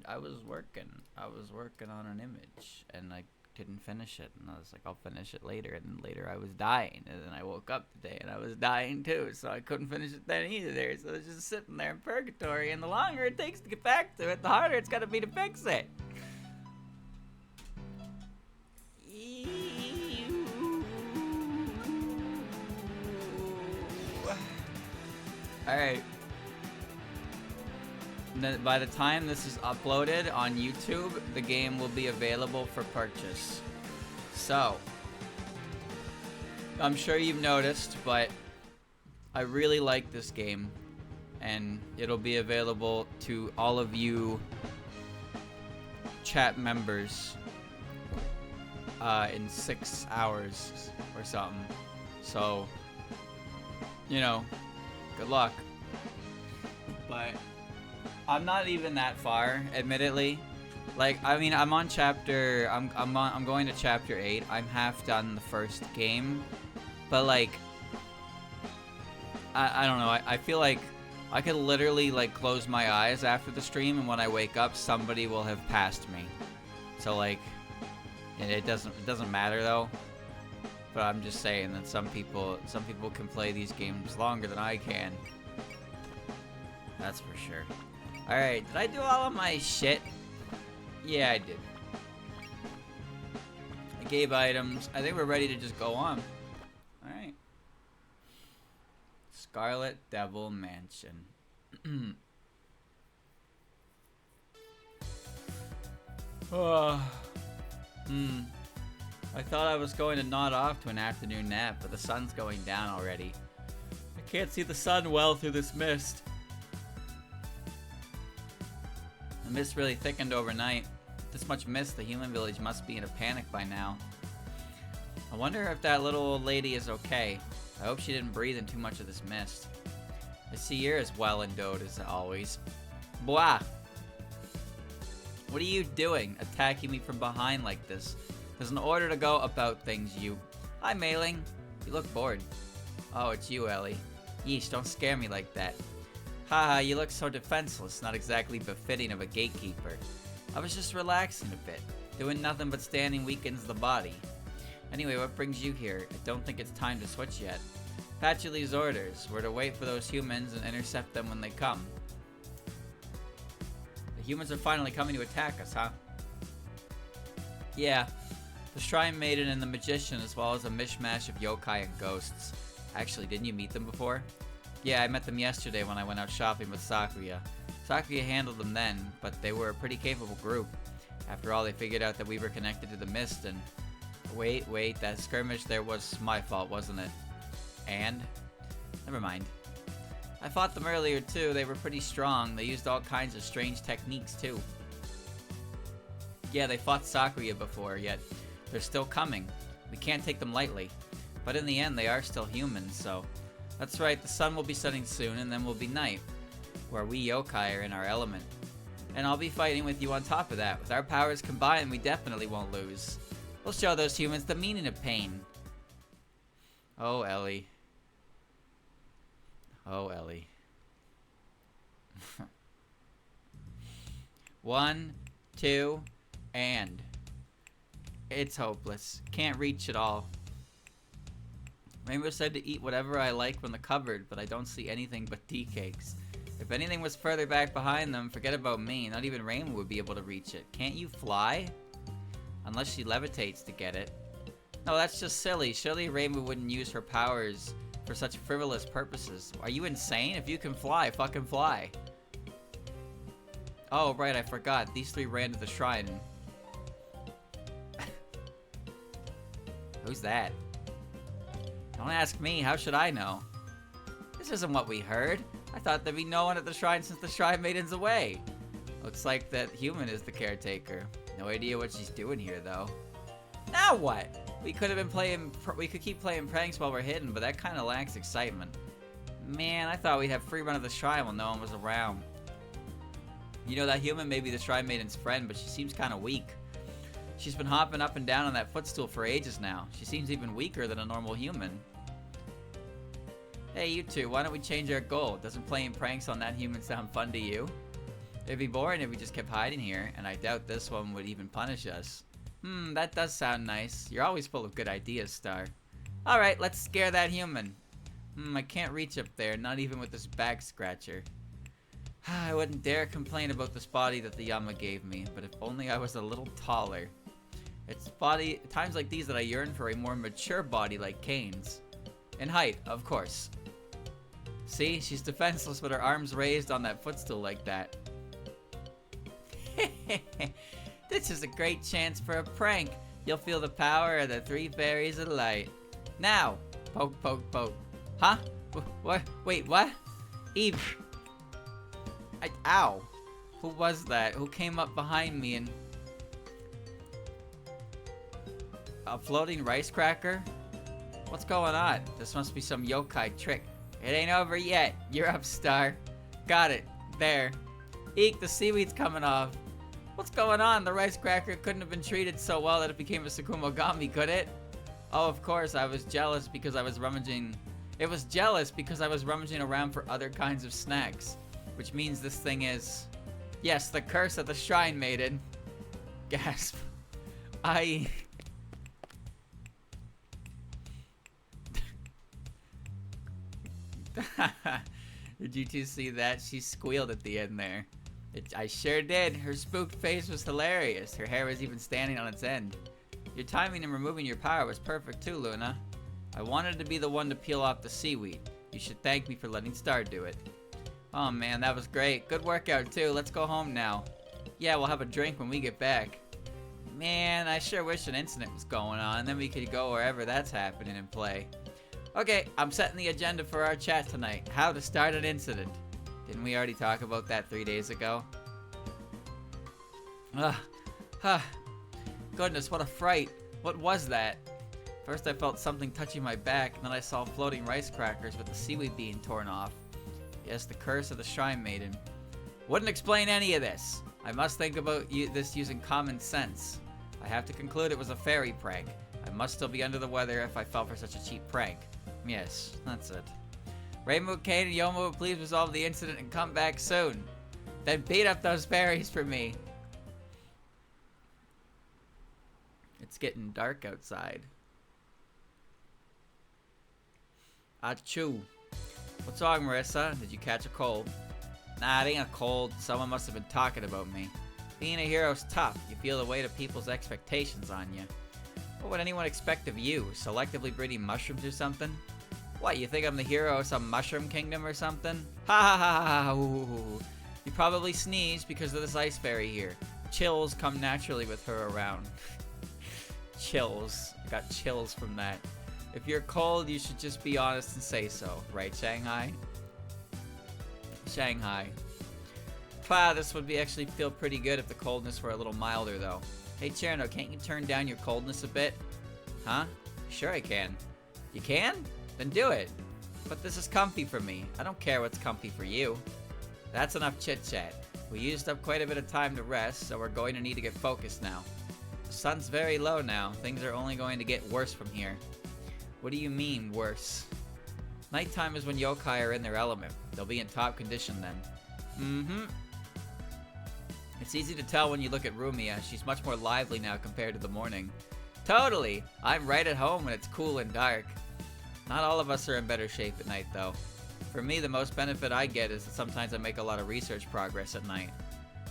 I was working on an image, and I didn't finish it, and I was like, I'll finish it later, and then later I was dying, and then I woke up today, and I was dying too, so I couldn't finish it then either, so it's just sitting there in purgatory, and the longer it takes to get back to it, the harder it's gonna be to fix it. Alright. By the time this is uploaded on YouTube, the game will be available for purchase. So, I'm sure you've noticed, but I really like this game, and it'll be available to all of you chat members in 6 hours or something. So, you know, good luck. But I'm not even that far, admittedly. Like, I mean, I'm going to chapter 8. I'm half done the first game. But like, I don't know. I feel like I could literally like close my eyes after the stream, and when I wake up, somebody will have passed me. So like, it doesn't matter though. But I'm just saying that some people can play these games longer than I can. That's for sure. Alright, did I do all of my shit? Yeah, I did. I gave items. I think we're ready to just go on. Alright. Scarlet Devil Mansion. I thought I was going to nod off to an afternoon nap, but the sun's going down already. I can't see the sun well through this mist. The mist really thickened overnight. With this much mist, the human village must be in a panic by now. I wonder if that little old lady is okay. I hope she didn't breathe in too much of this mist. I see you're as well endowed as always. Blah! What are you doing, attacking me from behind like this? There's an order to go about things, you. Hi, Mailing. You look bored. Oh, it's you, Ellie. Yeesh, don't scare me like that. Haha, you look so defenseless, not exactly befitting of a gatekeeper. I was just relaxing a bit. Doing nothing but standing weakens the body. Anyway, what brings you here? I don't think it's time to switch yet. Patchouli's orders were to wait for those humans and intercept them when they come. The humans are finally coming to attack us, huh? Yeah. The Shrine Maiden and the Magician, as well as a mishmash of yokai and ghosts. Actually, didn't you meet them before? Yeah, I met them yesterday when I went out shopping with Sakuya. Sakuya handled them then, but they were a pretty capable group. After all, they figured out that we were connected to the mist and... Wait, that skirmish there was my fault, wasn't it? And? Never mind. I fought them earlier too, they were pretty strong. They used all kinds of strange techniques too. Yeah, they fought Sakuya before, yet they're still coming. We can't take them lightly. But in the end, they are still humans, so... That's right, the sun will be setting soon, and then will be night, where we yokai are in our element. And I'll be fighting with you on top of that. With our powers combined, we definitely won't lose. We'll show those humans the meaning of pain. Oh, Ellie. Oh, Ellie. 1, 2, and... It's hopeless. Can't reach at all. Rainbow said to eat whatever I like from the cupboard, but I don't see anything but tea cakes. If anything was further back behind them, forget about me. Not even Rainbow would be able to reach it. Can't you fly? Unless she levitates to get it. No, that's just silly. Surely Rainbow wouldn't use her powers for such frivolous purposes. Are you insane? If you can fly, fucking fly. Oh, right, I forgot. These three ran to the shrine. Who's that? Don't ask me, how should I know? This isn't what we heard. I thought there'd be no one at the shrine since the Shrine Maiden's away. Looks like that human is the caretaker. No idea what she's doing here, though. Now what? We could keep playing pranks while we're hidden, but that kind of lacks excitement. Man, I thought we'd have free run of the shrine while no one was around. You know, that human may be the Shrine Maiden's friend, but she seems kind of weak. She's been hopping up and down on that footstool for ages now. She seems even weaker than a normal human. Hey, you two, why don't we change our goal? Doesn't playing pranks on that human sound fun to you? It'd be boring if we just kept hiding here, and I doubt this one would even punish us. That does sound nice. You're always full of good ideas, Star. Alright, let's scare that human. I can't reach up there, not even with this back scratcher. I wouldn't dare complain about this body that the Yama gave me, but if only I was a little taller. It's times like these that I yearn for a more mature body like Kane's. In height, of course. See, she's defenseless with her arms raised on that footstool like that. This is a great chance for a prank. You'll feel the power of the 3 fairies of light. Now! Poke, poke, poke. Huh? What? Wait, what? Eve. Ow. Who was that? Who came up behind me and... A floating rice cracker? What's going on? This must be some yokai trick. It ain't over yet. You're up, Star. Got it. There. Eek, the seaweed's coming off. What's going on? The rice cracker couldn't have been treated so well that it became a Sakumogami, could it? Oh, of course, I was jealous because I was rummaging... It was jealous because I was rummaging around for other kinds of snacks. Which means this thing is... Yes, the curse of the Shrine Maiden. Gasp. Did you two see that? She squealed at the end there. I sure did. Her spooked face was hilarious. Her hair was even standing on its end. Your timing in removing your power was perfect too, Luna. I wanted to be the one to peel off the seaweed. You should thank me for letting Star do it. Oh man, that was great. Good workout too. Let's go home now. Yeah, we'll have a drink when we get back. Man, I sure wish an incident was going on. Then we could go wherever that's happening and play. Okay, I'm setting the agenda for our chat tonight. How to start an incident. Didn't we already talk about that 3 days ago? Goodness, what a fright. What was that? First I felt something touching my back, and then I saw floating rice crackers with the seaweed being torn off. Yes, the curse of the Shrine Maiden. Wouldn't explain any of this. I must think about this using common sense. I have to conclude it was a fairy prank. I must still be under the weather if I fell for such a cheap prank. Yes, that's it. Reimu, Kane, and Yomo, please resolve the incident and come back soon. Then beat up those fairies for me. It's getting dark outside. Achoo. What's wrong, Marissa? Did you catch a cold? Nah, it ain't a cold. Someone must have been talking about me. Being a hero's tough. You feel the weight of people's expectations on you. What would anyone expect of you? Selectively breeding mushrooms or something? What, you think I'm the hero of some mushroom kingdom or something? Ha ha ha ha ha! Ooh. You probably sneezed because of this ice fairy here. Chills come naturally with her around. Chills. I got chills from that. If you're cold, you should just be honest and say so. Right, Shanghai? Shanghai. Wow, this would actually feel pretty good if the coldness were a little milder, though. Hey, Cherno, can't you turn down your coldness a bit? Huh? Sure I can. You can? Then do it. But this is comfy for me. I don't care what's comfy for you. That's enough chit-chat. We used up quite a bit of time to rest, so we're going to need to get focused now. The sun's very low now. Things are only going to get worse from here. What do you mean, worse? Nighttime is when yokai are in their element. They'll be in top condition then. Mm-hmm. It's easy to tell when you look at Rumia. She's much more lively now compared to the morning. Totally! I'm right at home when it's cool and dark. Not all of us are in better shape at night, though. For me, the most benefit I get is that sometimes I make a lot of research progress at night.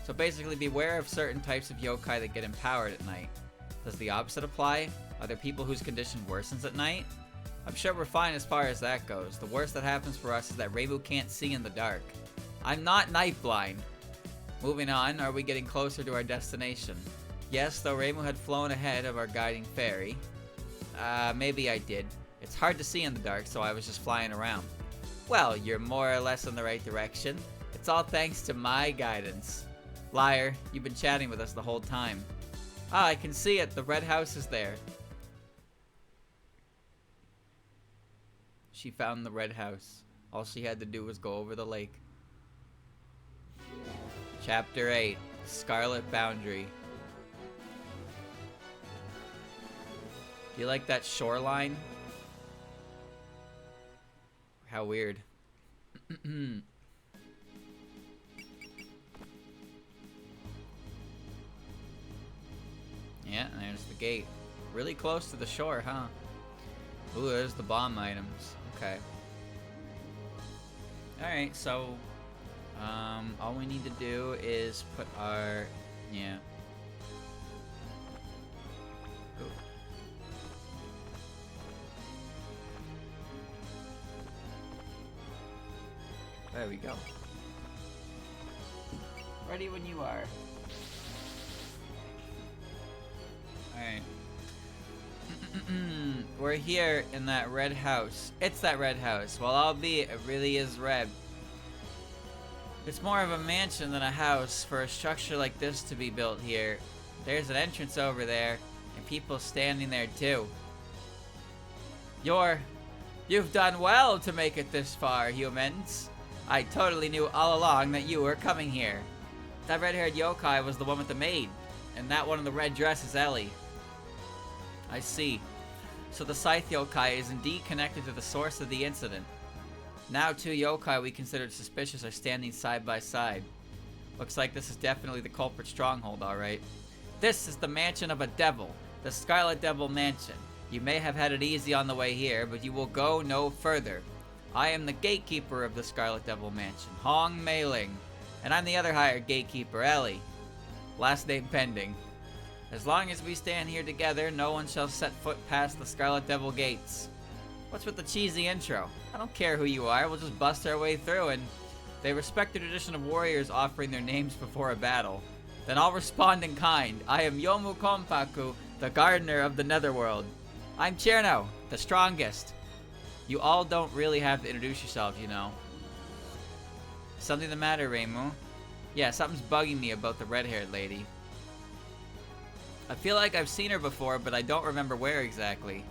So basically, beware of certain types of yokai that get empowered at night. Does the opposite apply? Are there people whose condition worsens at night? I'm sure we're fine as far as that goes. The worst that happens for us is that Reimu can't see in the dark. I'm not night blind. Moving on, are we getting closer to our destination? Yes, though Reimu had flown ahead of our guiding fairy. Maybe I did. It's hard to see in the dark, so I was just flying around. Well, you're more or less in the right direction. It's all thanks to my guidance. Liar, you've been chatting with us the whole time. Ah, I can see it. The red house is there. She found the red house. All she had to do was go over the lake. Chapter 8. Scarlet Boundary. Do you like that shoreline? How weird. Yeah, and there's the gate. Really close to the shore, huh? Ooh, there's the bomb items. Okay. Alright, so all we need to do is put our yeah. Ooh. There we go. Ready when you are. Alright. We're here in that red house. It's that red house. Well, albeit it really is red. It's more of a mansion than a house for a structure like this to be built here. There's an entrance over there, and people standing there too. You've done well to make it this far, humans. I totally knew all along that you were coming here. That red-haired yokai was the one with the maid, and that one in the red dress is Ellie. I see. So the scythe yokai is indeed connected to the source of the incident. Now 2 yokai we considered suspicious are standing side by side. Looks like this is definitely the culprit stronghold, alright. This is the mansion of a devil, the Scarlet Devil Mansion. You may have had it easy on the way here, but you will go no further. I am the gatekeeper of the Scarlet Devil Mansion, Hong Mei-ling, and I'm the other hired gatekeeper, Ellie. Last name pending. As long as we stand here together, no one shall set foot past the Scarlet Devil gates. What's with the cheesy intro? I don't care who you are, we'll just bust our way through, and they respect the tradition of warriors offering their names before a battle. Then I'll respond in kind. I am Yomu Konpaku, the gardener of the Netherworld. I'm Cherno, the strongest. You all don't really have to introduce yourselves, you know. Something the matter, Reimu? Yeah, something's bugging me about the red-haired lady. I feel like I've seen her before, but I don't remember where exactly.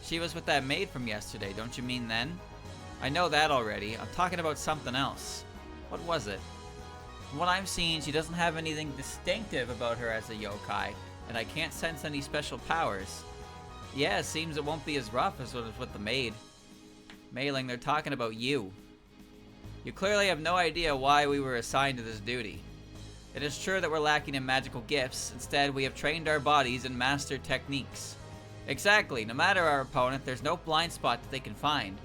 She was with that maid from yesterday, don't you mean then? I know that already. I'm talking about something else. What was it? From what I'm seeing, she doesn't have anything distinctive about her as a yokai, and I can't sense any special powers. Yeah, it seems it won't be as rough as what was with the maid. Mei-ling, they're talking about you. You clearly have no idea why we were assigned to this duty. It is true that we're lacking in magical gifts. Instead, we have trained our bodies and mastered techniques. Exactly. No matter our opponent, there's no blind spot that they can find.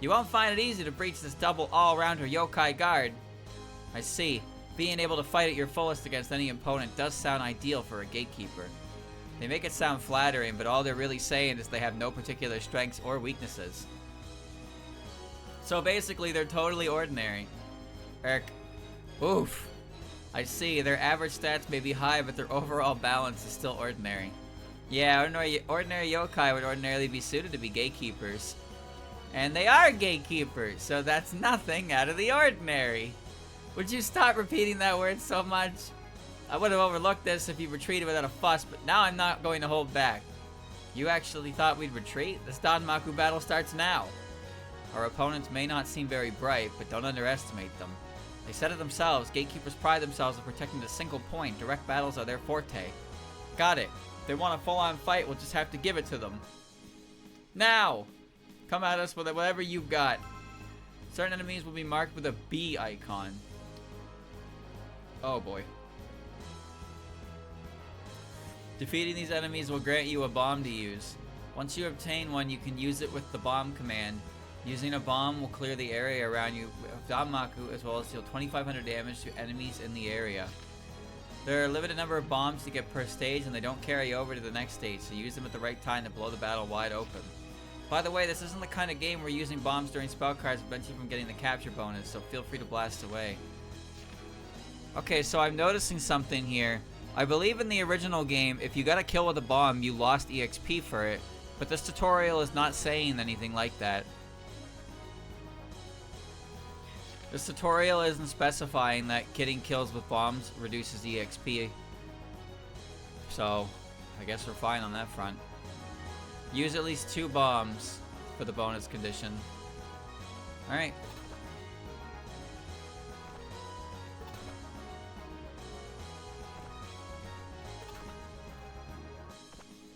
You won't find it easy to breach this double all-rounder yokai guard. I see. Being able to fight at your fullest against any opponent does sound ideal for a gatekeeper. They make it sound flattering, but all they're really saying is they have no particular strengths or weaknesses. So basically, they're totally ordinary. Oof. I see, their average stats may be high, but their overall balance is still ordinary. Yeah, ordinary yokai would ordinarily be suited to be gatekeepers. And they are gatekeepers, so that's nothing out of the ordinary. Would you stop repeating that word so much? I would have overlooked this if you retreated without a fuss, but now I'm not going to hold back. You actually thought we'd retreat? This Danmaku battle starts now. Our opponents may not seem very bright, but don't underestimate them. They said it themselves, gatekeepers pride themselves on protecting the single point. Direct battles are their forte. Got it. If they want a full-on fight, we'll just have to give it to them. Now! Come at us with whatever you've got. Certain enemies will be marked with a B icon. Oh boy. Defeating these enemies will grant you a bomb to use. Once you obtain one, you can use it with the bomb command. Using a bomb will clear the area around you of Danmaku, as well as deal 2,500 damage to enemies in the area. There are a limited number of bombs to get per stage, and they don't carry over to the next stage, so use them at the right time to blow the battle wide open. By the way, this isn't the kind of game where using bombs during spell cards prevents you from getting the capture bonus, so feel free to blast away. Okay, so I'm noticing something here. I believe in the original game, if you got a kill with a bomb, you lost EXP for it, but this tutorial is not saying anything like that. This tutorial isn't specifying that getting kills with bombs reduces EXP. So, I guess we're fine on that front. Use at least 2 bombs for the bonus condition. Alright.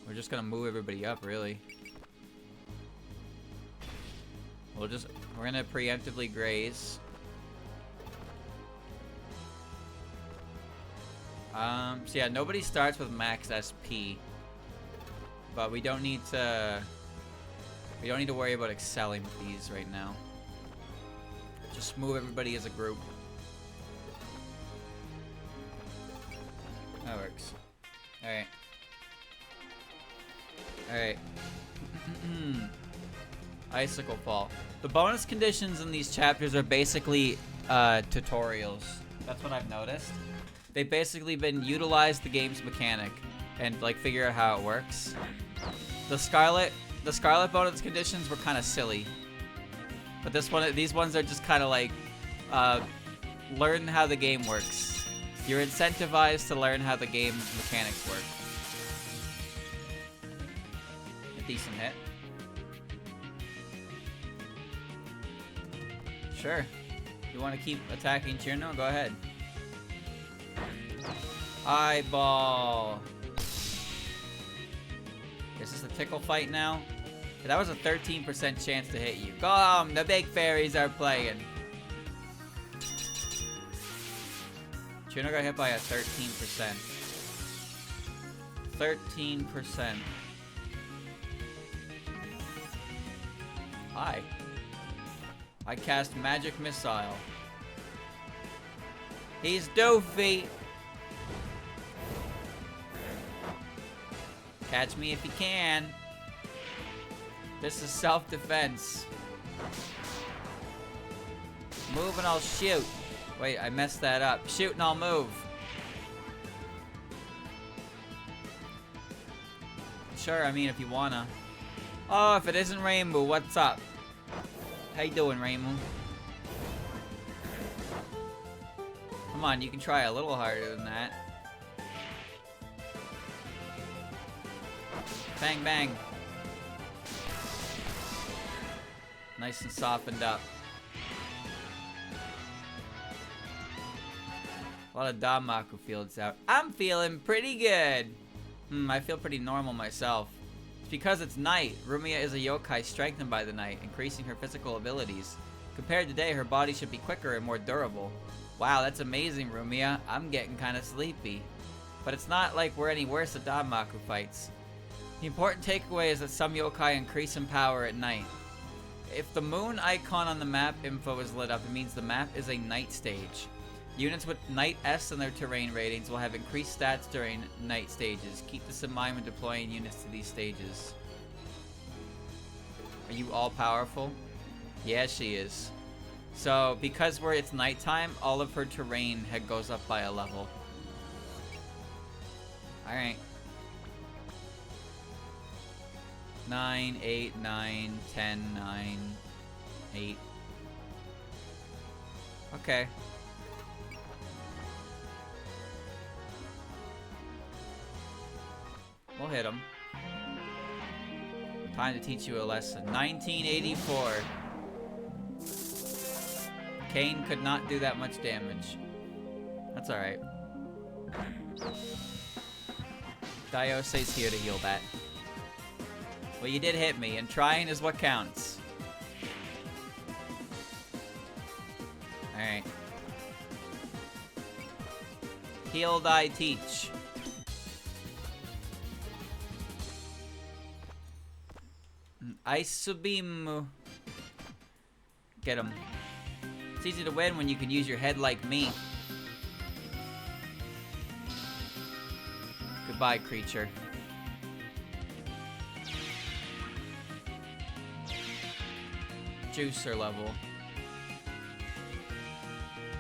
We're just gonna move everybody up, really. We're gonna preemptively graze. So yeah, nobody starts with max SP. But we don't need to worry about excelling with these right now. Just move everybody as a group. That works. Alright. Alright. Icicle Fall. The bonus conditions in these chapters are basically tutorials. That's what I've noticed. They've basically been utilized the game's mechanic and like figure out how it works. The Scarlet bonus conditions were kind of silly. But these ones are just kind of like learn how the game works. You're incentivized to learn how the game's mechanics work. A decent hit. Sure. You want to keep attacking Chirno? Go ahead. Eyeball. Is this a tickle fight now? That was a 13% chance to hit you. Come, the big fairies are playing. Chirno got hit by a 13%. 13%. Hi. I cast Magic Missile. He's doofy. Catch me if you can. This is self-defense. Move and I'll shoot. Wait, I messed that up. Shoot and I'll move. Sure, I mean if you wanna. Oh, if it isn't Rainbow, what's up? How you doing, Rainbow? Come on, you can try a little harder than that. Bang, bang. Nice and softened up. A lot of Danmaku fields out. I'm feeling pretty good. I feel pretty normal myself. It's because it's night. Rumia is a yokai strengthened by the night, increasing her physical abilities. Compared to day, her body should be quicker and more durable. Wow, that's amazing, Rumia. I'm getting kind of sleepy. But it's not like we're any worse at Danmaku fights. The important takeaway is that some yokai increase in power at night. If the moon icon on the map info is lit up, it means the map is a night stage. Units with Night S in their terrain ratings will have increased stats during night stages. Keep this in mind when deploying units to these stages. Are you all powerful? Yeah, she is. So, because it's nighttime, all of her terrain goes up by a level. Alright. 9, 8, 9, 10, 9, 8. Okay. We'll hit him. Time to teach you a lesson. 1984. Kane could not do that much damage. That's alright. Diose's here to heal that. Well, you did hit me, and trying is what counts. Alright. Heal thy teach. Ice beam. Get him. It's easy to win when you can use your head like me. Goodbye, creature. Juicer level.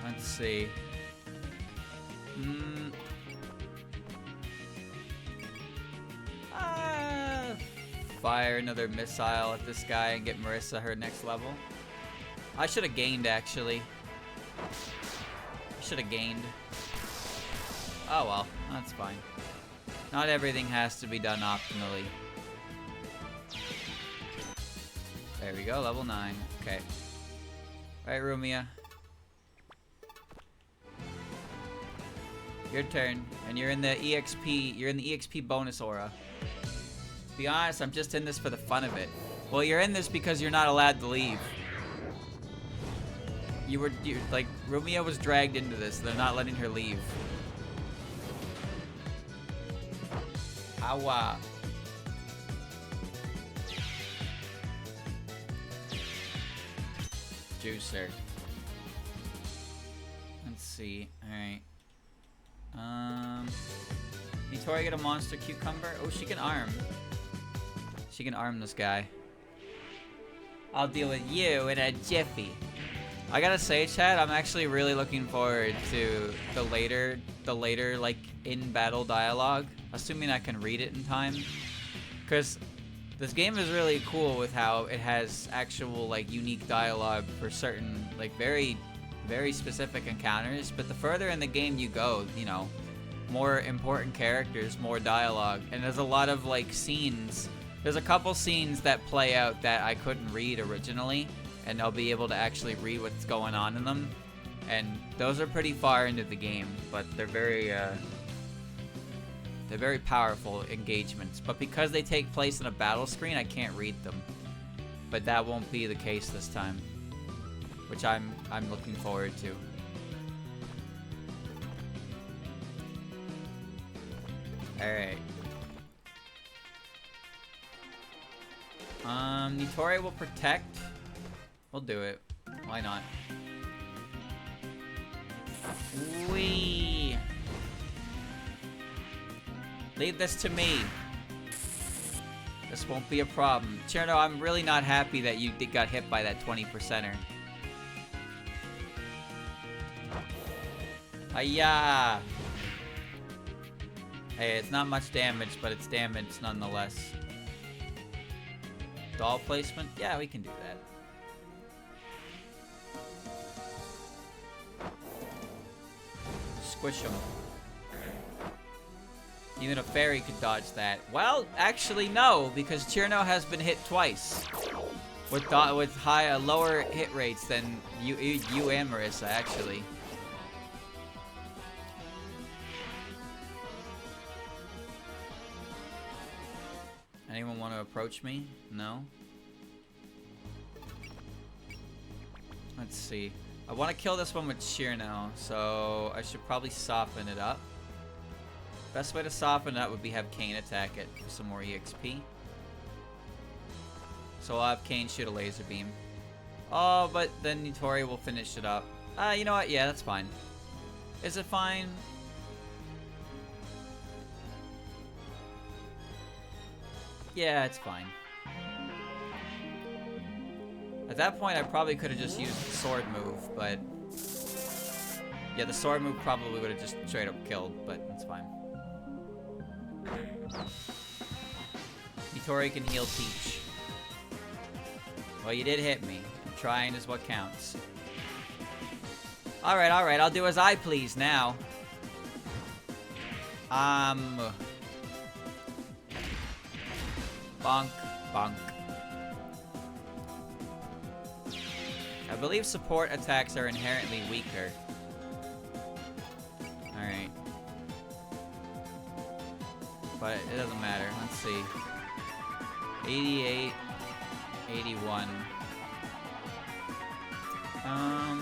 Let's see. Fire another missile at this guy and get Marissa her next level. I should have gained, actually. I should have gained. Oh well, that's fine. Not everything has to be done optimally. There we go, level 9. Okay. Alright, Rumia. Your turn. And you're in the EXP bonus aura. To be honest, I'm just in this for the fun of it. Well, you're in this because you're not allowed to leave. Like, Rumia was dragged into this. They're not letting her leave. Awa. Juicer. Let's see. Alright. Need Tori get a monster cucumber? Oh, she can arm. She can arm this guy. I'll deal with you in a jiffy. I gotta say, Chad, I'm actually really looking forward to the later like in-battle dialogue, assuming I can read it in time. Because this game is really cool with how it has actual like unique dialogue for certain like very specific encounters, but the further in the game you go, you know, more important characters, more dialogue, and there's a lot of like scenes. There's a couple scenes that play out that I couldn't read originally, and I'll be able to actually read what's going on in them. And those are pretty far into the game, but they're very powerful engagements. But because they take place in a battle screen, I can't read them. But that won't be the case this time, which I'm looking forward to. All right. Nitori will protect. We'll do it. Why not? Wee. Leave this to me. This won't be a problem. Cherno, I'm really not happy that you got hit by that 20%er. Hiya! Hey, it's not much damage, but it's damage nonetheless. Doll placement? Yeah, we can do that. Squish him. Even a fairy could dodge that. Well, actually no, because Cherno has been hit twice. With lower hit rates than you and Marissa, actually. Anyone want to approach me? No? Let's see. I want to kill this one with sheer now, so I should probably soften it up. Best way to soften it up would be have Kane attack it for some more EXP. So I'll have Kane shoot a laser beam. Oh, but then Nitori will finish it up. You know what? Yeah, that's fine. Is it fine? Yeah, it's fine. At that point, I probably could have just used the sword move, but... yeah, the sword move probably would have just straight up killed, but it's fine. Nitori can heal Peach. Well, you did hit me. Trying is what counts. Alright, I'll do as I please now. Bonk, bonk. I believe support attacks are inherently weaker. Alright. But it doesn't matter. Let's see. 88, 81. I'll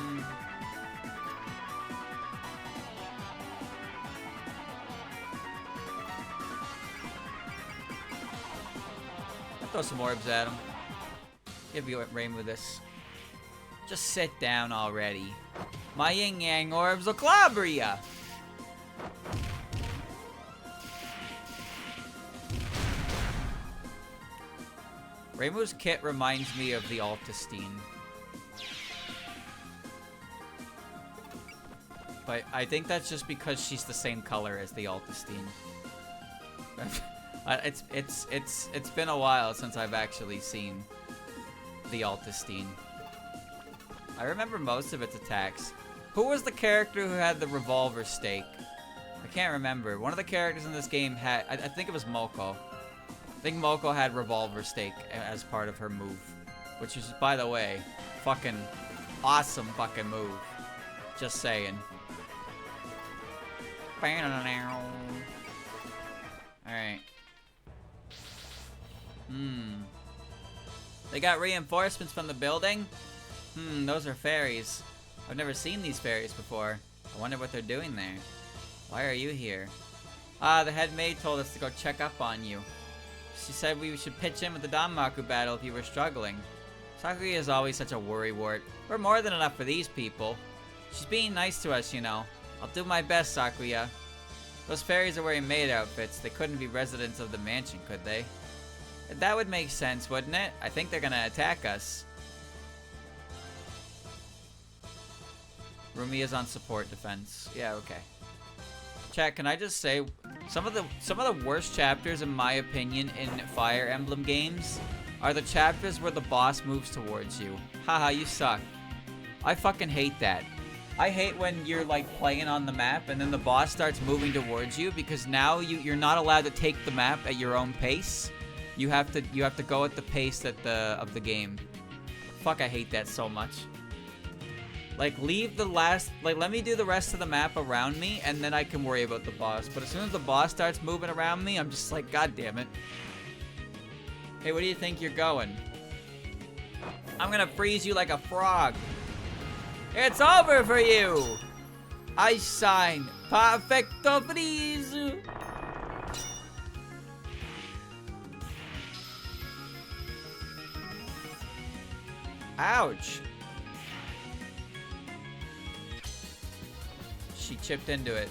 throw some orbs at him. Give you a rain with this. Just sit down already. My yin yang orbs will clobber ya. Reimu's kit reminds me of the Altestine. But I think that's just because she's the same color as the Altestine. It's been a while since I've actually seen the Altestine. I remember most of its attacks. Who was the character who had the revolver stake? I can't remember. One of the characters in this game had... I think it was Moko. I think Moko had revolver stake as part of her move. Which is, by the way, fucking awesome fucking move. Just saying. Alright. They got reinforcements from the building? Those are fairies. I've never seen these fairies before. I wonder what they're doing there. Why are you here? The head maid told us to go check up on you. She said we should pitch in with the Danmaku battle if you were struggling. Sakuya is always such a worrywart. We're more than enough for these people. She's being nice to us, you know. I'll do my best, Sakuya. Those fairies are wearing maid outfits. They couldn't be residents of the mansion, could they? That would make sense, wouldn't it? I think they're gonna attack us. Rumia's on support defense. Yeah, okay. Chat, can I just say, some of the worst chapters, in my opinion, in Fire Emblem games are the chapters where the boss moves towards you. Haha, you suck. I fucking hate that. I hate when you're like playing on the map and then the boss starts moving towards you, because now you're not allowed to take the map at your own pace. You have to go at the pace of the game. Fuck, I hate that so much. Like, leave the last, like, let me do the rest of the map around me, and then I can worry about the boss. But as soon as the boss starts moving around me, I'm just like, God damn it. Hey, where do you think you're going? I'm gonna freeze you like a frog. It's over for you! Ice sign. Perfecto freeze! Ouch. She chipped into it.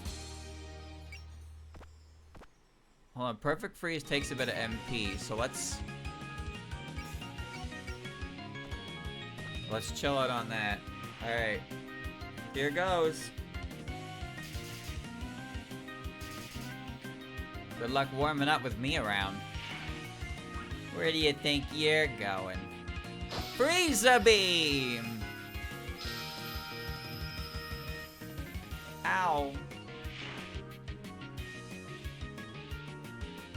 Hold on, perfect freeze takes a bit of MP, so let's chill out on that. Alright. Here goes. Good luck warming up with me around. Where do you think you're going? Freezer beam! Ow.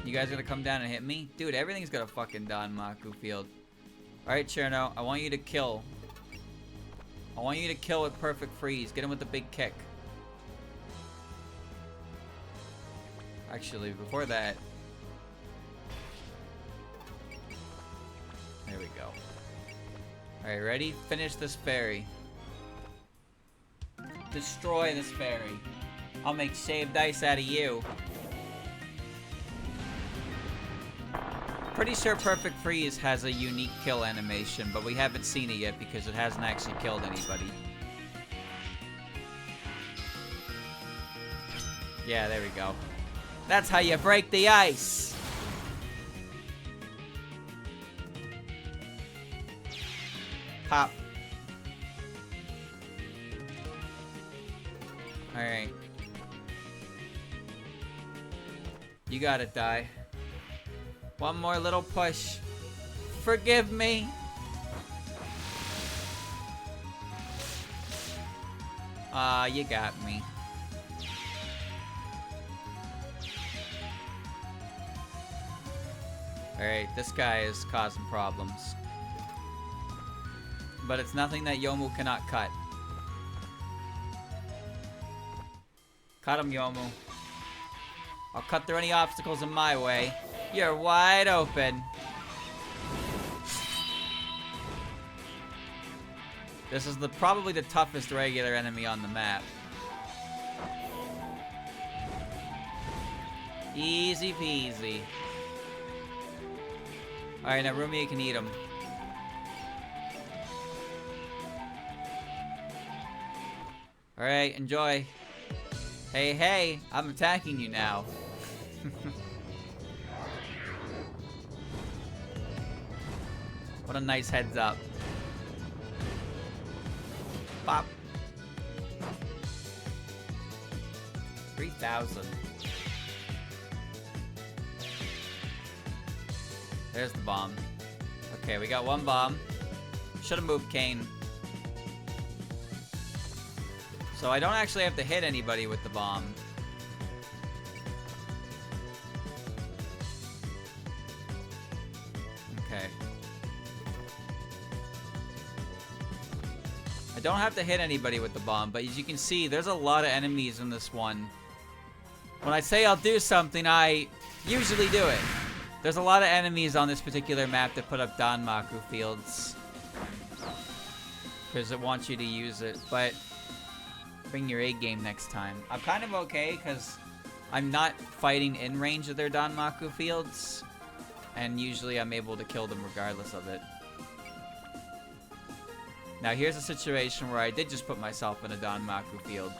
You guys gonna come down and hit me? Dude, everything's got a fucking Danmaku field. Alright, Cherno, I want you to kill. I want you to kill with perfect freeze. Get him with the big kick. Actually, before that... There we go. Alright, ready? Finish this fairy. Destroy this fairy. I'll make shaved ice out of you. Pretty sure Perfect Freeze has a unique kill animation, but we haven't seen it yet because it hasn't actually killed anybody. Yeah, there we go. That's how you break the ice! Pop. Alright. You gotta die. One more little push. Forgive me. You got me. Alright, this guy is causing problems. But it's nothing that Yomu cannot cut. Cut him, Yomu. I'll cut through any obstacles in my way. You're wide open. This is probably the toughest regular enemy on the map. Easy peasy. Alright, now Rumia can eat him. Alright, enjoy. Hey, hey, I'm attacking you now. What a nice heads up. Pop. 3,000. There's the bomb. Okay, we got one bomb. Should've moved Kane. So I don't actually have to hit anybody with the bomb. Okay. I don't have to hit anybody with the bomb, but as you can see, there's a lot of enemies in this one. When I say I'll do something, I usually do it. There's a lot of enemies on this particular map that put up Danmaku fields. Because it wants you to use it, but bring your A game next time. I'm kind of okay, because I'm not fighting in range of their Danmaku fields, and usually I'm able to kill them regardless of it. Now here's a situation where I did just put myself in a Danmaku field.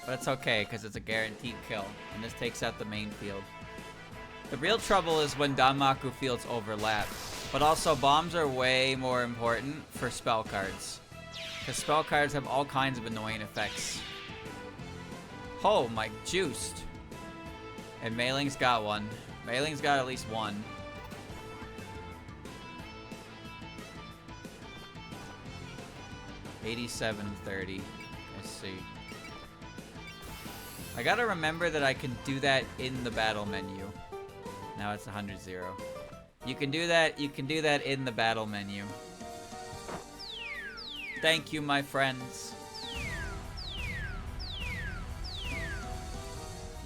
But it's okay, because it's a guaranteed kill, and this takes out the main field. The real trouble is when Danmaku fields overlap. But also, bombs are way more important for spell cards. Because spell cards have all kinds of annoying effects. Oh, my juiced. And Mailing's got one. Mailing's got at least one. $87.30. Let's see. I gotta remember that I can do that in the battle menu. Now it's 100-0. You can do that in the battle menu. Thank you, my friends.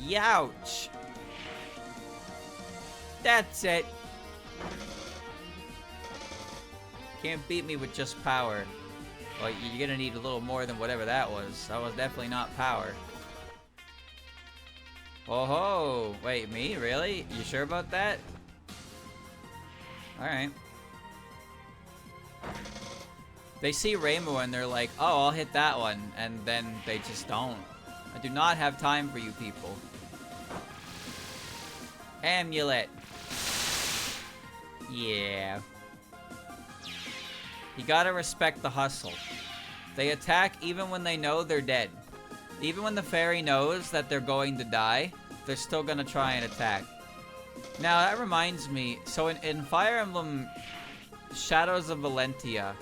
Youch. That's it. Can't beat me with just power. Well, you're gonna need a little more than whatever that was. That was definitely not power. Oh ho! Wait, me? Really? You sure about that? Alright. They see Rainbow and they're like, oh, I'll hit that one. And then they just don't. I do not have time for you people. Amulet. Yeah. You gotta respect the hustle. They attack even when they know they're dead. Even when the fairy knows that they're going to die, they're still gonna try and attack. Now, that reminds me, so in Fire Emblem Shadows of Valentia,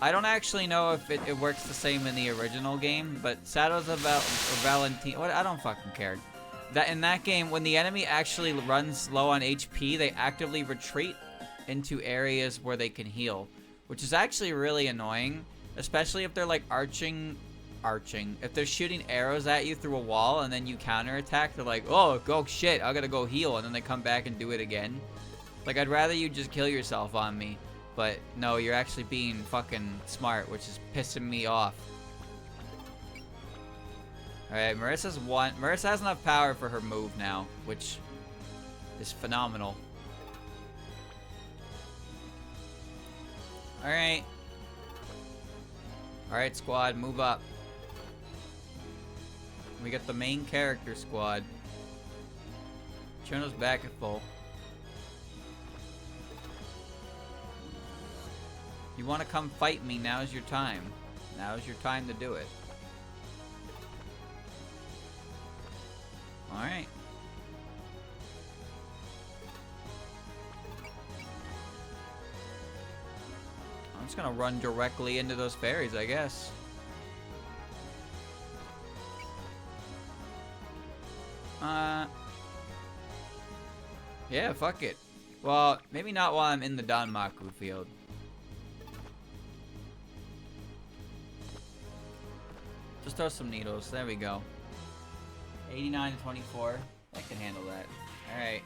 I don't actually know if it works the same in the original game, but Shadows of Valentia, what? I don't fucking care. That in that game, when the enemy actually runs low on HP, they actively retreat into areas where they can heal, which is actually really annoying, especially if they're like arching. If they're shooting arrows at you through a wall and then you counterattack, they're like, oh shit, I gotta go heal, and then they come back and do it again. Like, I'd rather you just kill yourself on me. But no, you're actually being fucking smart, which is pissing me off. Alright, Marissa has enough power for her move now, which is phenomenal. Alright. Alright, squad, move up. We got the main character squad. Chono's back at full. You want to come fight me, now's your time. Now's your time to do it. Alright. I'm just gonna run directly into those fairies, I guess. Yeah, fuck it. Well, maybe not while I'm in the Danmaku field. Just throw some needles. There we go. 89 to 24. I can handle that. Alright.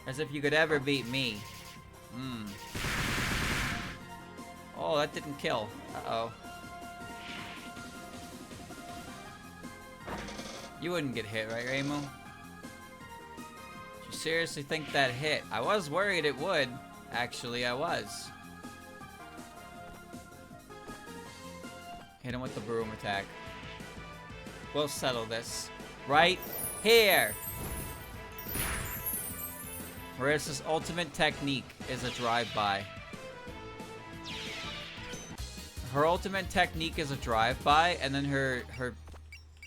As if you could ever beat me. Oh, that didn't kill. Uh-oh. You wouldn't get hit, right, Reimu? You seriously think that hit? I was worried it would. Actually, I was. Hit him with the broom attack. We'll settle this. Right here! Marissa's ultimate technique is a drive-by. Her ultimate technique is a drive-by, and then her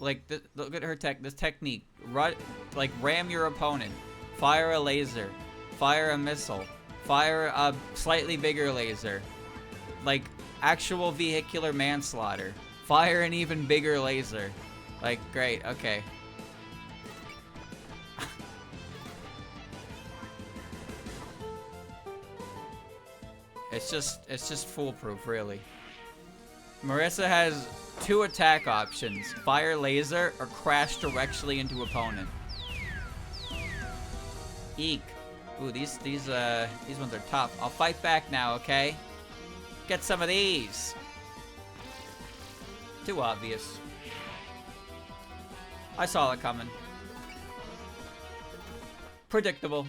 like, look at her this technique. Like, ram your opponent. Fire a laser. Fire a missile. Fire a slightly bigger laser. Like, actual vehicular manslaughter. Fire an even bigger laser. Like, great, okay. It's just foolproof, really. Marissa has two attack options: fire laser or crash directly into opponent. Eek. Ooh, these ones are tough. I'll fight back now, okay? Get some of these. Too obvious. I saw it coming. Predictable.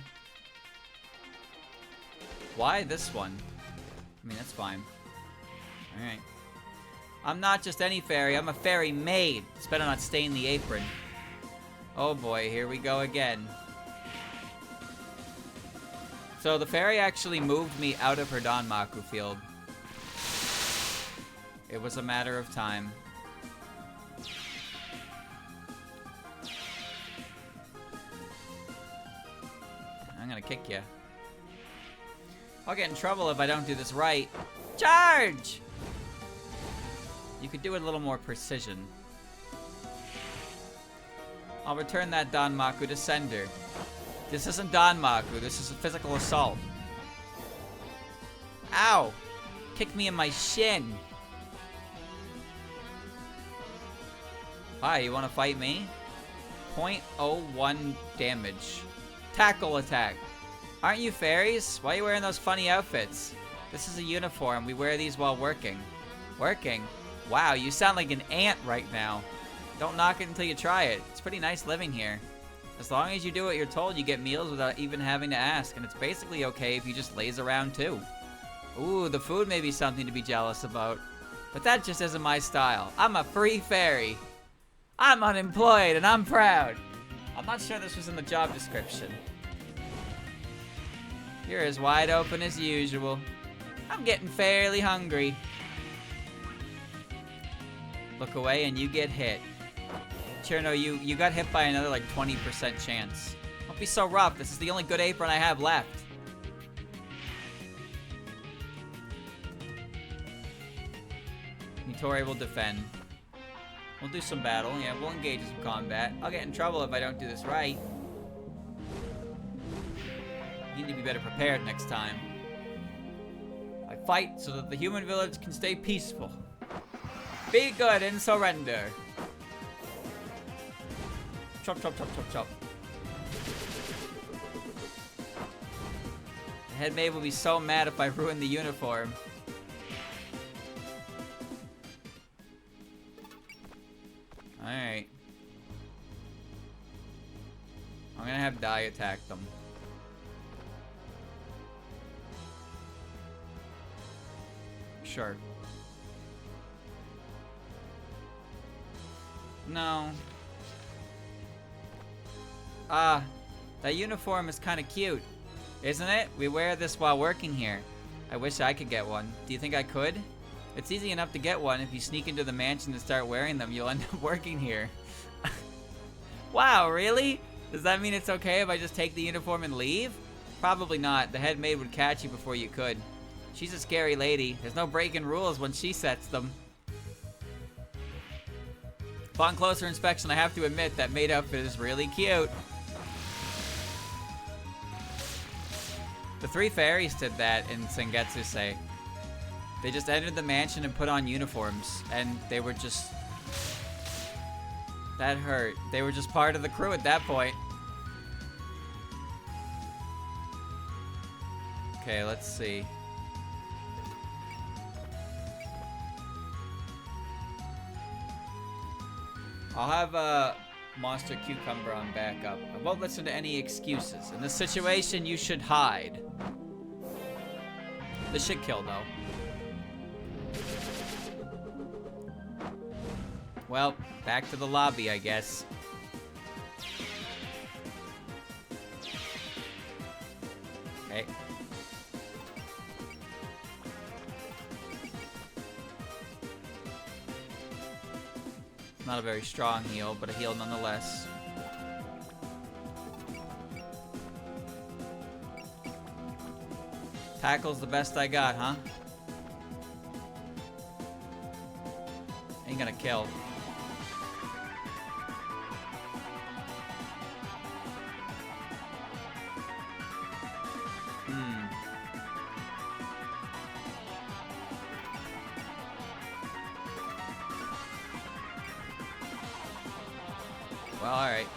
Why this one? I mean, that's fine. Alright. I'm not just any fairy, I'm a fairy maid. It's better not stain the apron. Oh boy, here we go again. So the fairy actually moved me out of her Danmaku field. It was a matter of time. I'm gonna kick you. I'll get in trouble if I don't do this right. Charge! You could do it a little more precision. I'll return that Danmaku to sender. This isn't Danmaku, this is a physical assault. Ow! Kick me in my shin. Hi, you wanna fight me? 0.01 damage. Tackle attack. Aren't you fairies? Why are you wearing those funny outfits? This is a uniform. We wear these while working. Working? Wow, you sound like an ant right now. Don't knock it until you try it. It's pretty nice living here. As long as you do what you're told, you get meals without even having to ask, and it's basically okay if you just laze around too. Ooh, the food may be something to be jealous about, but that just isn't my style. I'm a free fairy. I'm unemployed and I'm proud. I'm not sure this was in the job description. You're as wide open as usual. I'm getting fairly hungry. Look away and you get hit. Cherno, you got hit by another like 20% chance. Don't be so rough. This is the only good apron I have left. Nitori will defend. We'll do some battle. Yeah, we'll engage in some combat. I'll get in trouble if I don't do this right. Need to be better prepared next time. I fight so that the human village can stay peaceful. Be good and surrender. Chop, chop, chop, chop, chop. The head maid will be so mad if I ruin the uniform. Alright. I'm gonna have Dai attack them. Sure. No. That uniform is kind of cute, isn't it? We wear this while working here. I wish I could get one. Do you think I could? It's easy enough to get one. If you sneak into the mansion and start wearing them, you'll end up working here. Wow, really? Does that mean it's okay if I just take the uniform and leave? Probably not. The head maid would catch you before you could. She's a scary lady. There's no breaking rules when she sets them. Upon closer inspection, I have to admit that maid outfit is really cute. The three fairies did that in Sengetsu-sei. They just entered the mansion and put on uniforms, and they were just... That hurt. They were just part of the crew at that point. Okay, let's see. I'll have a Monster Cucumber on backup. I won't listen to any excuses. In this situation, you should hide. This should kill, though. Well, back to the lobby, I guess. Okay. Not a very strong heal, but a heal nonetheless. Tackle's the best I got, huh? Ain't gonna kill. Well, alright.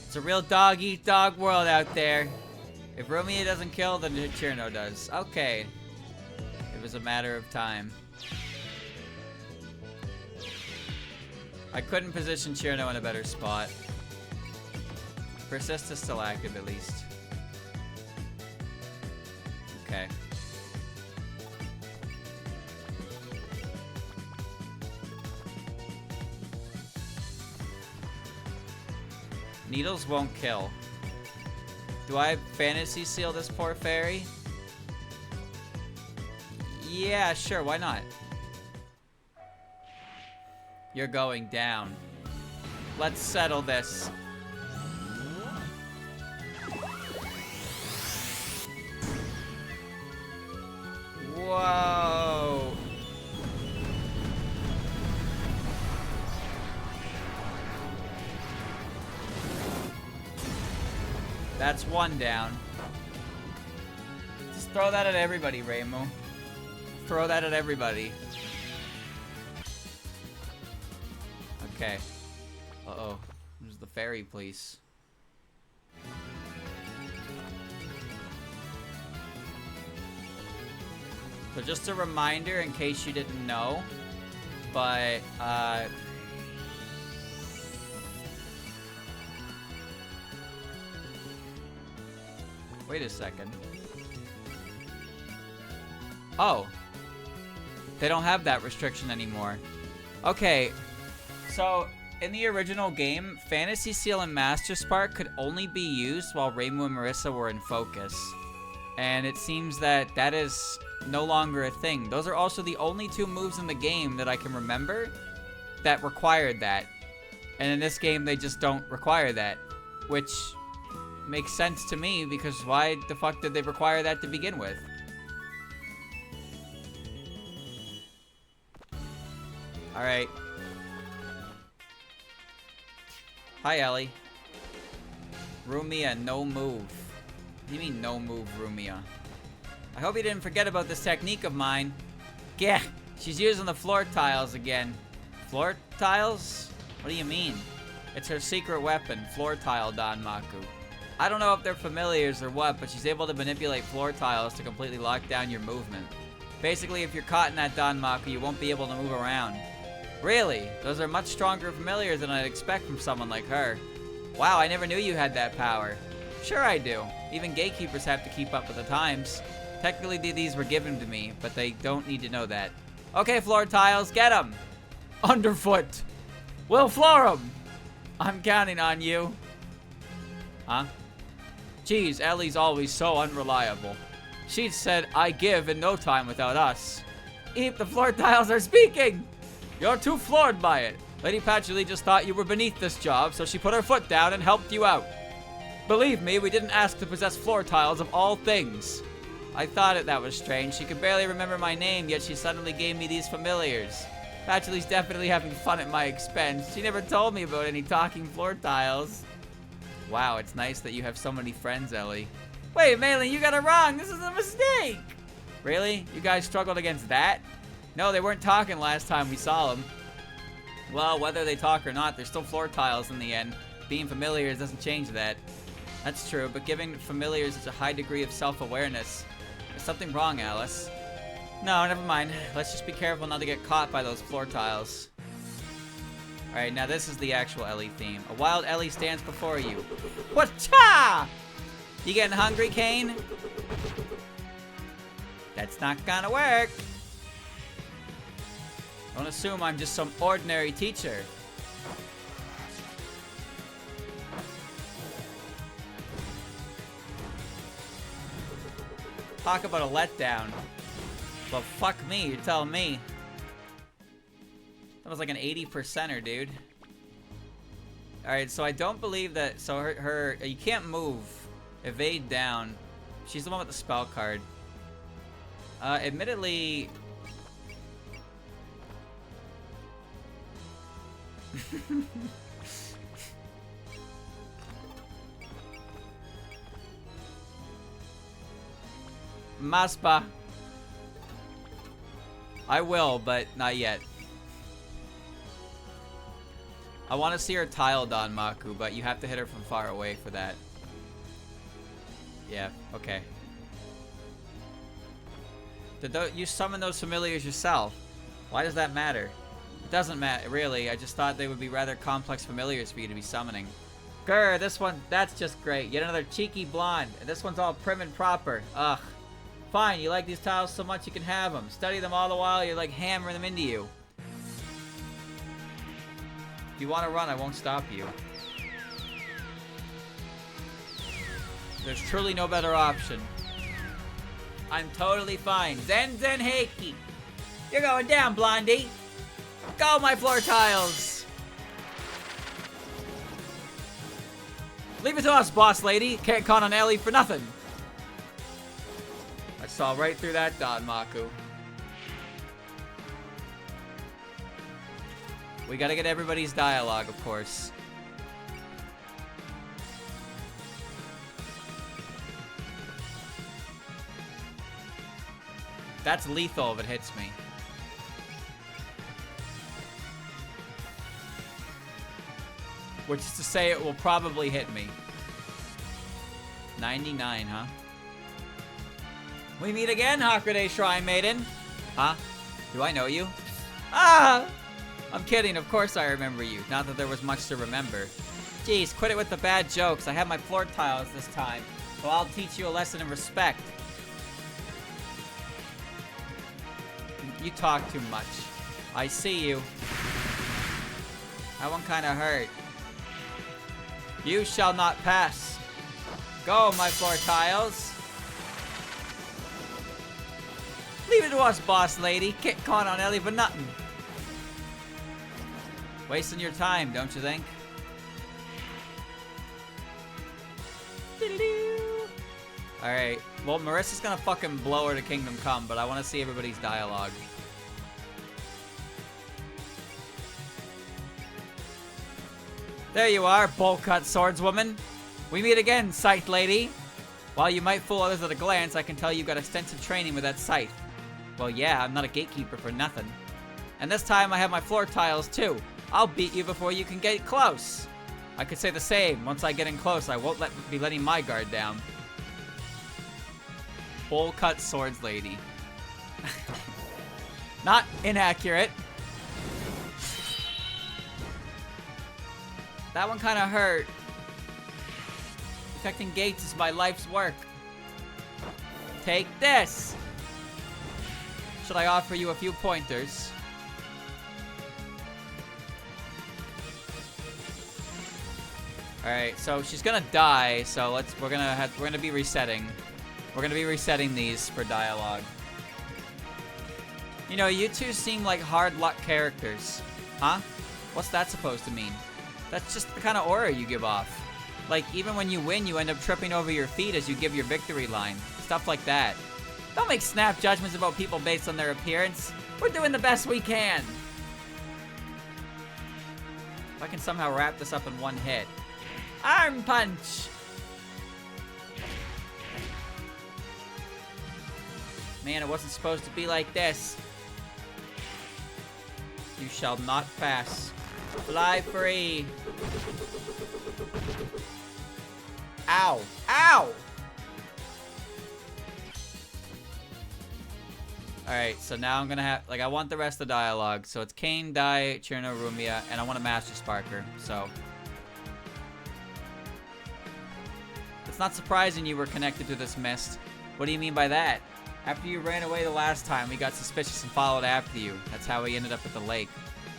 It's a real dog-eat-dog world out there. If Romeo doesn't kill, then Cherno does. Okay. was a matter of time. I couldn't position Chirno in a better spot. Persist is still active, at least. Okay. Needles won't kill. Do I fantasy seal this poor fairy? Yeah, sure, why not? You're going down. Let's settle this. Whoa. That's one down. Just throw that at everybody, Reimu. Throw that at everybody. Okay. Uh-oh. There's the fairy police. So just a reminder in case you didn't know, but wait a second. Oh. They don't have that restriction anymore. Okay. So, in the original game, Fantasy Seal and Master Spark could only be used while Reimu and Marissa were in focus. And it seems that that is no longer a thing. Those are also the only two moves in the game that I can remember that required that. And in this game, they just don't require that. Which makes sense to me, because why the fuck did they require that to begin with? Alright. Hi, Ellie. Rumia, no move. What do you mean, no move, Rumia? I hope you didn't forget about this technique of mine. Gah! She's using the floor tiles again. Floor tiles? What do you mean? It's her secret weapon, floor tile Danmaku. I don't know if they're familiars or what, but she's able to manipulate floor tiles to completely lock down your movement. Basically, if you're caught in that Danmaku, you won't be able to move around. Really? Those are much stronger familiars than I'd expect from someone like her. Wow, I never knew you had that power. Sure I do. Even gatekeepers have to keep up with the times. Technically, these were given to me, but they don't need to know that. Okay, floor tiles, get them! Underfoot! We'll floor them! I'm counting on you. Huh? Geez, Ellie's always so unreliable. She said, I give in no time without us. Eep, the floor tiles are speaking! You're too floored by it. Lady Patchouli just thought you were beneath this job, so she put her foot down and helped you out. Believe me, we didn't ask to possess floor tiles of all things. I thought that was strange. She could barely remember my name, yet she suddenly gave me these familiars. Patchouli's definitely having fun at my expense. She never told me about any talking floor tiles. Wow, it's nice that you have so many friends, Ellie. Wait, Maylin, you got it wrong. This is a mistake. Really? You guys struggled against that? No, they weren't talking last time we saw them. Well, whether they talk or not, they're still floor tiles in the end. Being familiars doesn't change that. That's true, but giving familiars such a high degree of self-awareness. There's something wrong, Alice. No, never mind. Let's just be careful not to get caught by those floor tiles. Alright, now this is the actual Ellie theme. A wild Ellie stands before you. Whatcha? You getting hungry, Kane? That's not gonna work. Don't assume I'm just some ordinary teacher. Talk about a letdown. Well, fuck me, you're telling me. That was like an 80%er, dude. Alright, so I don't believe that... So her you can't move. Evade down. She's the one with the spell card. Admittedly... Maspa. I will, but not yet. I want to see her tile Danmaku, but you have to hit her from far away for that. Yeah, okay. You summon those familiars yourself. Why does that matter? It doesn't matter, really. I just thought they would be rather complex familiars for you to be summoning. Grr, this one, that's just great. Yet another cheeky blonde. And this one's all prim and proper. Ugh. Fine, you like these tiles so much you can have them. Study them all the while you're like hammering them into you. If you want to run, I won't stop you. There's truly no better option. I'm totally fine. Zen Zen Heiki. You're going down, Blondie. Go, my floor tiles. Leave it to us, boss lady. Can't count on Ellie for nothing. I saw right through that, Don Maku. We gotta get everybody's dialogue, of course. That's lethal if it hits me. Which is to say it will probably hit me. 99, huh? We meet again, Hakurei Shrine Maiden. Huh? Do I know you? Ah! I'm kidding, of course I remember you. Not that there was much to remember. Jeez, quit it with the bad jokes. I have my floor tiles this time. So I'll teach you a lesson in respect. You talk too much. I see you. That one kinda hurt. You shall not pass. Go, my floor tiles. Leave it to us, boss lady. Can't count on Ellie for nothing. Wasting your time, don't you think? Alright. Well, Marissa's gonna fucking blow her to Kingdom Come, but I want to see everybody's dialogue. There you are, bowl-cut swordswoman. We meet again, scythe lady. While you might fool others at a glance, I can tell you've got extensive training with that scythe. Well, yeah, I'm not a gatekeeper for nothing. And this time I have my floor tiles, too. I'll beat you before you can get close. I could say the same. Once I get in close, I won't be letting my guard down. Bowl-cut swords lady. Not inaccurate. That one kind of hurt. Protecting gates is my life's work. Take this. Should I offer you a few pointers? All right, so she's gonna die. So we're gonna be resetting. We're gonna be resetting these for dialogue. You know, you two seem like hard luck characters, huh? What's that supposed to mean? That's just the kind of aura you give off. Like, even when you win, you end up tripping over your feet as you give your victory line. Stuff like that. Don't make snap judgments about people based on their appearance. We're doing the best we can. If I can somehow wrap this up in one hit. Arm punch! Man, it wasn't supposed to be like this. You shall not pass. Fly free. Ow. Ow! Alright, so now I'm gonna have, like, I want the rest of the dialogue. So it's Kane, Dai, Chirno, Rumia, and I want a Master Sparker, so. It's not surprising you were connected to this mist. What do you mean by that? After you ran away the last time, we got suspicious and followed after you. That's how we ended up at the lake.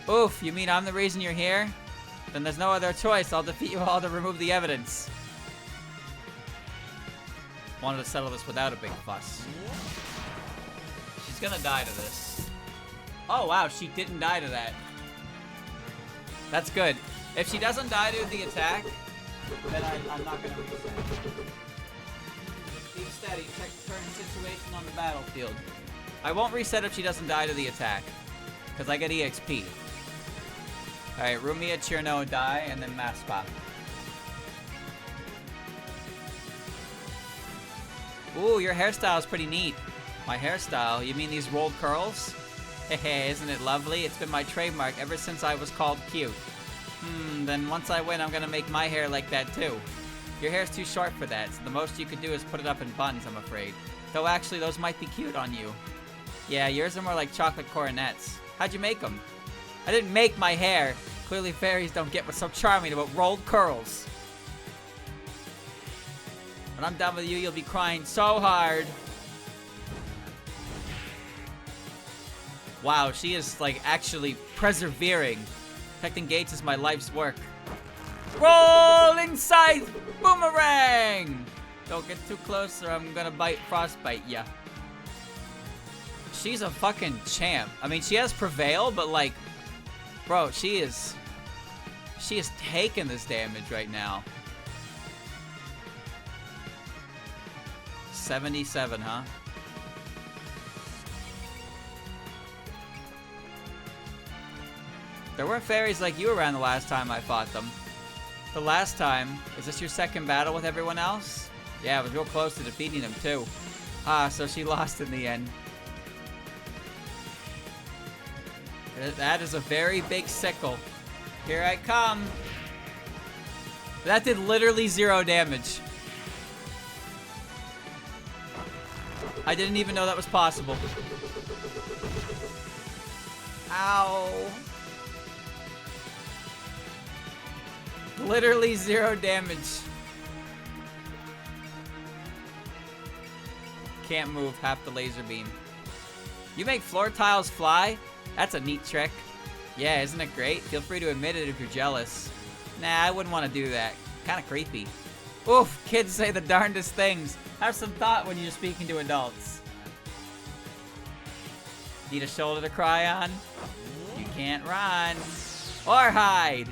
Oof, you mean I'm the reason you're here? Then there's no other choice. I'll defeat you all to remove the evidence. Wanted to settle this without a big fuss. She's gonna die to this. Oh wow, she didn't die to that. That's good. If she doesn't die to the attack, then I'm not gonna reset. Keep steady, check the current situation on the battlefield. I won't reset if she doesn't die to the attack, because I get EXP. Alright, Rumia, Chirno, Dai, and then Maspa. Ooh, your hairstyle is pretty neat. My hairstyle? You mean these rolled curls? Hehe, isn't it lovely? It's been my trademark ever since I was called cute. Then once I win, I'm gonna make my hair like that too. Your hair's too short for that, so the most you could do is put it up in buns, I'm afraid. Though actually, those might be cute on you. Yeah, yours are more like chocolate coronets. How'd you make them? I didn't make my hair. Clearly fairies don't get what's so charming about rolled curls. When I'm done with you, you'll be crying so hard. Wow, she is, like, actually persevering. Protecting gates is my life's work. Rolling scythe! Boomerang! Don't get too close or I'm gonna frostbite ya. She's a fucking champ. I mean, she has prevail, but, like, bro, she is taking this damage right now. 77, huh? There weren't fairies like you around the last time I fought them. The last time, is this your second battle with everyone else? Yeah, I was real close to defeating them too. Ah, so she lost in the end. That is a very big sickle. Here I come. That did literally 0 damage. I didn't even know that was possible. Ow. Literally 0 damage. Can't move half the laser beam. You make floor tiles fly? That's a neat trick. Yeah, isn't it great? Feel free to admit it if you're jealous. Nah, I wouldn't want to do that. Kind of creepy. Oof, kids say the darndest things. Have some thought when you're speaking to adults. Need a shoulder to cry on? You can't run. Or hide.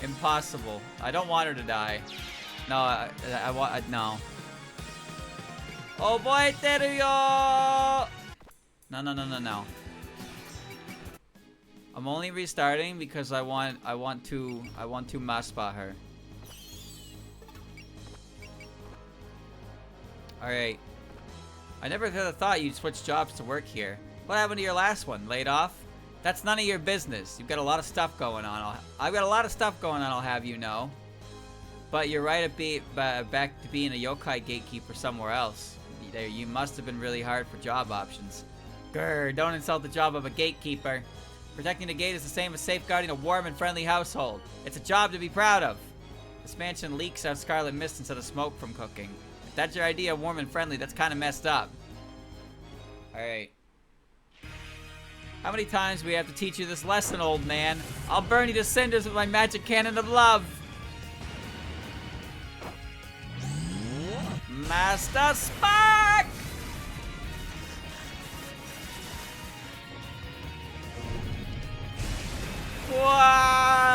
Impossible. I don't want her to die. No, I want... No. Oh boy, Teruyo! No. I'm only restarting because I want to maspa her. Alright. I never could have thought you'd switch jobs to work here. What happened to your last one? Laid off? That's none of your business. You've got a lot of stuff going on. I've got a lot of stuff going on, I'll have you know. But you're right back to being a yokai gatekeeper somewhere else. You must have been really hard for job options. Grr, don't insult the job of a gatekeeper. Protecting the gate is the same as safeguarding a warm and friendly household. It's a job to be proud of. This mansion leaks out scarlet mist instead of smoke from cooking. If that's your idea of warm and friendly, that's kind of messed up. Alright. How many times do we have to teach you this lesson, old man? I'll burn you to cinders with my magic cannon of love. Master Spark! Wah!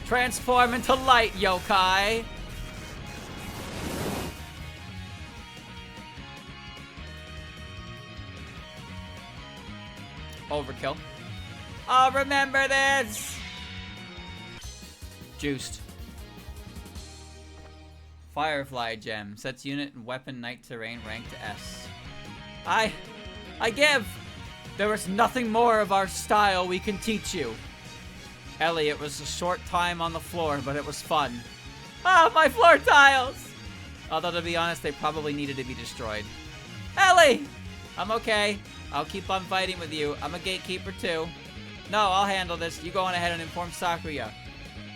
Transform into light, yokai. Overkill. I'll remember this! Juiced. Firefly gem. Sets unit and weapon night terrain rank to S. I give! There is nothing more of our style we can teach you. Ellie, it was a short time on the floor, but it was fun. Ah, my floor tiles! Although, to be honest, they probably needed to be destroyed. Ellie! I'm okay. I'll keep on fighting with you. I'm a gatekeeper, too. No, I'll handle this. You go on ahead and inform Sakuya.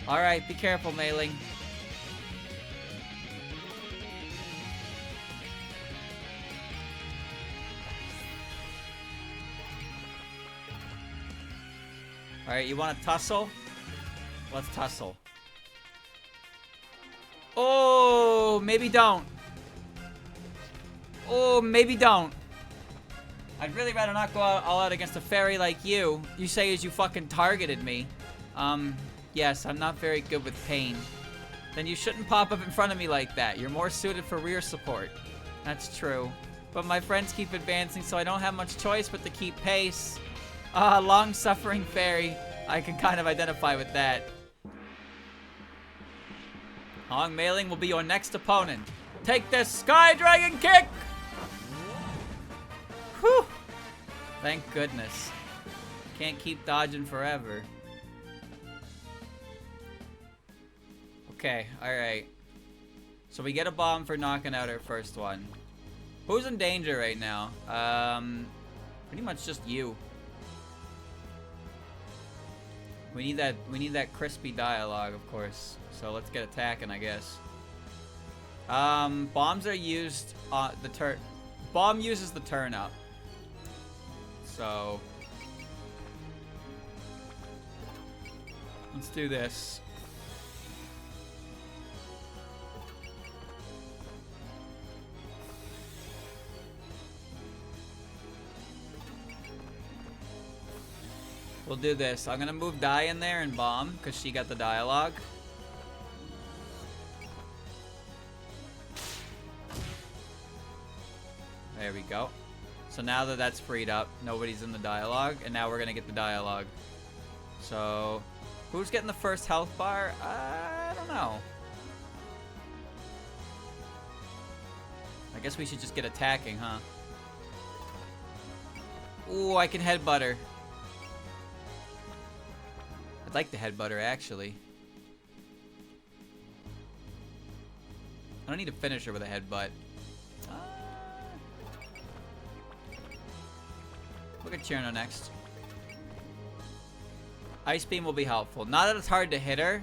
Alright, be careful, Mailing. Alright, you want to tussle? Let's tussle. Oh, maybe don't. Oh, maybe don't. I'd really rather not go all out against a fairy like you. You say as you fucking targeted me. Yes, I'm not very good with pain. Then you shouldn't pop up in front of me like that. You're more suited for rear support. That's true. But my friends keep advancing, so I don't have much choice but to keep pace. Long-suffering fairy. I can kind of identify with that. Hong Mailing will be your next opponent. Take this Sky Dragon kick! Whew! Thank goodness. Can't keep dodging forever. Okay, alright. So we get a bomb for knocking out our first one. Who's in danger right now? Pretty much just you. We need that crispy dialogue, of course. So let's get attacking, I guess. Bombs are used on the turn. Bomb uses the turn up. So let's do this. We'll do this. I'm gonna move Die in there and Bomb because she got the dialogue. There we go. So now that that's freed up, nobody's in the dialogue, and now we're gonna get the dialogue. So, who's getting the first health bar? I don't know. I guess we should just get attacking, huh? Ooh, I can headbutt her. I'd like to headbutt her, actually. I don't need to finish her with a headbutt. Look at Cherno next. Ice Beam will be helpful. Not that it's hard to hit her,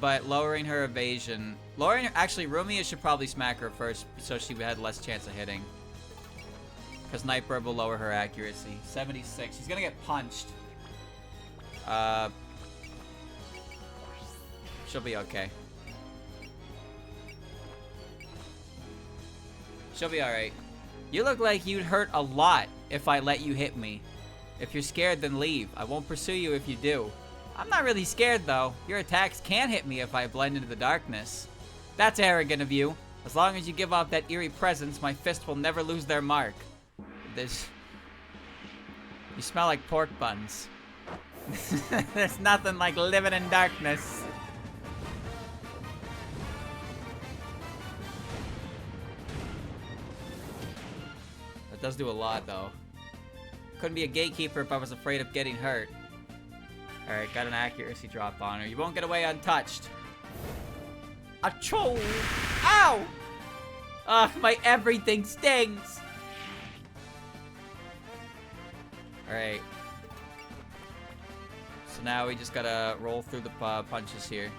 but lowering her evasion. Actually, Rumia should probably smack her first so she had less chance of hitting. Because Nightbird will lower her accuracy. 76. She's gonna get punched. She'll be okay. She'll be alright. You look like you'd hurt a lot if I let you hit me. If you're scared, then leave. I won't pursue you if you do. I'm not really scared, though. Your attacks can hit me if I blend into the darkness. That's arrogant of you. As long as you give off that eerie presence, my fist will never lose their mark. You smell like pork buns. There's nothing like living in darkness. That does do a lot, though. Couldn't be a gatekeeper if I was afraid of getting hurt. Alright, got an accuracy drop on her. You won't get away untouched. Achoo! Ow! Ugh, my everything stings! Alright. So now we just gotta roll through the punches here.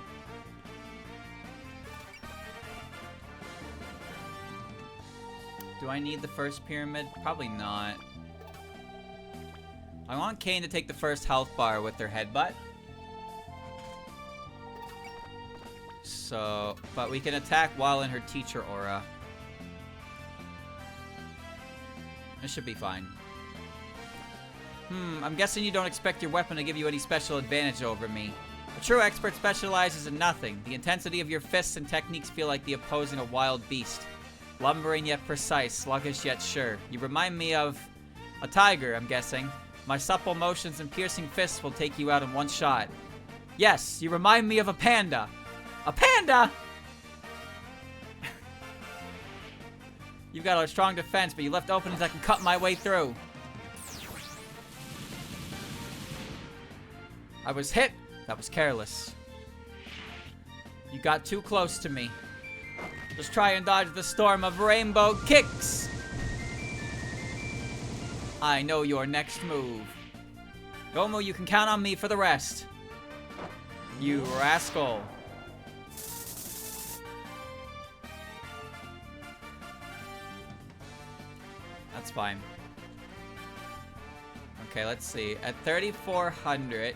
Do I need the first pyramid? Probably not. I want Kane to take the first health bar with their headbutt. So, but we can attack while in her teacher aura. This should be fine. I'm guessing you don't expect your weapon to give you any special advantage over me. A true expert specializes in nothing. The intensity of your fists and techniques feel like the opposing a wild beast. Lumbering yet precise, sluggish yet sure. You remind me of a tiger, I'm guessing. My supple motions and piercing fists will take you out in one shot. Yes, you remind me of a panda. A panda?! You've got a strong defense, but you left openings I can cut my way through. I was hit. That was careless. You got too close to me. Just try and dodge the storm of rainbow kicks. I know your next move. Gomu, you can count on me for the rest. You rascal. That's fine. Okay, let's see. At 3,400...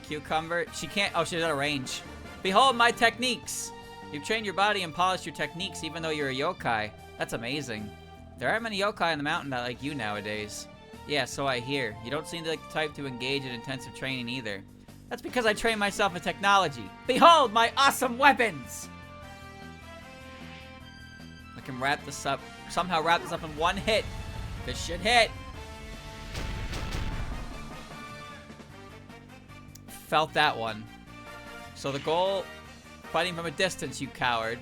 Cucumber. She can't... Oh, she's out of range. Behold my techniques! You've trained your body and polished your techniques even though you're a yokai. That's amazing. There aren't many yokai in the mountain that like you nowadays. Yeah, so I hear. You don't seem like the type to engage in intensive training either. That's because I train myself in technology. Behold my awesome weapons! I can wrap this up. Somehow wrap this up in one hit. This should hit. Felt that one. So the goal, fighting from a distance, you coward.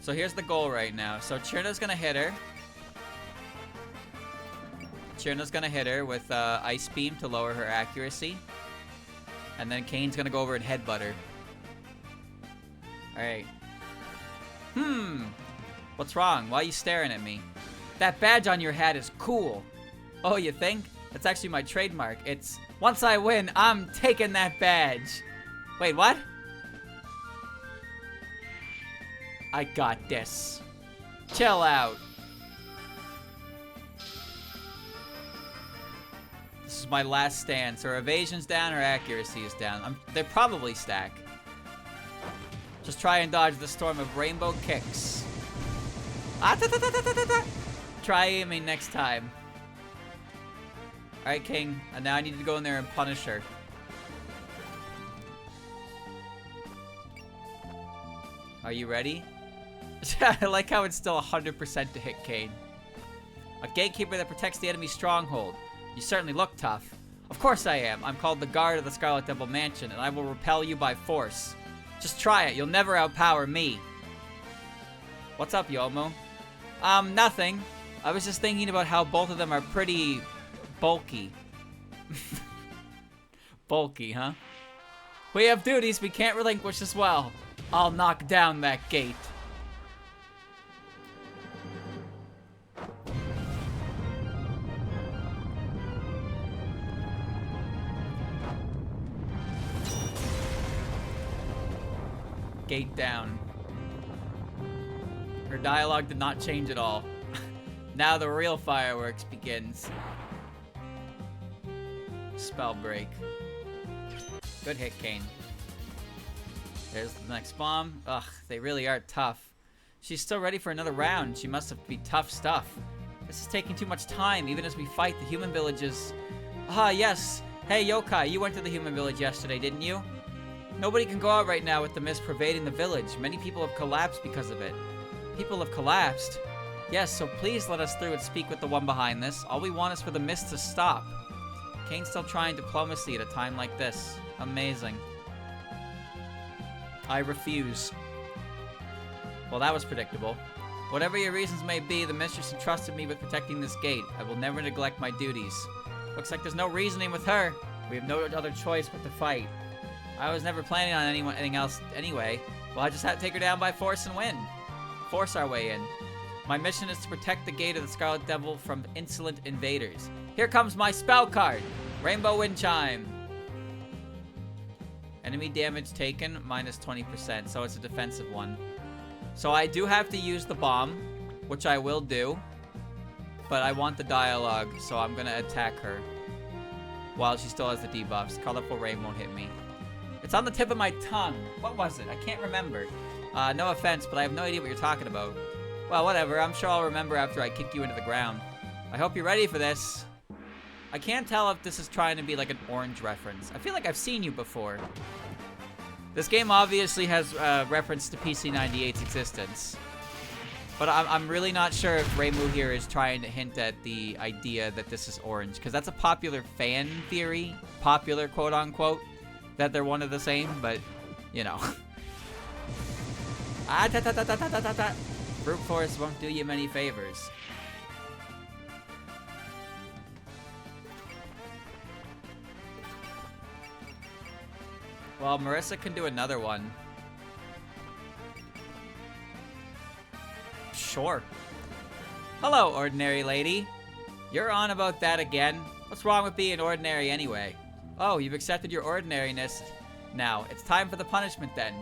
So here's the goal right now. So Chirna's gonna hit her. Chirna's gonna hit her with Ice Beam to lower her accuracy. And then Kane's gonna go over and headbutt her. Alright. What's wrong? Why are you staring at me? That badge on your hat is cool. Oh, you think? That's actually my trademark. It's, once I win, I'm taking that badge. Wait, what? I got this. Chill out. This is my last stance. Her evasion's down, her accuracy is down. They probably stack. Just try and dodge the storm of rainbow kicks. Try aiming next time. Alright, King. And now I need to go in there and punish her. Are you ready? I like how it's still 100% to hit Kane. A gatekeeper that protects the enemy's stronghold. You certainly look tough. Of course I am. I'm called the guard of the Scarlet Temple Mansion, and I will repel you by force. Just try it. You'll never outpower me. What's up, Yomo? Nothing. I was just thinking about how both of them are pretty bulky. Bulky, huh? We have duties we can't relinquish as well. I'll knock down that gate. Gate down. Her dialogue did not change at all. Now the real fireworks begins. Spell break. Good hit, Kane. There's the next bomb. Ugh, they really are tough. She's still ready for another round. She must be tough stuff. This is taking too much time, even as we fight the human villages. Ah, yes. Hey, Yokai, you went to the human village yesterday, didn't you? Nobody can go out right now with the mist pervading the village. Many people have collapsed because of it. People have collapsed? Yes, so please let us through and speak with the one behind this. All we want is for the mist to stop. Kane's still trying diplomacy at a time like this. Amazing. I refuse. Well, that was predictable. Whatever your reasons may be, the mistress entrusted me with protecting this gate. I will never neglect my duties. Looks like there's no reasoning with her. We have no other choice but to fight. I was never planning on anything else anyway. Well, I just had to take her down by force and win. Force our way in. My mission is to protect the gate of the Scarlet Devil from insolent invaders. Here comes my spell card. Rainbow Wind Chime. Enemy damage taken, minus 20%, so it's a defensive one. So I do have to use the bomb, which I will do. But I want the dialogue, so I'm gonna attack her. While she still has the debuffs. Colorful Rain won't hit me. It's on the tip of my tongue. What was it? I can't remember. No offense, but I have no idea what you're talking about. Well, whatever. I'm sure I'll remember after I kick you into the ground. I hope you're ready for this. I can't tell if this is trying to be like an orange reference. I feel like I've seen you before. This game obviously has reference to PC98's existence. But I'm really not sure if Reimu here is trying to hint at the idea that this is orange. Because that's a popular fan theory. Popular, quote-unquote. That they're one of the same, but, you know. Brute force won't do you many favors. Well, Marissa can do another one. Sure. Hello, ordinary lady. You're on about that again? What's wrong with being ordinary anyway? Oh, you've accepted your ordinariness. Now, it's time for the punishment then.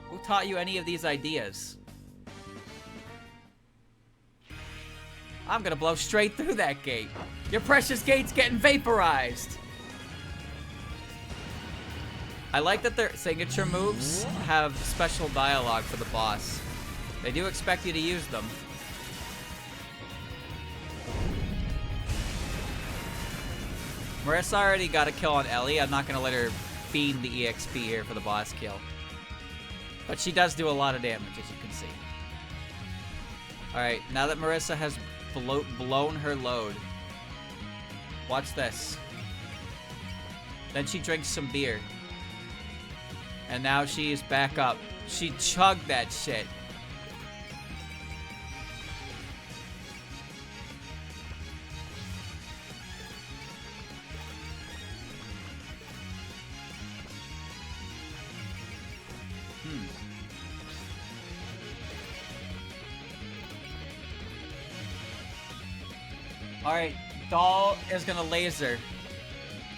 Who taught you any of these ideas? I'm gonna blow straight through that gate. Your precious gate's getting vaporized. I like that their signature moves have special dialogue for the boss. They do expect you to use them. Marissa already got a kill on Ellie. I'm not going to let her fiend the EXP here for the boss kill. But she does do a lot of damage, as you can see. Alright, now that Marissa has blown her load, watch this. Then she drinks some beer. And now she is back up. She chugged that shit. Alright, Doll is gonna laser.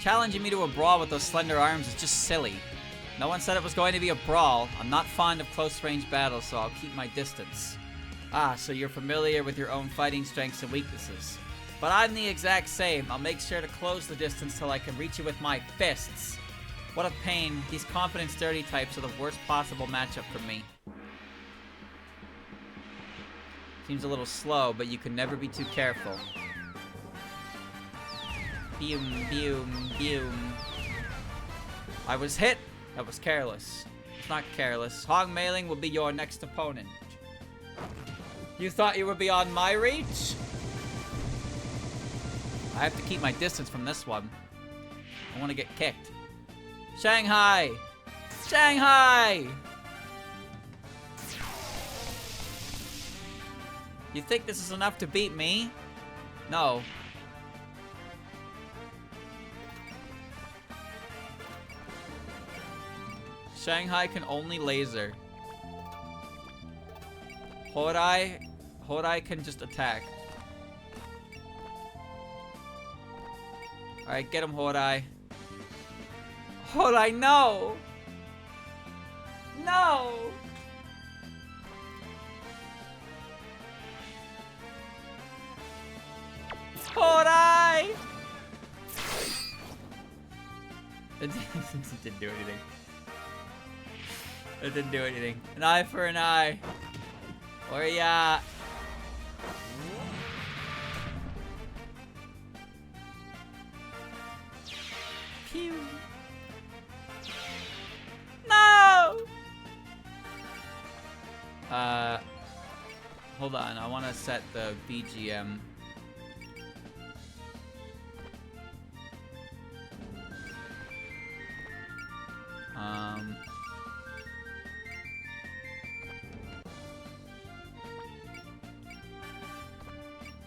Challenging me to a brawl with those slender arms is just silly. No one said it was going to be a brawl. I'm not fond of close-range battles, so I'll keep my distance. Ah, so you're familiar with your own fighting strengths and weaknesses. But I'm the exact same. I'll make sure to close the distance till I can reach you with my fists. What a pain. These confident, sturdy types are the worst possible matchup for me. Seems a little slow, but you can never be too careful. Boom, boom, boom. I was hit. That was careless. It's not careless. Hong Mailing will be your next opponent. You thought you were beyond my reach? I have to keep my distance from this one. I want to get kicked. Shanghai! Shanghai! You think this is enough to beat me? No. Shanghai can only laser. Hodai can just attack. Alright, get him, Hodai. Hodai, no! No! Hodai! It didn't do anything. It didn't do anything. An eye for an eye. Where ya? Pew. No! Hold on. I want to set the BGM.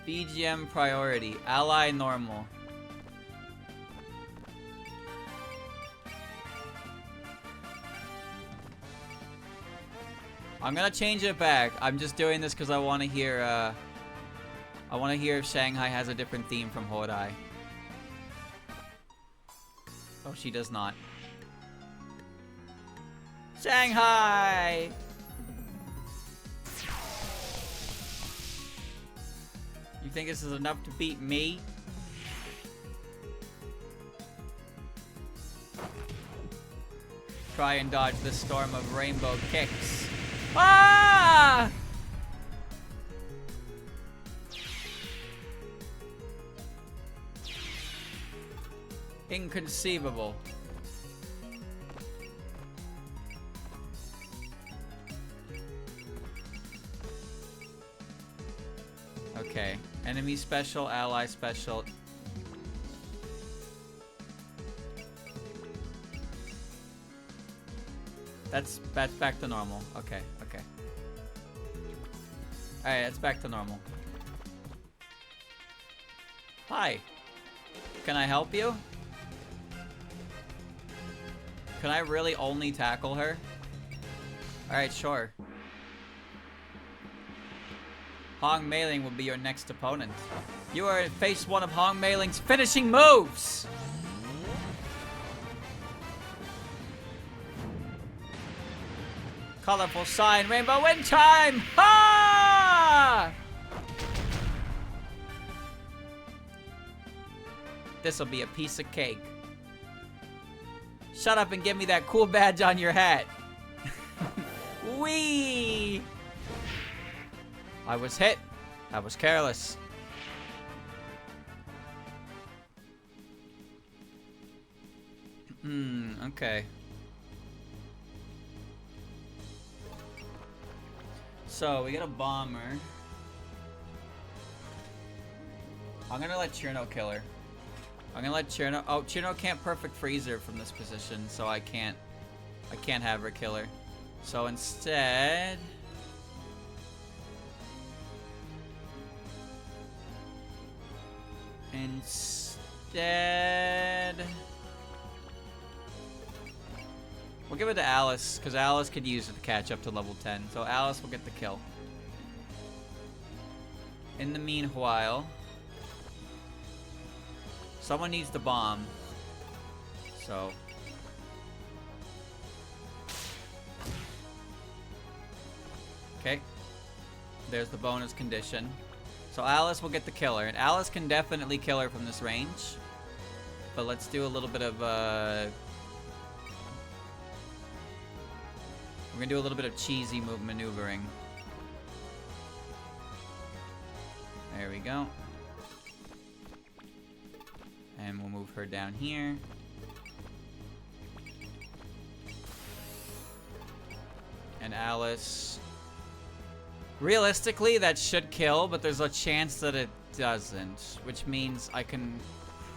BGM priority. Ally normal. I'm gonna change it back. I'm just doing this because I want to hear, I want to hear if Shanghai has a different theme from Hodai. Oh, she does not. Shanghai! You think this is enough to beat me? Try and dodge this storm of rainbow kicks. Ah! Inconceivable. Okay. Enemy special, ally special. That's back to normal. Okay, okay. Alright, that's back to normal. Hi. Can I help you? Can I really only tackle her? Alright, sure. Hong Mailing will be your next opponent. You are face one of Hong Mailing's finishing moves! Colorful sign, rainbow wind chime! Ha! This'll be a piece of cake. Shut up and give me that cool badge on your hat. Wee! I was hit. I was careless. Okay. So, we get a bomber. I'm gonna let Cherno kill her. I'm gonna let Cherno... Oh, Cherno can't perfect freeze her from this position, so I can't have her kill her. So instead... We'll give it to Alice, because Alice could use it to catch up to level 10. So Alice will get the kill. In the meanwhile, someone needs the bomb. So... okay. There's the bonus condition. So Alice will get the killer. And Alice can definitely kill her from this range. But let's do a little bit of, we're gonna do a little bit of cheesy maneuvering. There we go. And we'll move her down here. And Alice... realistically, that should kill, but there's a chance that it doesn't. Which means I can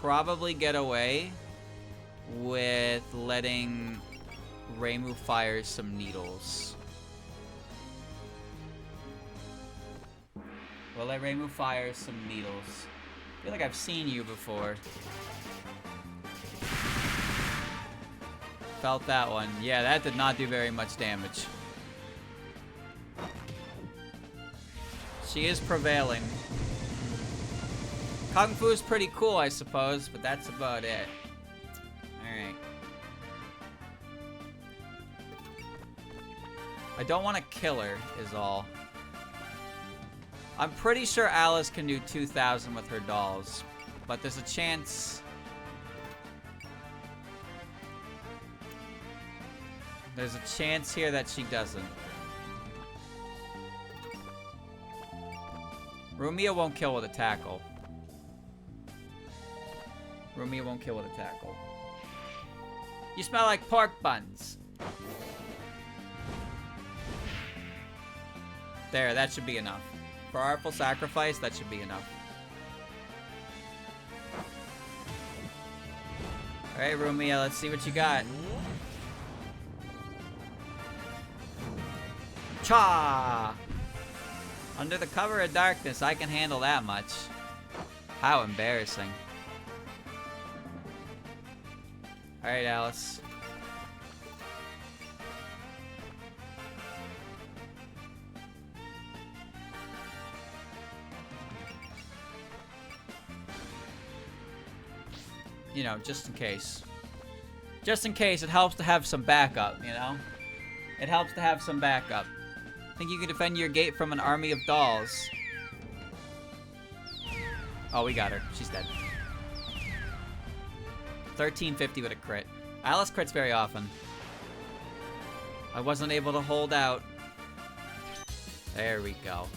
probably get away with letting Reimu fire some needles. We'll let Reimu fire some needles. I feel like I've seen you before. Felt that one. Yeah, that did not do very much damage. She is prevailing. Kung Fu is pretty cool, I suppose, but that's about it. Alright. I don't want to kill her, is all. I'm pretty sure Alice can do 2,000 with her dolls, but there's a chance... there's a chance here that she doesn't. Rumia won't kill with a tackle. Rumia won't kill with a tackle. You smell like pork buns. There, that should be enough. For Artful Sacrifice, that should be enough. Alright, Rumia, let's see what you got. Cha! Under the cover of darkness, I can handle that much. How embarrassing. Alright, Alice. You know, just in case. Just in case, it helps to have some backup, you know? It helps to have some backup. Think you can defend your gate from an army of dolls. Oh, we got her. She's dead. 1350 with a crit. Alice crits very often. I wasn't able to hold out. There we go.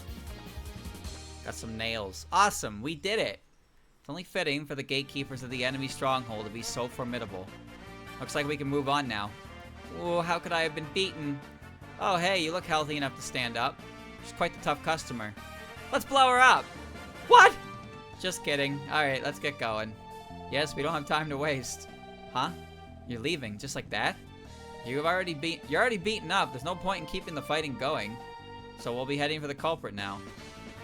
Got some nails. Awesome, we did it. It's only fitting for the gatekeepers of the enemy stronghold to be so formidable. Looks like we can move on now. Oh, how could I have been beaten? Oh, hey, you look healthy enough to stand up. She's quite the tough customer. Let's blow her up. What? Just kidding. Alright, let's get going. Yes, we don't have time to waste. Huh? You're leaving just like that? You're already beaten up. There's no point in keeping the fighting going. So we'll be heading for the culprit now.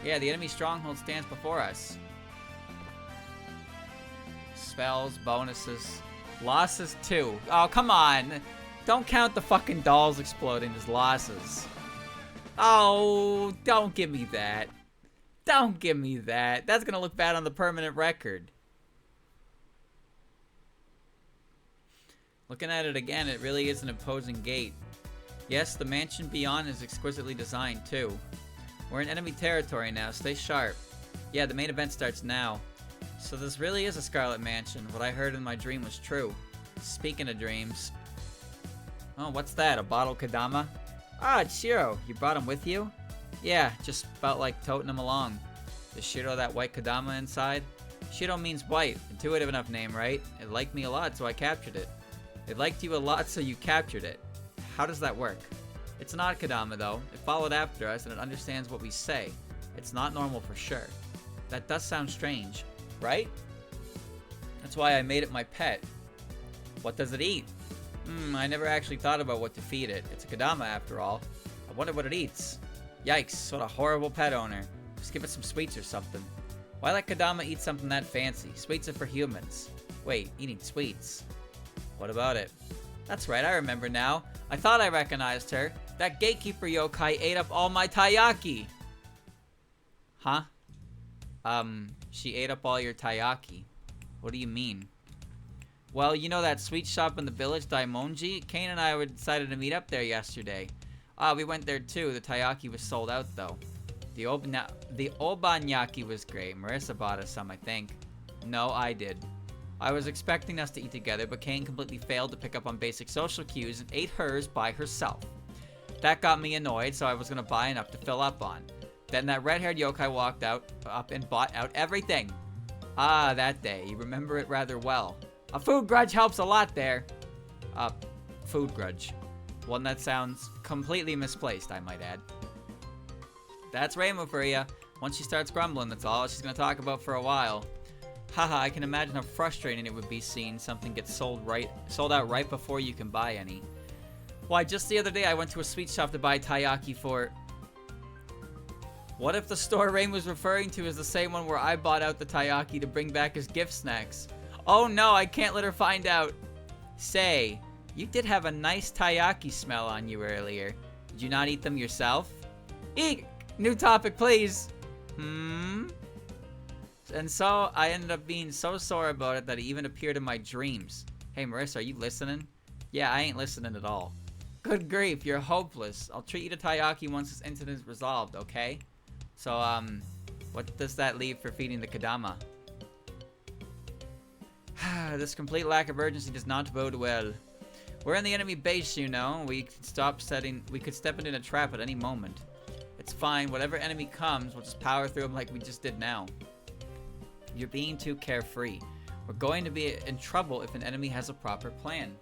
Yeah, the enemy stronghold stands before us. Spells, bonuses, losses too. Oh, come on. Don't count the fucking dolls exploding as losses. Oh, don't give me that. Don't give me that. That's gonna look bad on the permanent record. Looking at it again, it really is an imposing gate. Yes, the mansion beyond is exquisitely designed too. We're in enemy territory now, stay sharp. Yeah, the main event starts now. So this really is a Scarlet Mansion. What I heard in my dream was true. Speaking of dreams. Oh, what's that? A bottle Kadama? Ah, it's Shiro. You brought him with you? Yeah, just felt like toting him along. Is Shiro that white Kadama inside? Shiro means white. Intuitive enough name, right? It liked me a lot, so I captured it. It liked you a lot, so you captured it. How does that work? It's an odd Kadama, though. It followed after us, and it understands what we say. It's not normal for sure. That does sound strange, right? That's why I made it my pet. What does it eat? I never actually thought about what to feed it. It's a Kadama after all. I wonder what it eats. Yikes, what a horrible pet owner. Just give it some sweets or something. Why let Kadama eat something that fancy? Sweets are for humans. Wait, eating sweets. What about it? That's right, I remember now. I thought I recognized her. That gatekeeper yokai ate up all my taiyaki. Huh? She ate up all your taiyaki. What do you mean? Well, you know that sweet shop in the village, Daimonji? Kane and I decided to meet up there yesterday. We went there too. The taiyaki was sold out though. The obanyaki was great. Marissa bought us some, I think. No, I did. I was expecting us to eat together, but Kane completely failed to pick up on basic social cues and ate hers by herself. That got me annoyed, so I was gonna buy enough to fill up on. Then that red-haired yokai walked up and bought out everything. Ah, that day. You remember it rather well. A food grudge helps a lot there. Food grudge. One that sounds completely misplaced, I might add. That's Rainbow for ya. Once she starts grumbling, that's all she's gonna talk about for a while. Haha, I can imagine how frustrating it would be seeing something get sold out right before you can buy any. Why, just the other day I went to a sweet shop to buy taiyaki for... What if the store Rain was referring to is the same one where I bought out the taiyaki to bring back as gift snacks? Oh no, I can't let her find out. Say, you did have a nice taiyaki smell on you earlier. Did you not eat them yourself? Eek! New topic, please. And so, I ended up being so sore about it that it even appeared in my dreams. Hey, Marissa, are you listening? Yeah, I ain't listening at all. Good grief, you're hopeless. I'll treat you to taiyaki once this incident is resolved, okay? So, what does that leave for feeding the Kadama? This complete lack of urgency does not bode well. We're in the enemy base, you know. We could step into a trap at any moment. It's fine. Whatever enemy comes, we'll just power through them like we just did now. You're being too carefree. We're going to be in trouble if an enemy has a proper plan.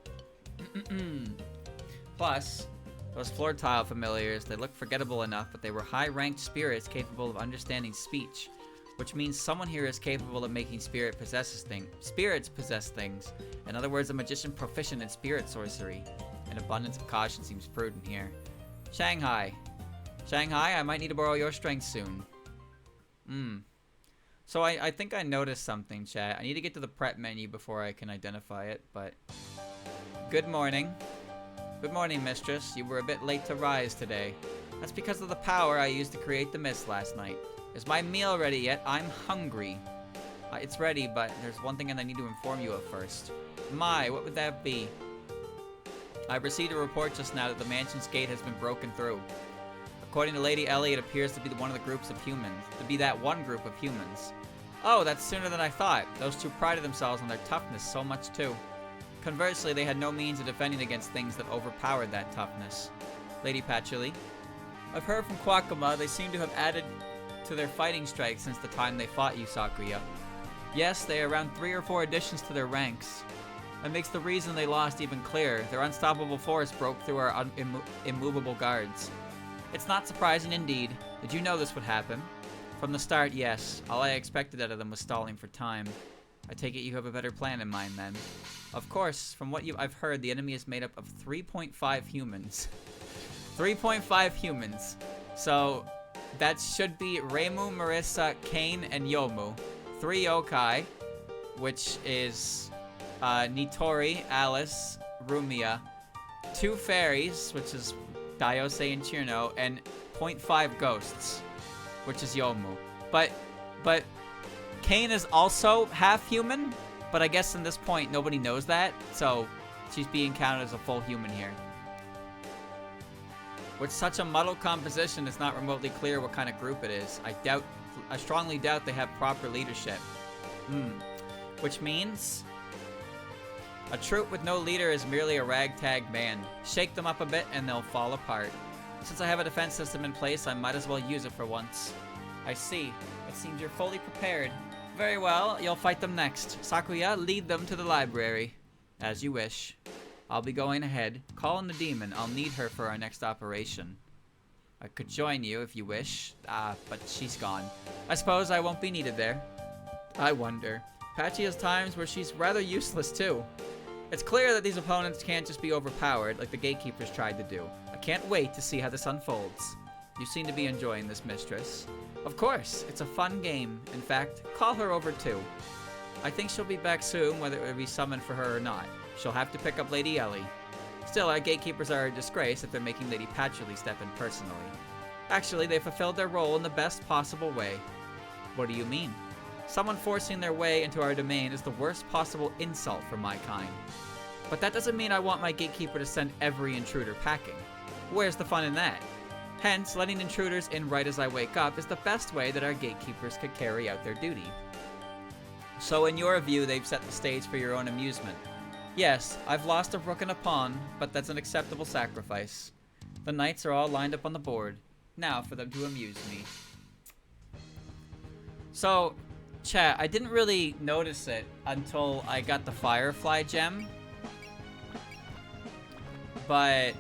Plus, those floor tile familiars, they look forgettable enough, but they were high-ranked spirits capable of understanding speech. Which means someone here is capable of making spirits possess things. In other words, a magician proficient in spirit sorcery. An abundance of caution seems prudent here. Shanghai, I might need to borrow your strength soon. So I think I noticed something, chat. I need to get to the prep menu before I can identify it, but... Good morning. Good morning, mistress. You were a bit late to rise today. That's because of the power I used to create the mist last night. Is my meal ready yet? I'm hungry. It's ready, but there's one thing I need to inform you of first. What would that be? I received a report just now that the mansion's gate has been broken through. According to Lady Ellie, it appears to be one of the groups of humans. That one group of humans. Oh, that's sooner than I thought. Those two prided themselves on their toughness so much too. Conversely, they had no means of defending against things that overpowered that toughness. Lady Patchouli. I've heard from Kwakama they seem to have added to their fighting strike since the time they fought you, Sakuya. Yes, they are around 3 or 4 additions to their ranks. That makes the reason they lost even clearer. Their unstoppable force broke through our immovable guards. It's not surprising indeed. Did you know this would happen? From the start, yes. All I expected out of them was stalling for time. I take it you have a better plan in mind then. Of course, from what I've heard, the enemy is made up of 3.5 humans. 3.5 humans. So... that should be Reimu, Marissa, Kane, and Yomu. 3 yokai, which is Nitori, Alice, Rumia. 2 fairies, which is Daiose and Chirno, and 0.5 ghosts, which is Yomu. But Kane is also half human, but I guess in this point nobody knows that, so she's being counted as a full human here. With such a muddled composition, it's not remotely clear what kind of group it is. I strongly doubt they have proper leadership. Which means... a troop with no leader is merely a ragtag band. Shake them up a bit and they'll fall apart. Since I have a defense system in place, I might as well use it for once. I see. It seems you're fully prepared. Very well, you'll fight them next. Sakuya, lead them to the library. As you wish. I'll be going ahead. Call in the demon. I'll need her for our next operation. I could join you if you wish. But she's gone. I suppose I won't be needed there. I wonder. Patchy has times where she's rather useless too. It's clear that these opponents can't just be overpowered like the gatekeepers tried to do. I can't wait to see how this unfolds. You seem to be enjoying this, mistress. Of course, it's a fun game. In fact, call her over too. I think she'll be back soon, whether it be summoned for her or not. She'll have to pick up Lady Ellie. Still, our gatekeepers are a disgrace if they're making Lady Patchouli step in personally. Actually, they fulfilled their role in the best possible way. What do you mean? Someone forcing their way into our domain is the worst possible insult for my kind. But that doesn't mean I want my gatekeeper to send every intruder packing. Where's the fun in that? Hence, letting intruders in right as I wake up is the best way that our gatekeepers could carry out their duty. So in your view, they've set the stage for your own amusement. Yes, I've lost a rook and a pawn, but that's an acceptable sacrifice. The knights are all lined up on the board. Now for them to amuse me. So, chat, I didn't really notice it until I got the Firefly gem. But,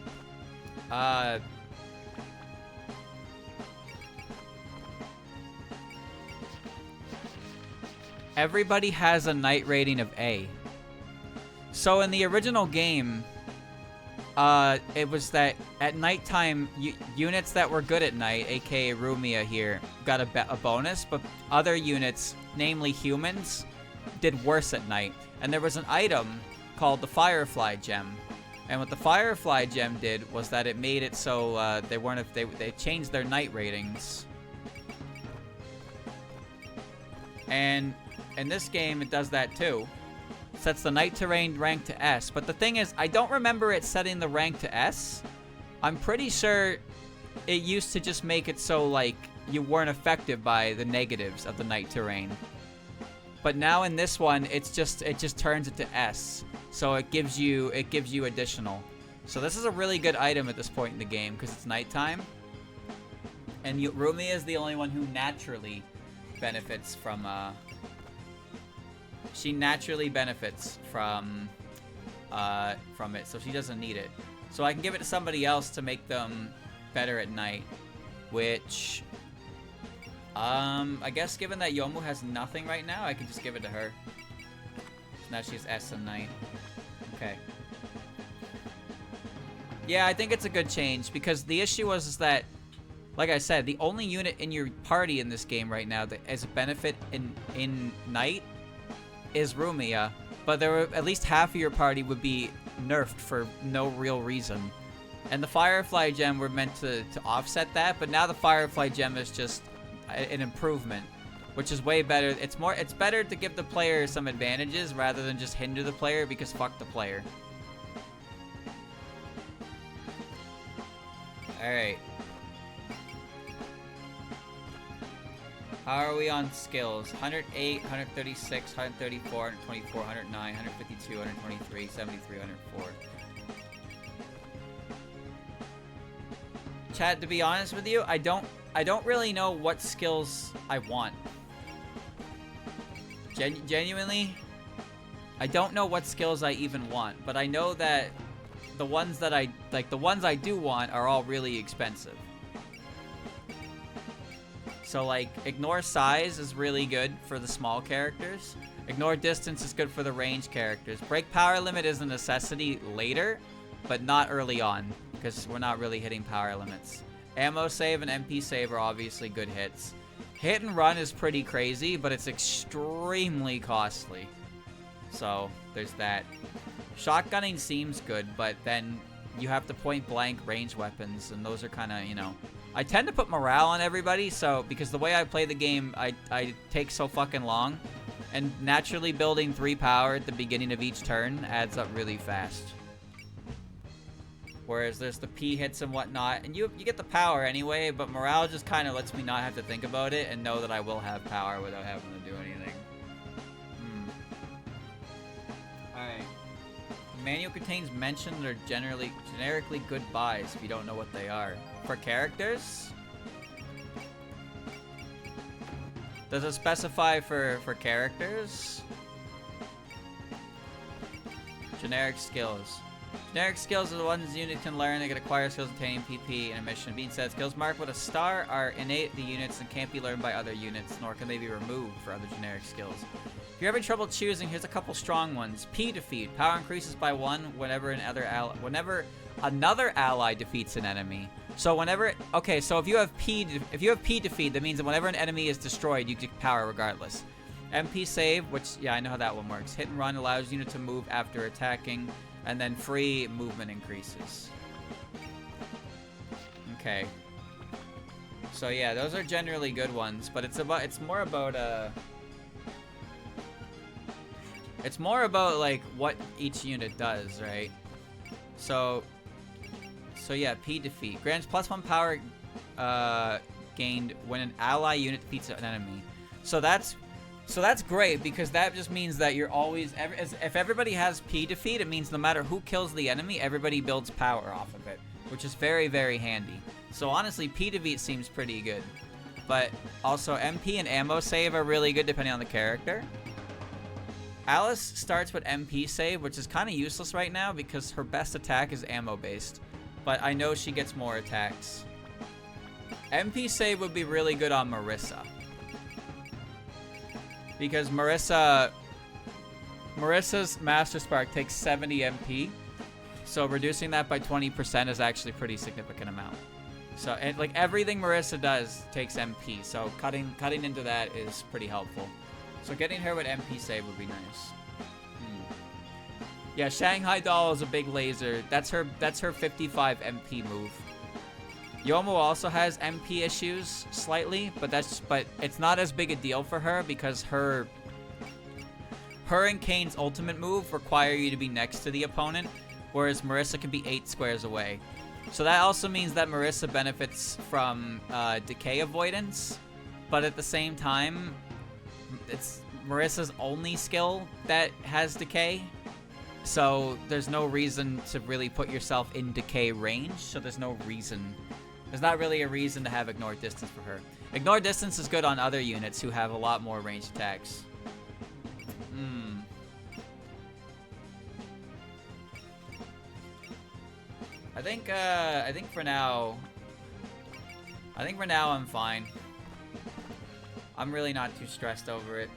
everybody has a knight rating of A. So in the original game, it was that at nighttime, units that were good at night, aka Rumia here, got a bonus, but other units, namely humans, did worse at night. And there was an item called the Firefly gem. And what the Firefly gem did was that it made it so they changed their night ratings. And in this game, it does that too. Sets the night terrain rank to S. But the thing is, I don't remember it setting the rank to S. I'm pretty sure it used to just make it so, like, you weren't affected by the negatives of the night terrain. But now in this one, it just turns it to S. So it gives you additional. So this is a really good item at this point in the game because it's nighttime. And Rumia is the only one who naturally benefits from she naturally benefits from it, so she doesn't need it. So I can give it to somebody else to make them better at night, which I guess given that Yomu has nothing right now, I can just give it to her. So now she has S and night. Okay. Yeah, I think it's a good change because the issue was that, like I said, the only unit in your party in this game right now that has a benefit in night is Rumia, but there were at least half of your party would be nerfed for no real reason. And the Firefly gem were meant to offset that, but now the Firefly gem is just an improvement, which is way better. It's better to give the player some advantages rather than just hinder the player because fuck the player. Alright. How are we on skills? 108, 136, 134, 124, 109, 152, 123, 73, 104. Chat, to be honest with you, I don't really know what skills I want. Genuinely, I don't know what skills I even want, but I know that the ones that the ones I do want are all really expensive. So, like, ignore size is really good for the small characters. Ignore distance is good for the range characters. Break power limit is a necessity later, but not early on, because we're not really hitting power limits. Ammo save and MP save are obviously good hits. Hit and run is pretty crazy, but it's extremely costly. So, there's that. Shotgunning seems good, but then you have to point blank range weapons, and those are kind of, you know... I tend to put morale on everybody, so because the way I play the game, I take so fucking long, and naturally building 3 power at the beginning of each turn adds up really fast. Whereas there's the P hits and whatnot, and you get the power anyway, but morale just kind of lets me not have to think about it and know that I will have power without having to do anything. Alright. The manual contains mentions that are generically good buys if you don't know what they are. For characters? Does it specify for characters? Generic skills. Generic skills are the ones the unit can learn. They can acquire skills obtaining PP in a mission. Being said, skills marked with a star are innate to the units and can't be learned by other units, nor can they be removed for other generic skills. If you're having trouble choosing, here's a couple strong ones. P defeat. Power increases by 1 whenever another ally defeats an enemy. So whenever, okay, so if you have P defeat, that means that whenever an enemy is destroyed, you get power regardless. MP save, which, yeah, I know how that one works. Hit and run allows unit to move after attacking. And then free movement increases. Okay. So yeah, those are generally good ones, but it's more about like what each unit does, right? So yeah, P defeat grants +1 power gained when an ally unit defeats an enemy. So that's great, because that just means that you're always if everybody has P defeat, it means no matter who kills the enemy, everybody builds power off of it, which is very, very handy. So honestly, P defeat seems pretty good. But also MP and ammo save are really good depending on the character. Alice starts with MP save, which is kind of useless right now because her best attack is ammo based. But I know she gets more attacks. MP save would be really good on Marissa. Because Marissa's Master Spark takes 70 MP. So reducing that by 20% is actually a pretty significant amount. So, and like everything Marissa does takes MP, so cutting into that is pretty helpful. So getting her with MP save would be nice. Yeah, Shanghai Doll is a big laser. That's her 55 MP move. Yomo also has MP issues slightly, but it's not as big a deal for her because her and Kane's ultimate move require you to be next to the opponent, whereas Marissa can be 8 squares away. So that also means that Marissa benefits from decay avoidance, but at the same time, it's Marissa's only skill that has decay. So there's no reason to really put yourself in decay range, so there's not really a reason to have ignore distance for her. Ignore distance is good on other units who have a lot more ranged attacks. I think for now I'm fine. I'm really not too stressed over it.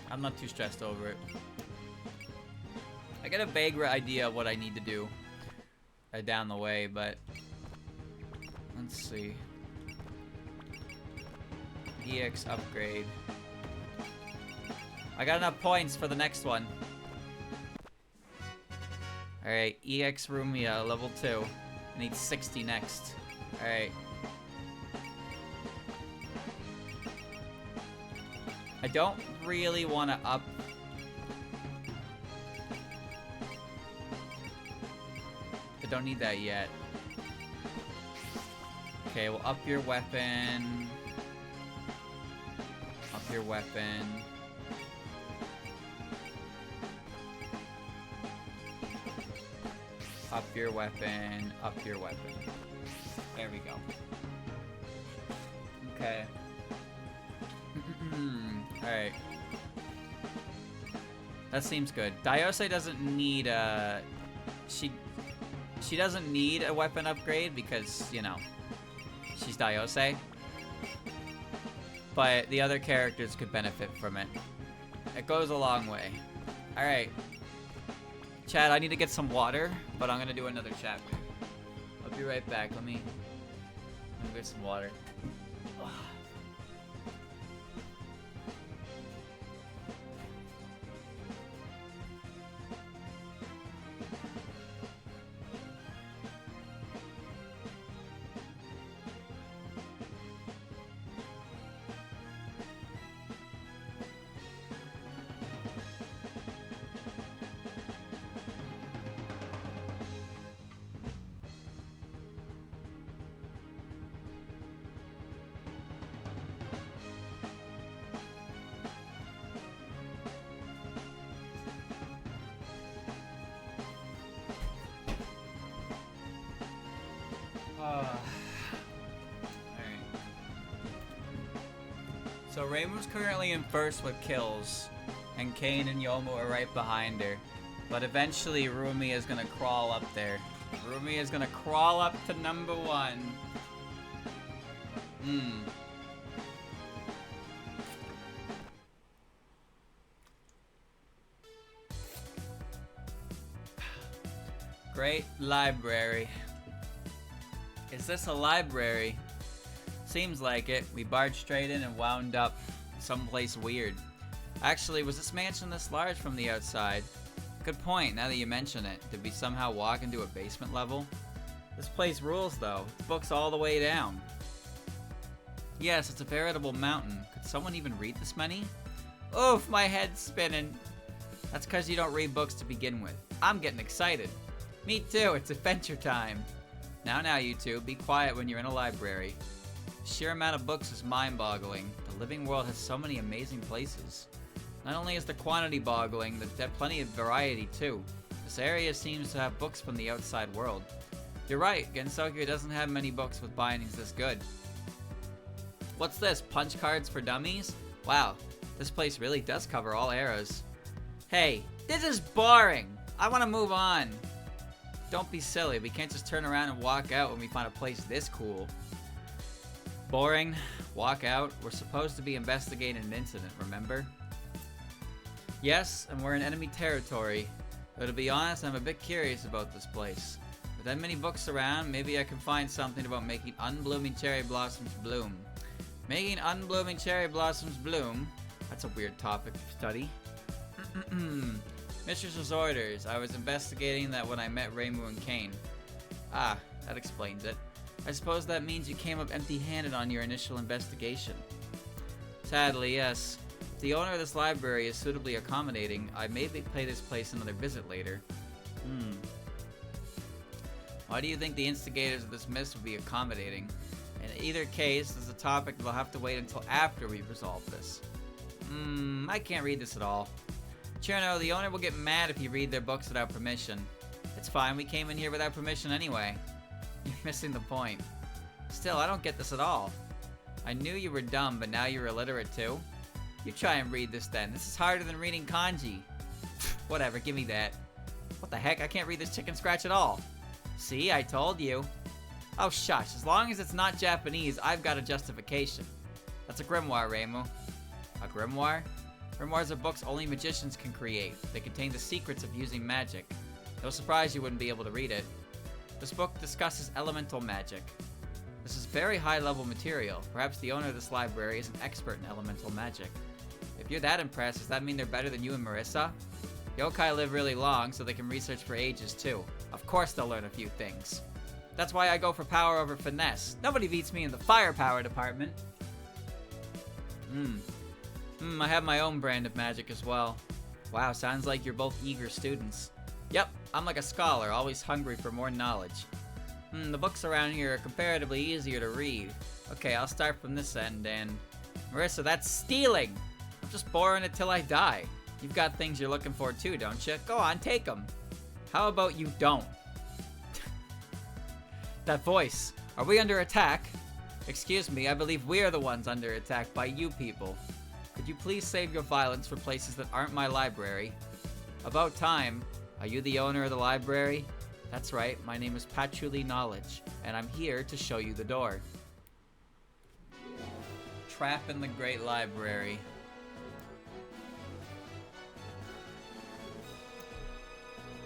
I'm not too stressed over it. I get a vague idea of what I need to do down the way, but let's see. EX upgrade. I got enough points for the next one. Alright, EX Rumia, level 2. I need 60 next. Alright. I don't really want to up... I don't need that yet. Okay, we'll up your weapon. Up your weapon. Up your weapon, up your weapon. There we go. Okay. Alright. That seems good. Daiose doesn't need a... She doesn't need a weapon upgrade because, you know, she's Daiose. But the other characters could benefit from it. It goes a long way. Alright. Chad, I need to get some water, but I'm gonna do another chapter. I'll be right back. Let me get some water. So Reimu's currently in first with kills, and Kane and Yomo are right behind her. But eventually Rumi is gonna crawl up there. Rumi is gonna crawl up to number 1. Great library. Is this a library? Seems like it. We barged straight in and wound up someplace weird. Actually, was this mansion this large from the outside? Good point, now that you mention it. Did we somehow walk into a basement level? This place rules, though. It's books all the way down. Yes, it's a veritable mountain. Could someone even read this many? Oof, my head's spinning. That's because you don't read books to begin with. I'm getting excited. Me too, it's adventure time. Now, you two, be quiet when you're in a library. The sheer amount of books is mind-boggling. The living world has so many amazing places. Not only is the quantity boggling, there's plenty of variety too. This area seems to have books from the outside world. You're right, Gensokyo doesn't have many books with bindings this good. What's this, punch cards for dummies? Wow, this place really does cover all eras. Hey, this is boring! I want to move on. Don't be silly, we can't just turn around and walk out when we find a place this cool. Boring, walk out, we're supposed to be investigating an incident, remember? Yes, and we're in enemy territory. But to be honest, I'm a bit curious about this place. With that many books around, maybe I can find something about making unblooming cherry blossoms bloom. Making unblooming cherry blossoms bloom? That's a weird topic to study. Mistress's orders. I was investigating that when I met Reimu and Kane. Ah, that explains it. I suppose that means you came up empty-handed on your initial investigation. Sadly, yes. If the owner of this library is suitably accommodating, I may pay this place another visit later. Why do you think the instigators of this mist would be accommodating? In either case, this is a topic that will have to wait until after we resolve this. I can't read this at all. Cherno, the owner will get mad if you read their books without permission. It's fine, we came in here without permission anyway. You're missing the point. Still, I don't get this at all. I knew you were dumb, but now you're illiterate too? You try and read this then. This is harder than reading kanji. Whatever, give me that. What the heck, I can't read this chicken scratch at all. See, I told you. Oh shush, as long as it's not Japanese, I've got a justification. That's a grimoire, Reimu. A grimoire? Grimoires are books only magicians can create. They contain the secrets of using magic. No surprise you wouldn't be able to read it. This book discusses elemental magic. This is very high-level material. Perhaps the owner of this library is an expert in elemental magic. If you're that impressed, does that mean they're better than you and Marissa? Yokai live really long, so they can research for ages too. Of course they'll learn a few things. That's why I go for power over finesse. Nobody beats me in the firepower department. I have my own brand of magic as well. Wow, sounds like you're both eager students. Yep, I'm like a scholar, always hungry for more knowledge. The books around here are comparatively easier to read. Okay, I'll start from this end and... Marissa, that's stealing! I'm just borrowing it till I die. You've got things you're looking for too, don't you? Go on, take them. How about you don't? That voice. Are we under attack? Excuse me, I believe we are the ones under attack by you people. Could you please save your violence for places that aren't my library? About time. Are you the owner of the library? That's right, my name is Patchouli Knowledge, and I'm here to show you the door. Trap in the Great Library.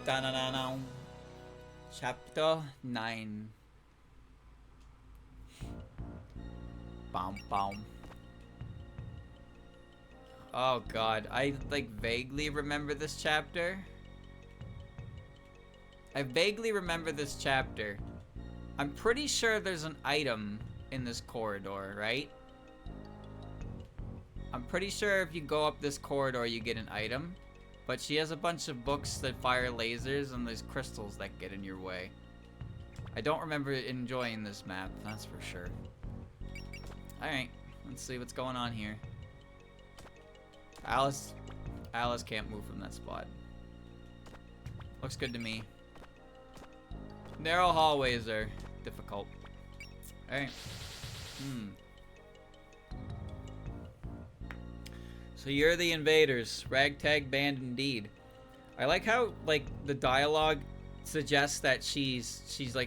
Da-na-na-na. Chapter 9. Bom. Oh god, I vaguely remember this chapter. I'm pretty sure there's an item in this corridor, right? I'm pretty sure if you go up this corridor you get an item. But she has a bunch of books that fire lasers and there's crystals that get in your way. I don't remember enjoying this map, that's for sure. Alright, let's see what's going on here. Alice can't move from that spot. Looks good to me. Narrow hallways are difficult. Alright. So you're the invaders. Ragtag band indeed. I like how, the dialogue suggests that she's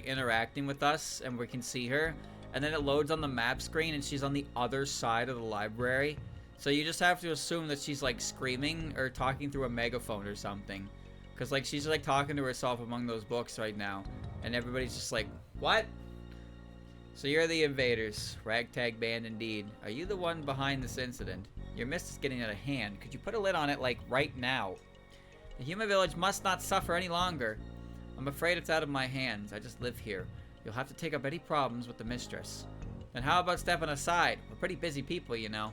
interacting with us and we can see her. And then it loads on the map screen and she's on the other side of the library. So you just have to assume that she's, screaming or talking through a megaphone or something. Because, she's, talking to herself among those books right now. And everybody's just like, what? So you're the invaders. Ragtag band indeed. Are you the one behind this incident? Your mist is getting out of hand. Could you put a lid on it, right now? The human village must not suffer any longer. I'm afraid it's out of my hands. I just live here. You'll have to take up any problems with the mistress. Then how about stepping aside? We're pretty busy people, you know.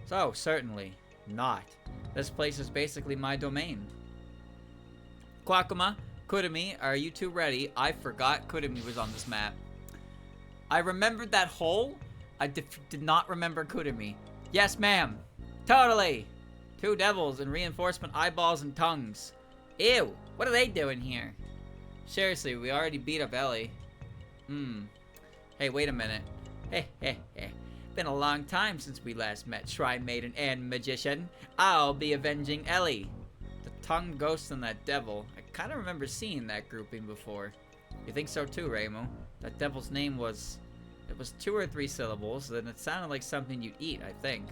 So, certainly not. This place is basically my domain. Kwakuma, Kurumi, are you two ready? I forgot Kurumi was on this map. I remembered that hole. I did not remember Kurumi. Yes, ma'am. Totally. 2 devils and reinforcement eyeballs and tongues. Ew, what are they doing here? Seriously, we already beat up Ellie. Hey, wait a minute. Been a long time since we last met, Shrine Maiden and Magician. I'll be avenging Ellie. The tongue ghost and that devil. I kind of remember seeing that grouping before. You think so too, Reimu? That devil's name was... It was 2 or 3 syllables, and it sounded like something you'd eat, I think.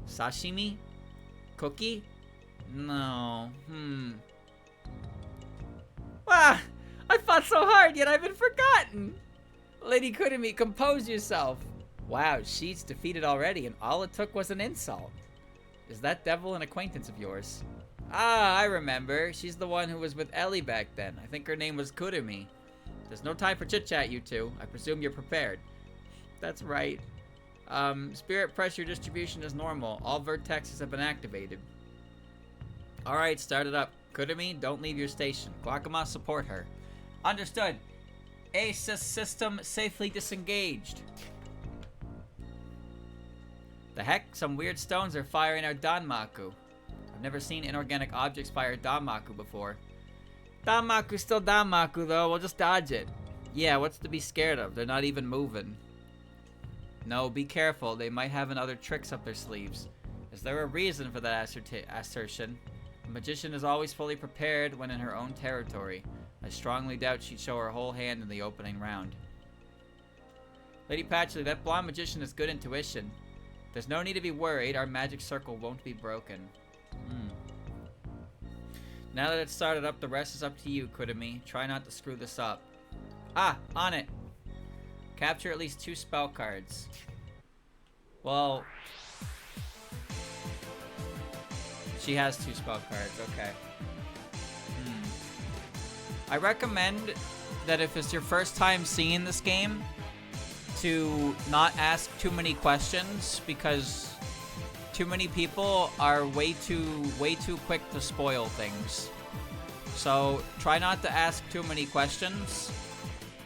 Sashimi? Cookie? No. Ah! I fought so hard, yet I've been forgotten! Lady Kurumi, compose yourself. Wow, she's defeated already, and all it took was an insult. Is that devil an acquaintance of yours? Ah, I remember. She's the one who was with Ellie back then. I think her name was Kurumi. There's no time for chit-chat, you two. I presume you're prepared. That's right. Spirit pressure distribution is normal. All vertexes have been activated. Alright, start it up. Kurumi, don't leave your station. Kwakuma, support her. Understood. ASIS system safely disengaged. The heck? Some weird stones are firing our Danmaku. I've never seen inorganic objects fire Danmaku before. Danmaku's still Danmaku though, we'll just dodge it. Yeah, what's to be scared of? They're not even moving. No, be careful, they might have other tricks up their sleeves. Is there a reason for that assertion? A magician is always fully prepared when in her own territory. I strongly doubt she'd show her whole hand in the opening round. Lady Patchouli, that blonde magician has good intuition. There's no need to be worried, our magic circle won't be broken. Now that it's started up, the rest is up to you, Kurumi. Try not to screw this up. Ah, on it! Capture at least 2 spell cards. Well... She has 2 spell cards, okay. I recommend that if it's your first time seeing this game, to not ask too many questions, because too many people are way too quick to spoil things. So try not to ask too many questions,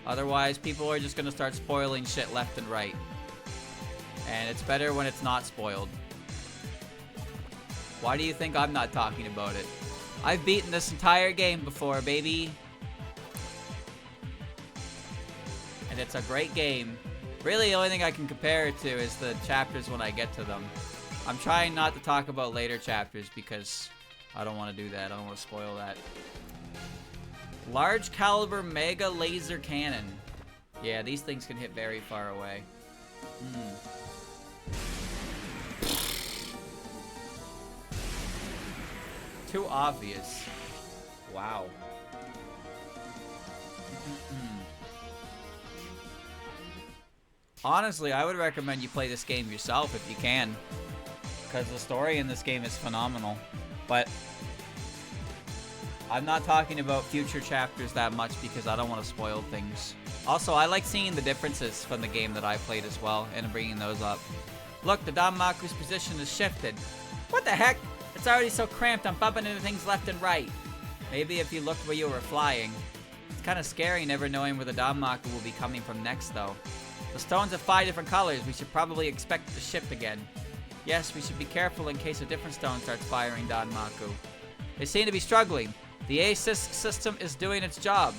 otherwise people are just gonna start spoiling shit left and right. And it's better when it's not spoiled. Why do you think I'm not talking about it? I've beaten this entire game before, baby. And it's a great game. Really, the only thing I can compare it to is the chapters when I get to them. I'm trying not to talk about later chapters because I don't want to do that. I don't want to spoil that. Large caliber mega laser cannon. Yeah, these things can hit very far away. Too obvious. Wow. Honestly, I would recommend you play this game yourself if you can, because the story in this game is phenomenal. But I'm not talking about future chapters that much because I don't want to spoil things. Also, I like seeing the differences from the game that I played as well and bringing those up. Look, the Danmaku's position is shifted. What the heck? It's already so cramped, I'm bumping into things left and right. Maybe if you looked where you were flying. It's kind of scary never knowing where the Danmaku will be coming from next, though. The stones have 5 different colors. We should probably expect it to shift again. Yes, we should be careful in case a different stone starts firing Danmaku. They seem to be struggling. The ASIS system is doing its job.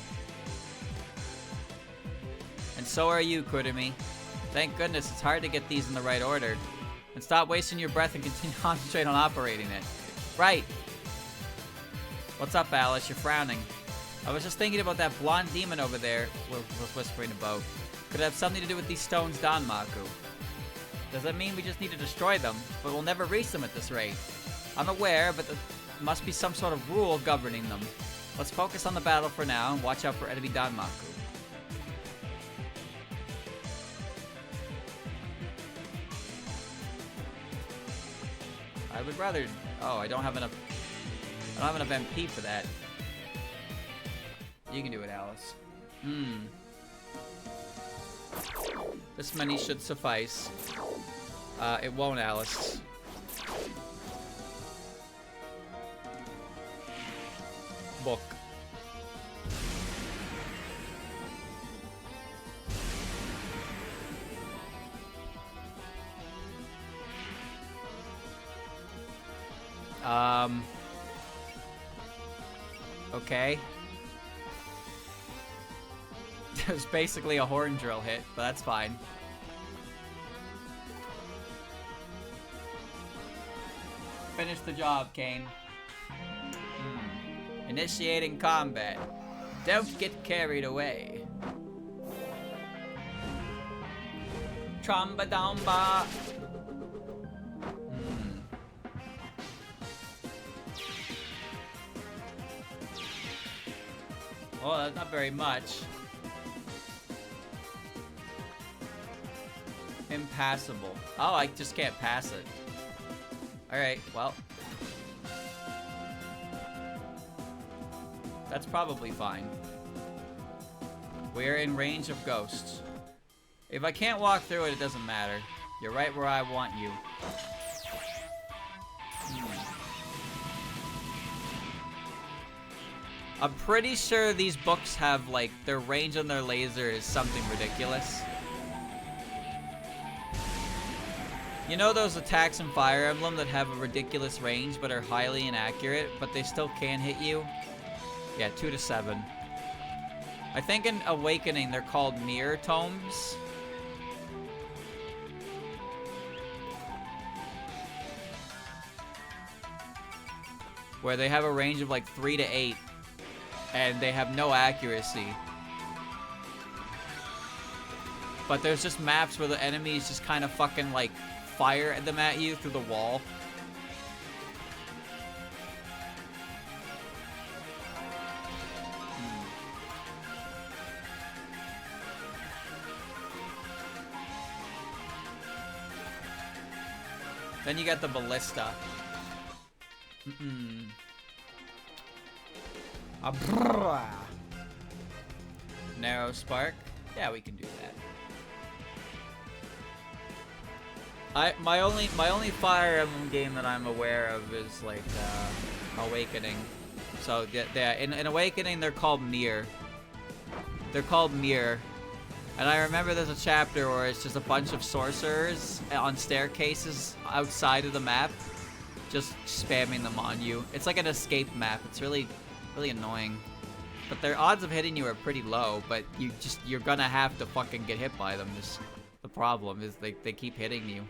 And so are you, Kurumi. Thank goodness it's hard to get these in the right order. And stop wasting your breath and continue to concentrate on operating it. Right. What's up, Alice? You're frowning. I was just thinking about that blonde demon over there was whispering about. Could it have something to do with these stones Danmaku? Does that mean we just need to destroy them, but we'll never reach them at this rate? I'm aware, but there must be some sort of rule governing them. Let's focus on the battle for now and watch out for enemy Danmaku. I would rather... Oh, I don't have enough... I don't have enough MP for that. You can do it, Alice. This many should suffice. It won't, Alice. Book. Okay. It was basically a horn drill hit, but that's fine. Finish the job, Kane. Initiating combat. Don't get carried away. Tromba domba. Oh, that's not very much. Impassable. Oh, I just can't pass it. Alright, well. That's probably fine. We're in range of ghosts. If I can't walk through it, it doesn't matter. You're right where I want you. I'm pretty sure these books have, like, their range on their laser is something ridiculous. You know those attacks in Fire Emblem that have a ridiculous range but are highly inaccurate, but they still can hit you? Yeah, 2 to 7. I think in Awakening they're called mirror tomes. Where they have a range of like 3 to 8. And they have no accuracy. But there's just maps where the enemies just kind of fucking like fire them at you through the wall. Then you got the ballista. Narrow spark. Yeah, we can do that. My only Fire Emblem game that I'm aware of is like Awakening. So yeah, in Awakening they're called Mirror. They're called Mirror. And I remember there's a chapter where it's just a bunch of sorcerers on staircases outside of the map, just spamming them on you. It's like an escape map. It's really annoying. But their odds of hitting you are pretty low, but you're gonna have to fucking get hit by them. The problem is they keep hitting you.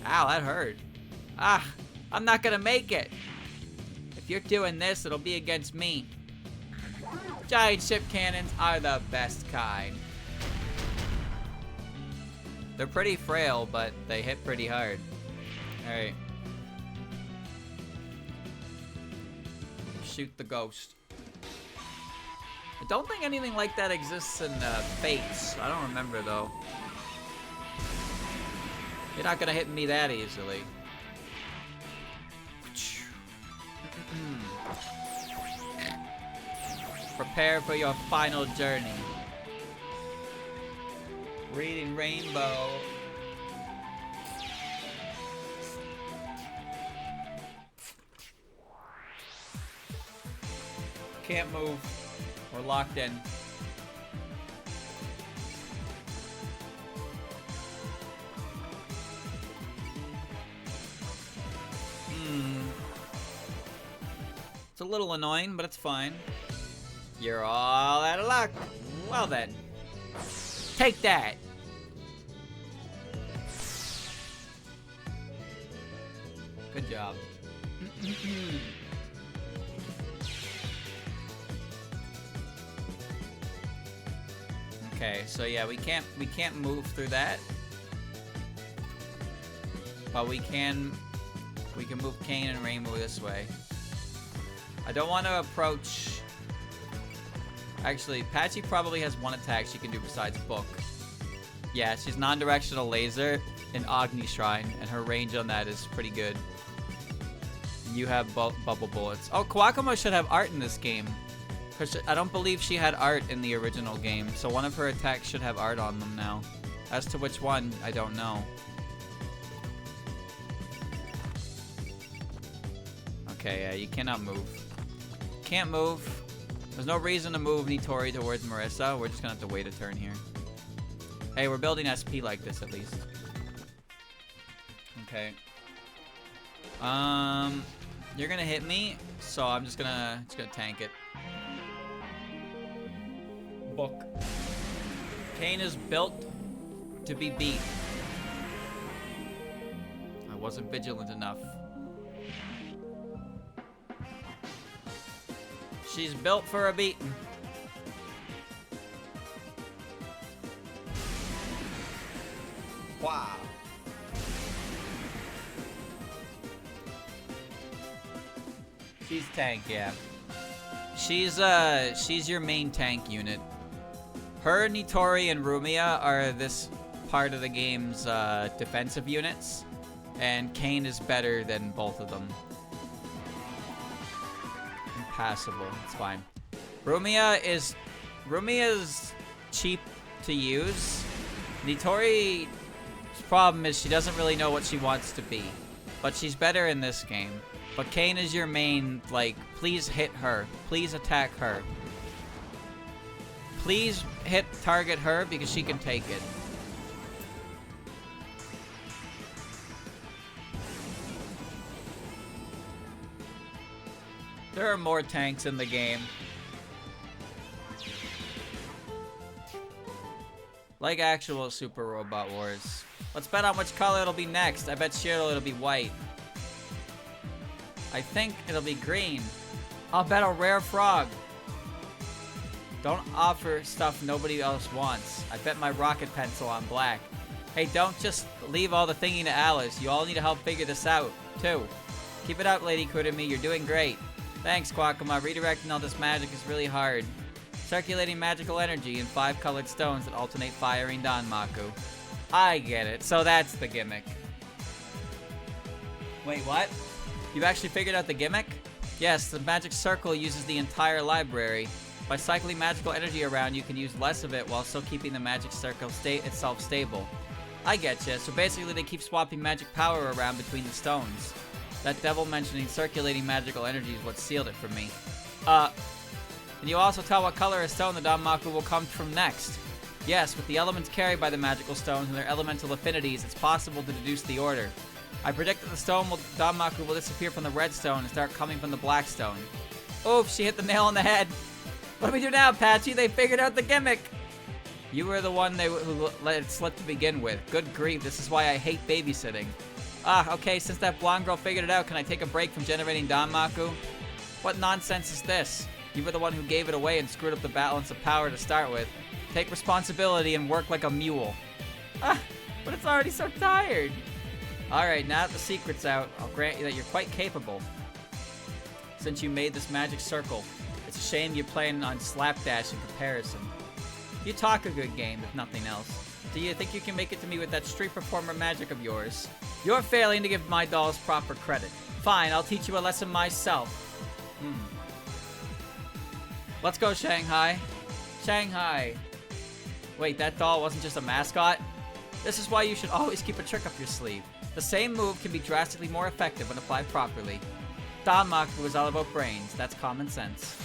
Ow, that hurt. Ah, I'm not gonna make it. If you're doing this, it'll be against me. Giant ship cannons are the best kind. They're pretty frail, but they hit pretty hard. Alright. Shoot the ghost. I don't think anything like that exists in Fates. I don't remember, though. You're not gonna hit me that easily. Prepare for your final journey. Reading Rainbow. Can't move. We're locked in. It's a little annoying, but it's fine. You're all out of luck. Well then. Take that. Good job. Okay, so yeah, we can't move through that. But we can move Kane and Rainbow this way. I don't want to approach. Actually, Patchy probably has one attack she can do besides Book. Yeah, she's non-directional laser and Agni Shrine, and her range on that is pretty good. You have bubble bullets. Oh, Kawakuma should have art in this game. Cause I don't believe she had art in the original game, so one of her attacks should have art on them now. As to which one, I don't know. Okay, yeah, you cannot move. Can't move. There's no reason to move Nitori towards Marissa. We're just gonna have to wait a turn here. Hey, we're building SP like this at least. Okay. You're gonna hit me, so I'm just gonna tank it. Book. Kane is built to be beat. I wasn't vigilant enough. She's built for a beating. Wow. She's tank, yeah. She's your main tank unit. Her, Nitori, and Rumia are this part of the game's defensive units, and Kane is better than both of them. Impassable, it's fine. Rumia's cheap to use. Nitori's problem is she doesn't really know what she wants to be, but she's better in this game. But Kane is your main, like, please hit her. Please attack her. Please target her because she can take it. There are more tanks in the game. Like actual Super Robot Wars. Let's bet on which color it'll be next. I bet Shiro it'll be white. I think it'll be green. I'll bet a rare frog. Don't offer stuff nobody else wants. I bet my rocket pencil on black. Hey, don't just leave all the thinking to Alice. You all need to help figure this out, too. Keep it up, Lady Kurumi. You're doing great. Thanks, Kwakama. Redirecting all this magic is really hard. Circulating magical energy in 5 colored stones that alternate firing Danmaku. I get it. So that's the gimmick. Wait, what? You've actually figured out the gimmick? Yes, the magic circle uses the entire library. By cycling magical energy around, you can use less of it while still keeping the magic circle itself stable. I getcha. So basically, they keep swapping magic power around between the stones. That devil mentioning circulating magical energy is what sealed it for me. Can you also tell what color of stone the Danmaku will come from next? Yes, with the elements carried by the magical stones and their elemental affinities, it's possible to deduce the order. I predict that the Danmaku will disappear from the red stone and start coming from the black stone. Oof, she hit the nail on the head. What do we do now, Patchy? They figured out the gimmick. You were the one who let it slip to begin with. Good grief, this is why I hate babysitting. Okay, since that blonde girl figured it out, can I take a break from generating Danmaku? What nonsense is this? You were the one who gave it away and screwed up the balance of power to start with. Take responsibility and work like a mule. But it's already so tired. Alright, now that the secret's out, I'll grant you that you're quite capable. Since you made this magic circle, it's a shame you're playing on Slapdash in comparison. You talk a good game, if nothing else. Do you think you can make it to me with that street performer magic of yours? You're failing to give my dolls proper credit. Fine, I'll teach you a lesson myself. Let's go, Shanghai. Shanghai. Wait, that doll wasn't just a mascot? This is why you should always keep a trick up your sleeve. The same move can be drastically more effective when applied properly. Danmaku is all about brains. That's common sense.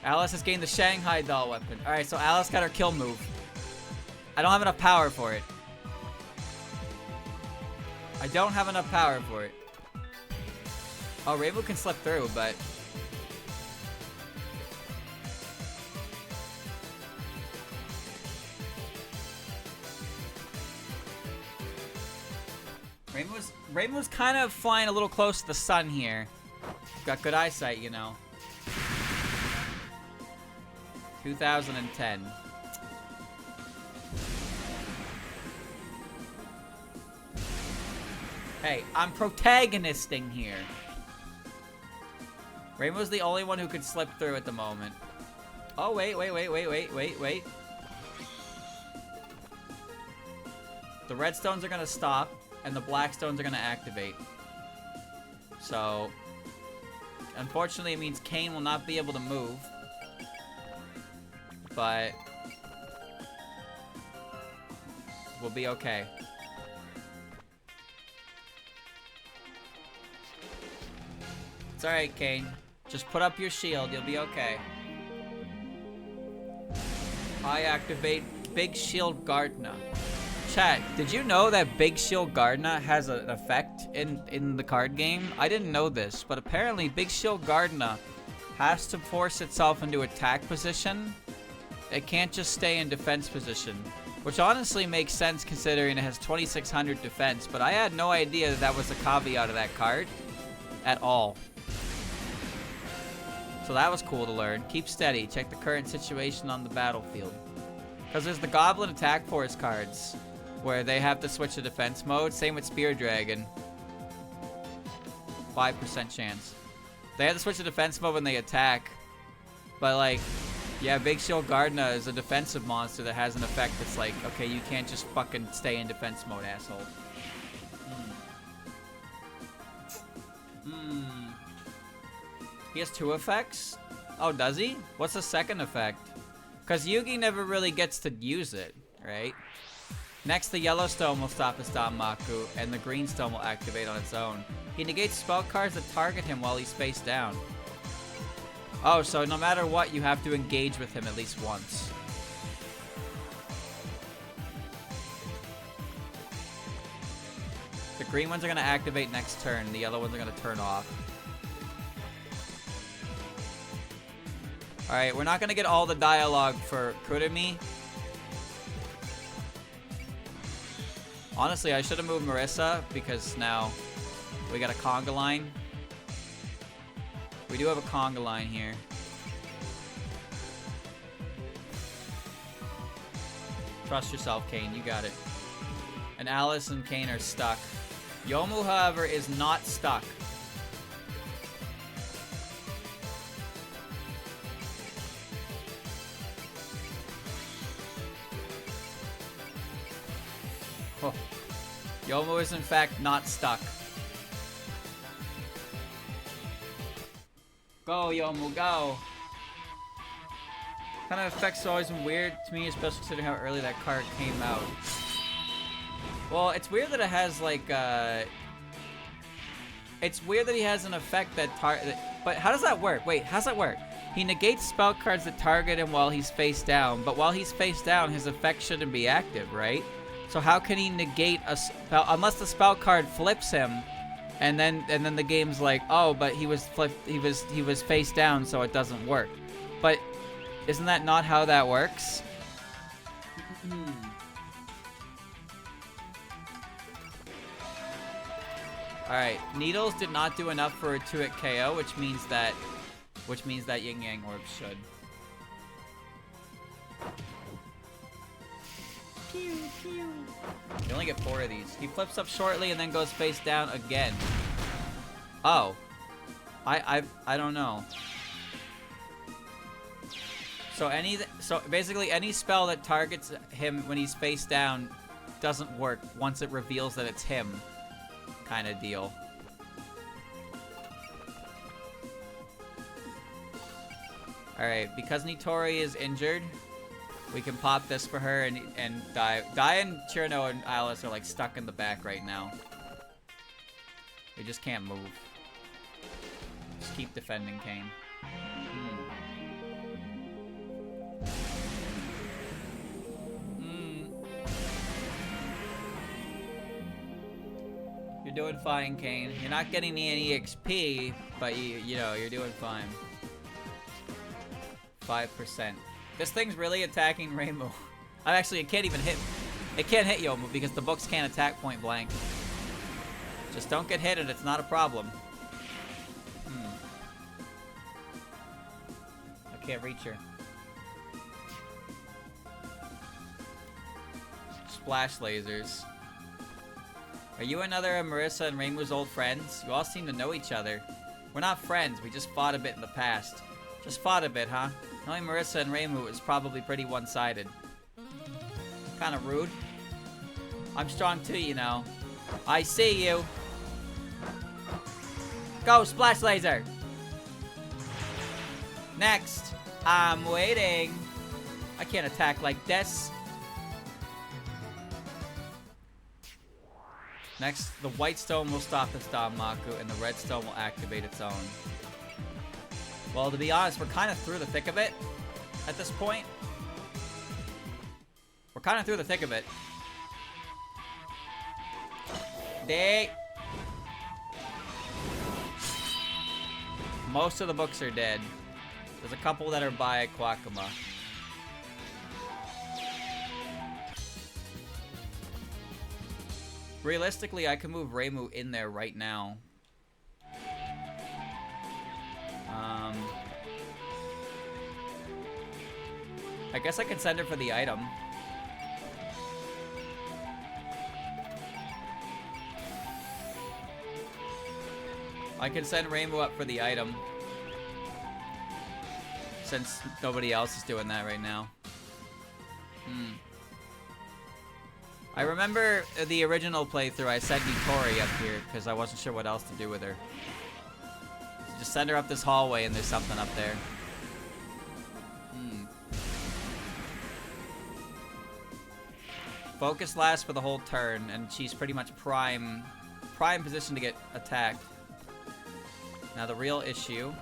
Alice has gained the Shanghai doll weapon. Alright, so Alice got her kill move. I don't have enough power for it. I don't have enough power for it. Oh, Rainbow can slip through, but... Rainbow's kind of flying a little close to the sun here. Got good eyesight, you know. 2010. Hey, I'm protagonisting here. Rainbow's the only one who could slip through at the moment. Oh, wait. The red stones are gonna stop, and the black stones are gonna activate. So, unfortunately, it means Kane will not be able to move. But we'll be okay. It's alright, Kane. Just put up your shield, you'll be okay. I activate Big Shield Gardna. Chat, did you know that Big Shield Gardna has an effect in the card game? I didn't know this, but apparently Big Shield Gardna has to force itself into attack position. It can't just stay in defense position, which honestly makes sense considering it has 2600 defense, but I had no idea that that was a caveat of that card at all. So that was cool to learn. Keep steady. Check the current situation on the battlefield. Because there's the Goblin Attack Force cards, where they have to switch to defense mode. Same with Spear Dragon. 5% chance. They have to switch to defense mode when they attack. But like, yeah, Big Shield Gardna is a defensive monster that has an effect that's like, okay, you can't just fucking stay in defense mode, asshole. He has 2 effects? Oh, does he? What's the second effect? Because Yugi never really gets to use it, right? Next, the yellow stone will stop his Danmaku, and the green stone will activate on its own. He negates spell cards that target him while he's face down. Oh, so no matter what, you have to engage with him at least once. The green ones are going to activate next turn. The yellow ones are going to turn off. Alright, we're not going to get all the dialogue for Kurumi. Honestly, I should have moved Marissa because now we got a conga line. We do have a conga line here. Trust yourself, Kane. You got it. And Alice and Kane are stuck. Yomu, however, is not stuck. Oh. Yomu is, in fact, not stuck. Go, Yomu, go. Kind of effects always been weird to me, especially considering how early that card came out. Well, it's weird that it has, like, it's weird that he has an effect that but how does that work? Wait, how's that work? He negates spell cards that target him while he's face down, but while he's face down, his effect shouldn't be active, right? So how can he negate a spell unless the spell card flips him, and then the game's like, oh, but he was flipped, he was face down, so it doesn't work. But isn't that not how that works? All right, Needles did not do enough for a 2-hit KO, which means that Yin Yang Orb should. Pew, pew. You only get 4 of these. He flips up shortly and then goes face down again. Oh. I don't know. So basically any spell that targets him when he's face down doesn't work once it reveals that it's him. Kind of deal. Alright, because Nitori is injured, we can pop this for her and Dai and Chirno and Alice are like stuck in the back right now. We just can't move. Just keep defending Kane. You're doing fine, Kane. You're not getting any XP, but you know, you're doing fine. 5%. This thing's really attacking Rainbow. Actually, it can't even hit. It can't hit Yomu because the books can't attack point blank. Just don't get hit and it's not a problem. I can't reach her. Splash lasers. Are you another of Marissa and Reimu's old friends? You all seem to know each other. We're not friends, we just fought a bit in the past. Just fought a bit, huh? Knowing Marissa and Reimu is probably pretty one-sided. Kinda rude. I'm strong too, you know. I see you. Go, splash laser. Next. I'm waiting. I can't attack like this. Next, the white stone will stop this Danmaku, and the red stone will activate its own. Well, to be honest, we're kind of through the thick of it at this point. We're kind of through the thick of it. Most of the books are dead. There's a couple that are by Kwakama. Realistically, I can move Reimu in there right now. I guess I can send her for the item. I can send Reimu up for the item. Since nobody else is doing that right now. I remember the original playthrough, I sent Nitori up here because I wasn't sure what else to do with her. So just send her up this hallway and there's something up there. Focus lasts for the whole turn, and she's pretty much prime position to get attacked. Now the real issue.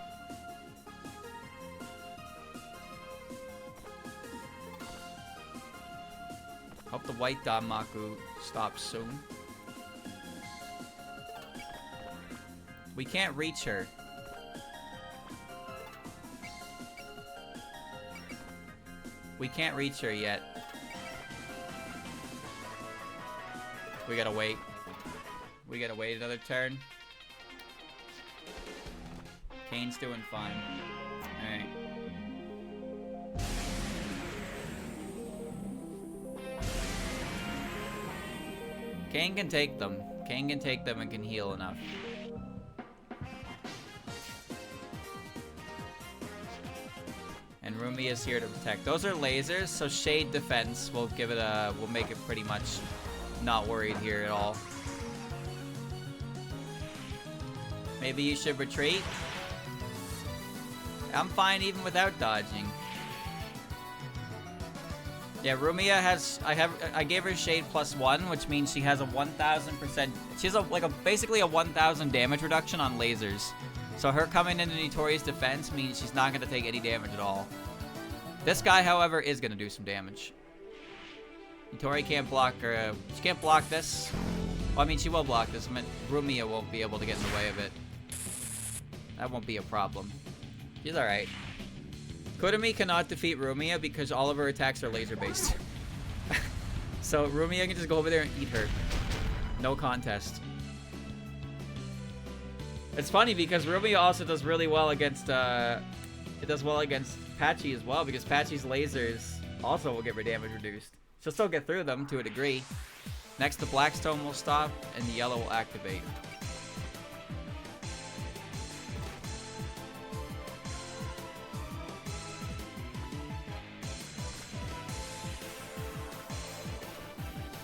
Hope the white Danmaku stops soon. We can't reach her. We can't reach her yet. We gotta wait. We gotta wait another turn. Kane's doing fine. Alright. Kane can take them. Kane can take them and can heal enough. And Rumi is here to protect. Those are lasers, so shade defense will give it a will make it pretty much not worried here at all. Maybe you should retreat. I'm fine even without dodging. Yeah, Rumia has. I gave her shade +1, which means she has a 1,000%. She has basically a 1,000 damage reduction on lasers. So her coming into Nitori's defense means she's not going to take any damage at all. This guy, however, is going to do some damage. Nitori can't block her. She can't block this. Well, I mean, she will block this. I mean, Rumia won't be able to get in the way of it. That won't be a problem. She's alright. Kurumi cannot defeat Rumia because all of her attacks are laser-based. So Rumia can just go over there and eat her. No contest. It's funny because Rumia also does really well against, it does well against Patchy as well, because Patchy's lasers also will get her damage reduced. She'll still get through them to a degree. Next, the black stone will stop, and the yellow will activate.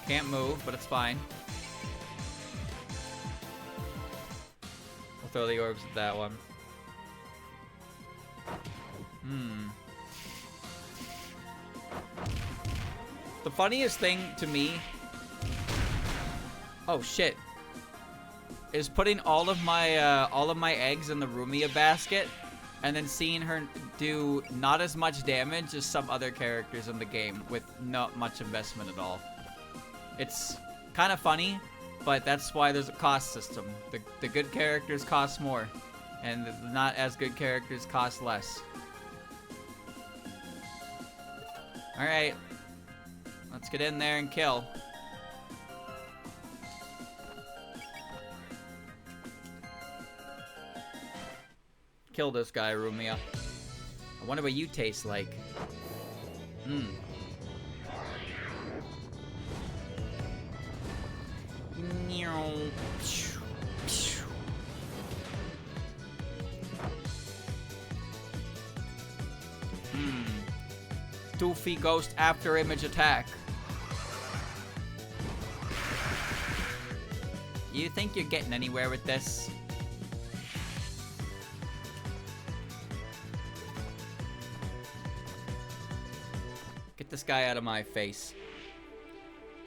Can't move, but it's fine. We'll throw the orbs at that one. The funniest thing to me... Oh, shit. Is putting all of my eggs in the Rumia basket and then seeing her do not as much damage as some other characters in the game with not much investment at all. It's kind of funny, but that's why there's a cost system. The good characters cost more, and the not as good characters cost less. Alright. Let's get in there and kill. Kill this guy, Rumia. I wonder what you taste like. Doofy Ghost After Image Attack. You think you're getting anywhere with this? Get this guy out of my face.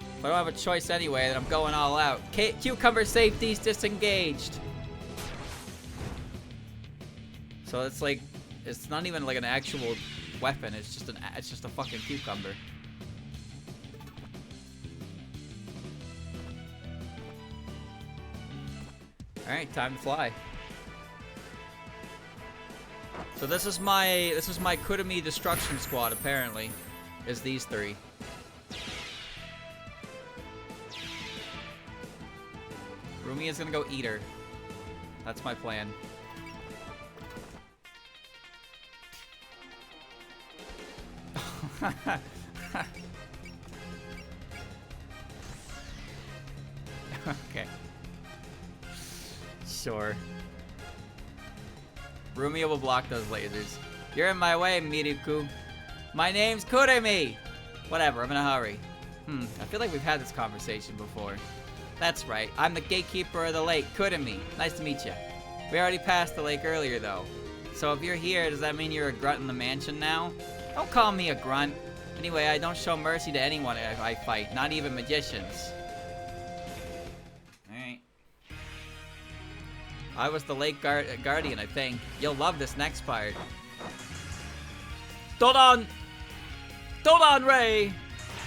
If I don't have a choice anyway, then I'm going all out. Cucumber safety's disengaged. So it's like, it's not even like an actual weapon. It's just a fucking cucumber. All right, time to fly. So this is my Kurumi destruction squad. Apparently, is these three. Rumi is gonna go eat her. That's my plan. Okay. Sure. Rumi will block those lasers. You're in my way, Miruku. My name's Kurumi! Whatever, I'm in a hurry. I feel like we've had this conversation before. That's right, I'm the gatekeeper of the lake, Kurumi. Nice to meet you. We already passed the lake earlier, though. So if you're here, does that mean you're a grunt in the mansion now? Don't call me a grunt. Anyway, I don't show mercy to anyone I fight, not even magicians. Alright. I was the lake guardian, I think. You'll love this next part. Dodon! Dodon Ray!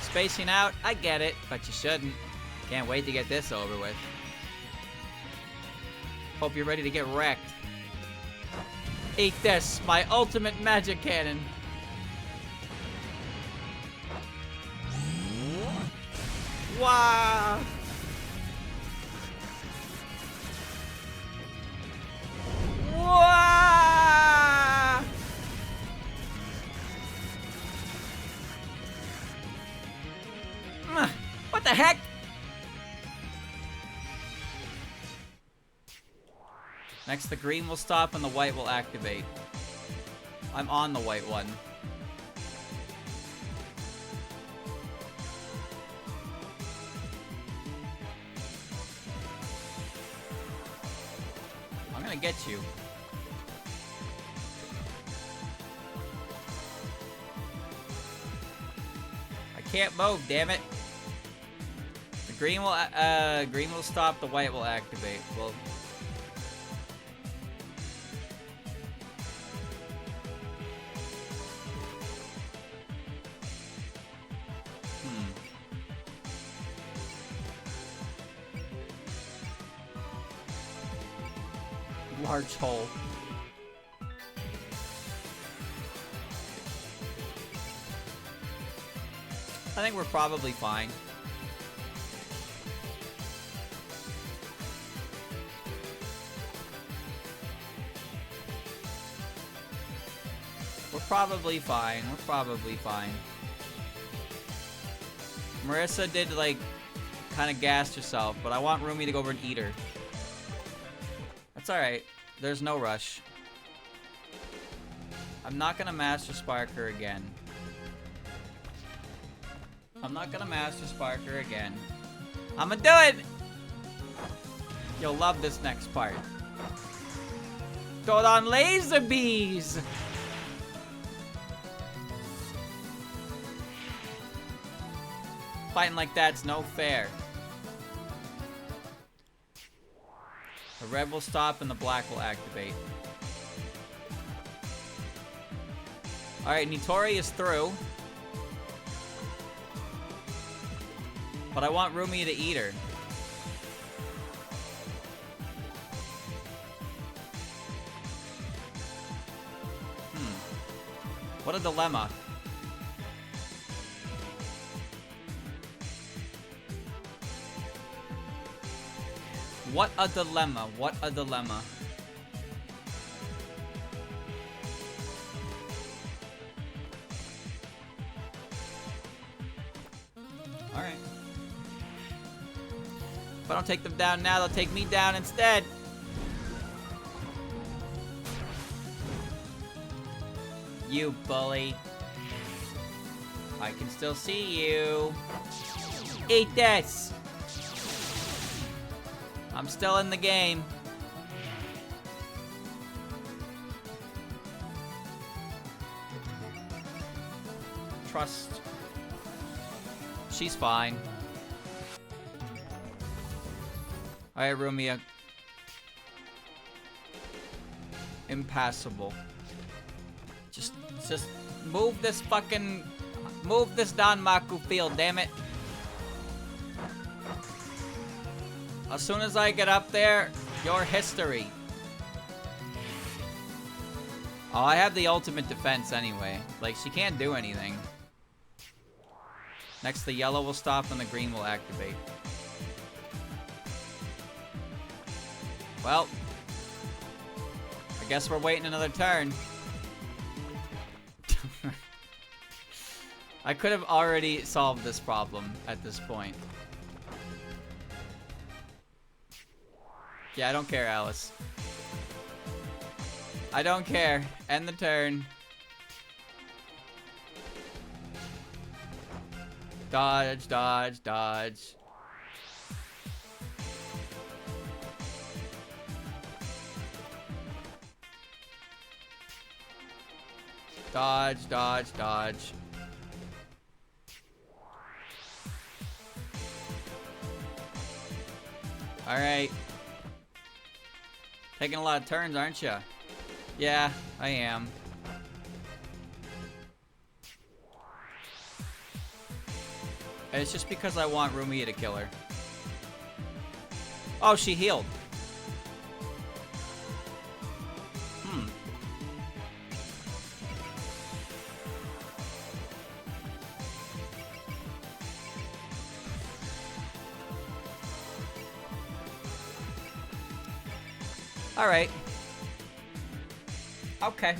Spacing out? I get it, but you shouldn't. Can't wait to get this over with. Hope you're ready to get wrecked. Eat this, my ultimate magic cannon. Wow! Wow! What the heck? Next, the green will stop and the white will activate. I'm on the white one. I'm gonna get you. I can't move, damn it. The green will stop, the white will activate. Well, large hole. I think we're probably fine. We're probably fine. We're probably fine. Marissa did, like, kind of gassed herself, but I want Rumi to go over and eat her. That's alright. There's no rush. I'm not gonna Master Spark her again. I'm not gonna Master Spark her again. I'm gonna do it! You'll love this next part. Go on laser bees! Fighting like that's no fair. The red will stop and the black will activate. Alright, Nitori is through. But I want Rumi to eat her. What a dilemma. What a dilemma. What a dilemma. Alright. If I don't take them down now, they'll take me down instead. You bully. I can still see you. Eat this! I'm still in the game. Trust. She's fine. Alright, Rumia. Impassable. Just move this fucking... Move this Danmaku field, damn it. As soon as I get up there, your history. Oh, I have the ultimate defense anyway. Like, she can't do anything. Next, the yellow will stop and the green will activate. Well, I guess we're waiting another turn. I could have already solved this problem at this point. Yeah, I don't care, Alice. I don't care. End the turn. Dodge, dodge, dodge. Dodge, dodge, dodge. Alright. Taking a lot of turns, aren't you? Yeah, I am. And it's just because I want Rumia to kill her. Oh, she healed. Alright. Okay.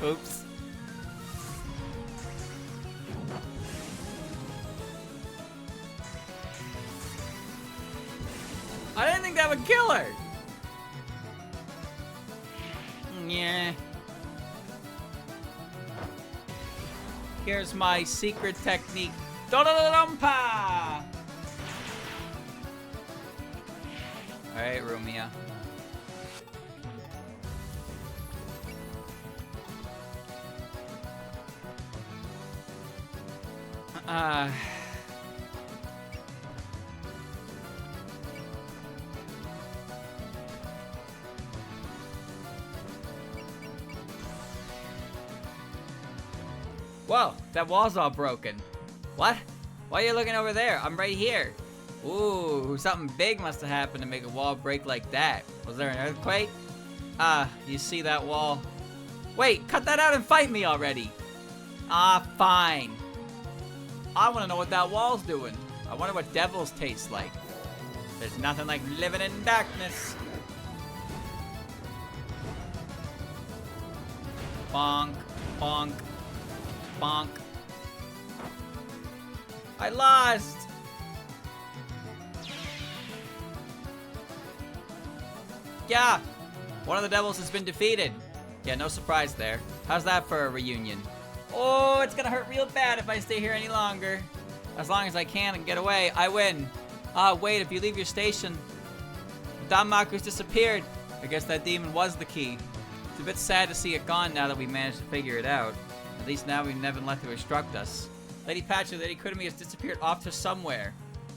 Oops. I didn't think that would kill her. Yeah. Here's my secret technique. Do-do-do-dum-pa! Alright, Rumia. Whoa, that wall's all broken. What? Why are you looking over there? I'm right here. Ooh, something big must have happened to make a wall break like that. Was there an earthquake? You see that wall? Wait, cut that out and fight me already. Fine. I want to know what that wall's doing. I wonder what devils taste like. There's nothing like living in darkness. Bonk, bonk, bonk. I lost. Yeah, one of the devils has been defeated. Yeah, no surprise there. How's that for a reunion? Oh, it's gonna hurt real bad if I stay here any longer. As long as I can and get away, I win. Wait, if you leave your station, Danmaku's disappeared. I guess that demon was the key. It's a bit sad to see it gone now that we managed to figure it out. At least now we've never let to instruct us. Lady Patchouli, Lady Kurumi has disappeared off to somewhere.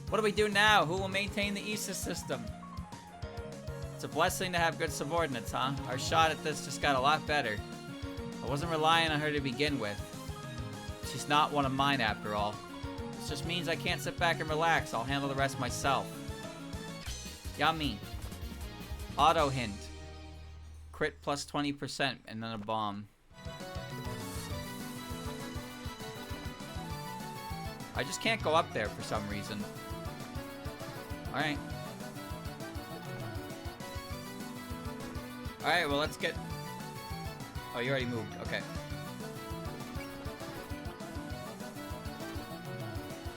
What do we do now? Who will maintain the Aegis system? It's a blessing to have good subordinates, huh? Our shot at this just got a lot better. I wasn't relying on her to begin with. She's not one of mine after all. This just means I can't sit back and relax. I'll handle the rest myself. Yummy. Auto hint. Crit plus 20% and then a bomb. I just can't go up there for some reason. Alright. Alright, well let's get Oh, you already moved. Okay.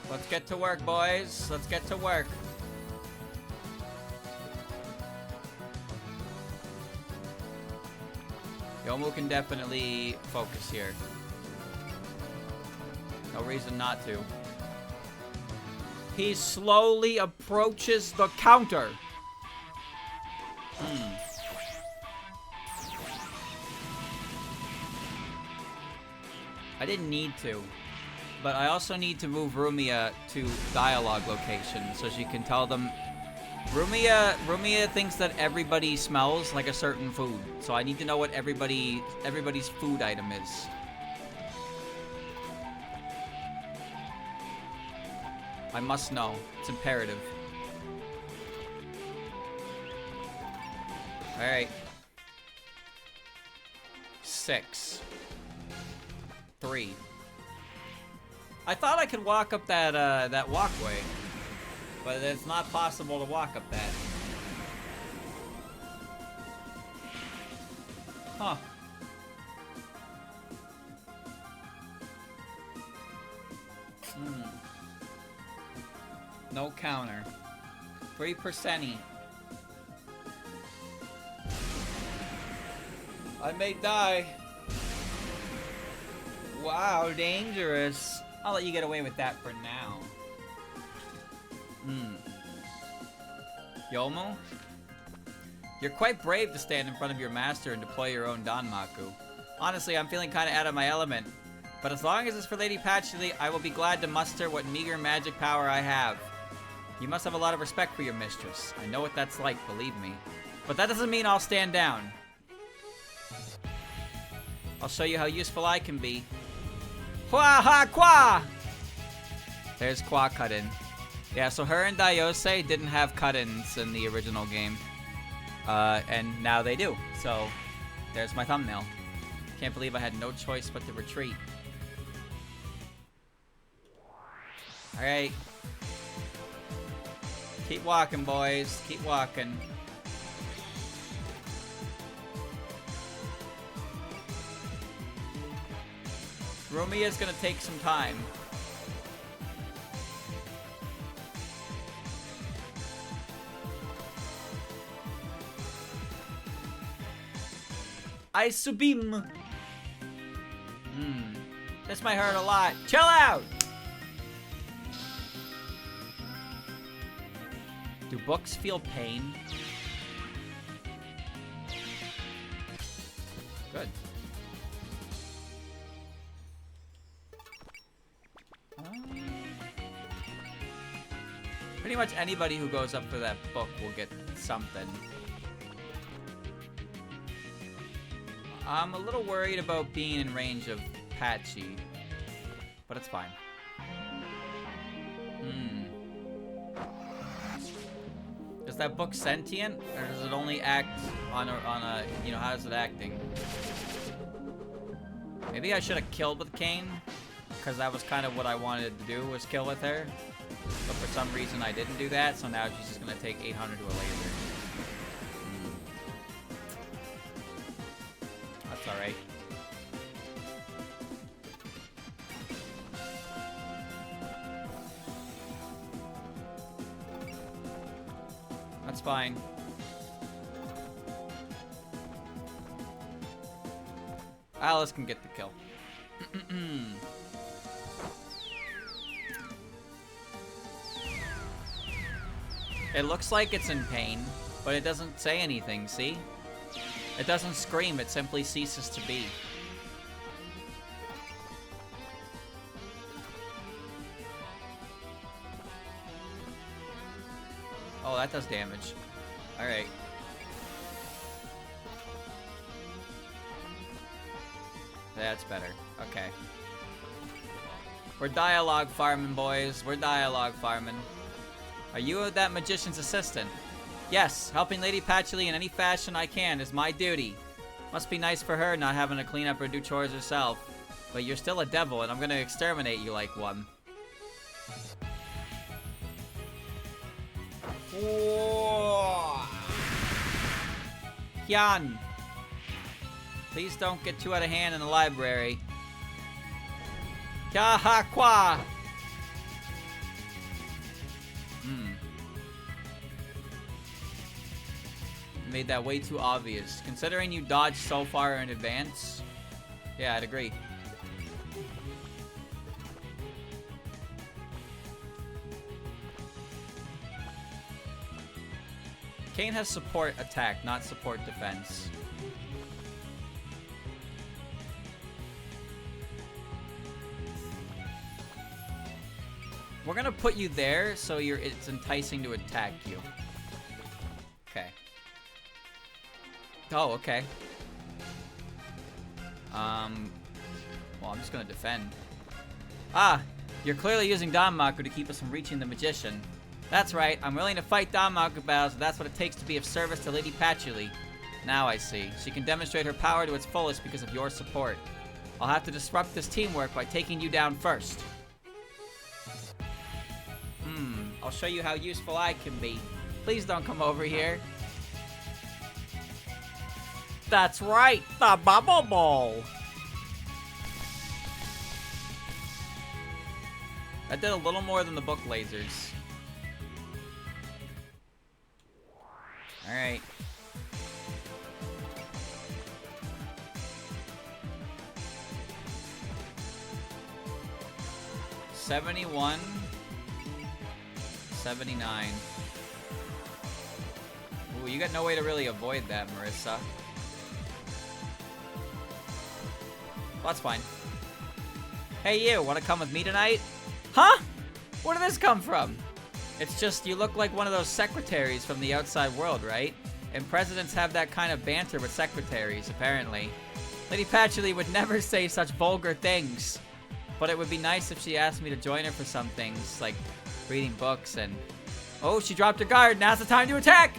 Let's get to work, boys. Let's get to work. Yomu can definitely focus here. No reason not to. He slowly approaches the counter. I didn't need to, but I also need to move Rumia to dialogue location so she can tell them. Rumia thinks that everybody smells like a certain food, so I need to know what everybody's food item is. I must know. It's imperative. Alright. 6. 3. I thought I could walk up that walkway, but it's not possible to walk up that. Huh. No counter. 3%. I may die. Wow, dangerous. I'll let you get away with that for now. Yomo? You're quite brave to stand in front of your master and deploy your own Danmaku. Honestly, I'm feeling kinda out of my element. But as long as it's for Lady Patchouli, I will be glad to muster what meager magic power I have. You must have a lot of respect for your mistress. I know what that's like, believe me. But that doesn't mean I'll stand down. I'll show you how useful I can be. Hua ha qua! There's Qua cut in. Yeah, so her and Daiose didn't have cut-ins in the original game. And now they do. So, there's my thumbnail. Can't believe I had no choice but to retreat. Alright. Keep walking, boys. Keep walking. Rumia's gonna take some time. Aisubim. This might hurt a lot. Chill out! Do books feel pain? Good. Pretty much anybody who goes up for that book will get something. I'm a little worried about being in range of Patchy, but it's fine. Is that book sentient, or does it only act on a you know, how is it acting? Maybe I should have killed with Kane, because that was kind of what I wanted to do, was kill with her. But for some reason I didn't do that, so now she's just gonna take 800 to a laser. That's alright. That's fine. Alice can get the kill. It looks like it's in pain, but it doesn't say anything, see? It doesn't scream, it simply ceases to be. Oh, that does damage. Alright. That's better. Okay. We're dialogue farming, boys. We're dialogue farming. Are you that magician's assistant? Yes, helping Lady Patchouli in any fashion I can is my duty. Must be nice for her not having to clean up or do chores herself. But you're still a devil, and I'm gonna exterminate you like one. Yan. Please don't get too out of hand in the library. Kaha kwa! Made that way too obvious. Considering you dodged so far in advance. Yeah, I'd agree. Kane has support attack, not support defense. We're gonna put you there so it's enticing to attack you. Okay. Oh, okay. Well, I'm just gonna defend. Ah, you're clearly using Danmaku to keep us from reaching the magician. That's right, I'm willing to fight Danmaku battles if that's what it takes to be of service to Lady Patchouli. Now I see. She can demonstrate her power to its fullest because of your support. I'll have to disrupt this teamwork by taking you down first. I'll show you how useful I can be. Please don't come over here. That's right, the bubble ball. That did a little more than the book lasers. Alright. $71. 79. Ooh, you got no way to really avoid that, Marissa. Well, that's fine. Hey, you, wanna come with me tonight? Huh? Where did this come from? It's just, you look like one of those secretaries from the outside world, right? And presidents have that kind of banter with secretaries, apparently. Lady Patchouli would never say such vulgar things. But it would be nice if she asked me to join her for some things, like reading books and... Oh, she dropped her guard. Now's the time to attack!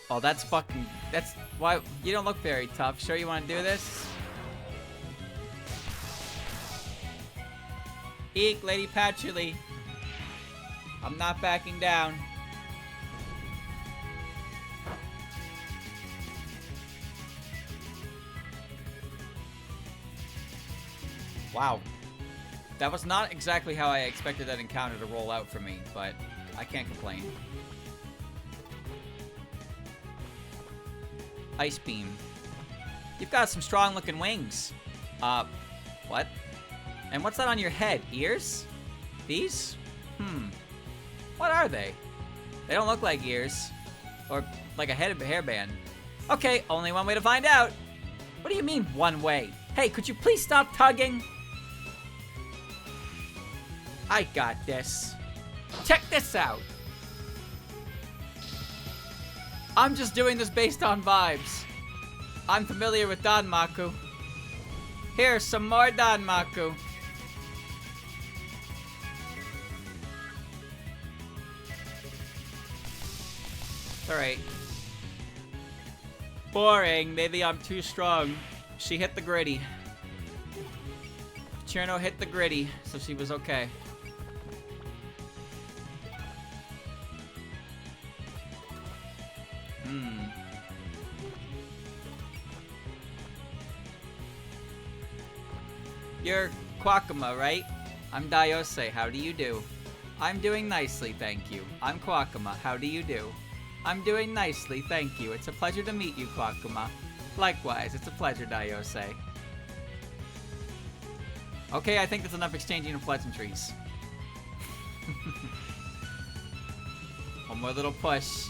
Oh, that's fucking... That's... Why... You don't look very tough. Sure you want to do this? Eek, Lady Patchouli. I'm not backing down. Wow. That was not exactly how I expected that encounter to roll out for me, but I can't complain. Ice Beam. You've got some strong-looking wings. What? And what's that on your head? Ears? These? What are they? They don't look like ears. Or like a hairband. Okay, only one way to find out. What do you mean, one way? Hey, could you please stop tugging? I got this. Check this out. I'm just doing this based on vibes. I'm familiar with Danmaku. Here's some more Danmaku. Alright. Boring. Maybe I'm too strong. She hit the gritty. Cherno hit the gritty, so she was okay. You're Kwakama, right? I'm Daiose. How do you do? I'm doing nicely, thank you. I'm Kwakama. How do you do? I'm doing nicely, thank you. It's a pleasure to meet you, Kwakama. Likewise, it's a pleasure, Daiose. Okay, I think that's enough exchanging of pleasantries. One more little push.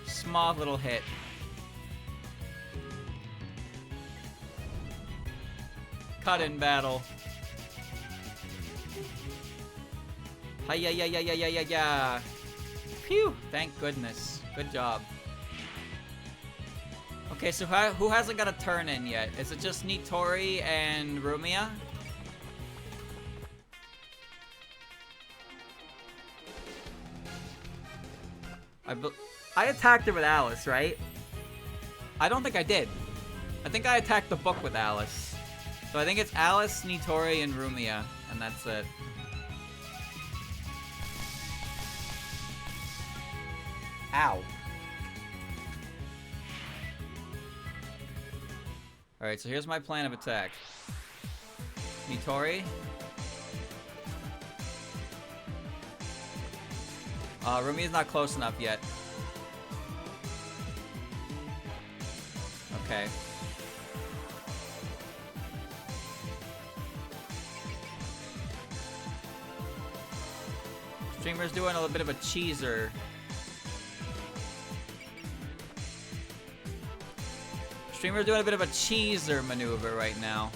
Small little hit. Cut in battle. Hi-ya-ya-ya-ya-ya-ya-ya. Phew, thank goodness. Good job. Okay, so who hasn't got a turn in yet? Is it just Nitori and Rumia? I attacked her with Alice, right? I don't think I did. I think I attacked the book with Alice. So I think it's Alice, Nitori, and Rumia, and that's it. Ow. Alright, so here's my plan of attack. Nitori. Rumi's not close enough yet. Okay. Streamer's doing a little bit of a cheeser. Streamer's doing a bit of a cheeser maneuver right now.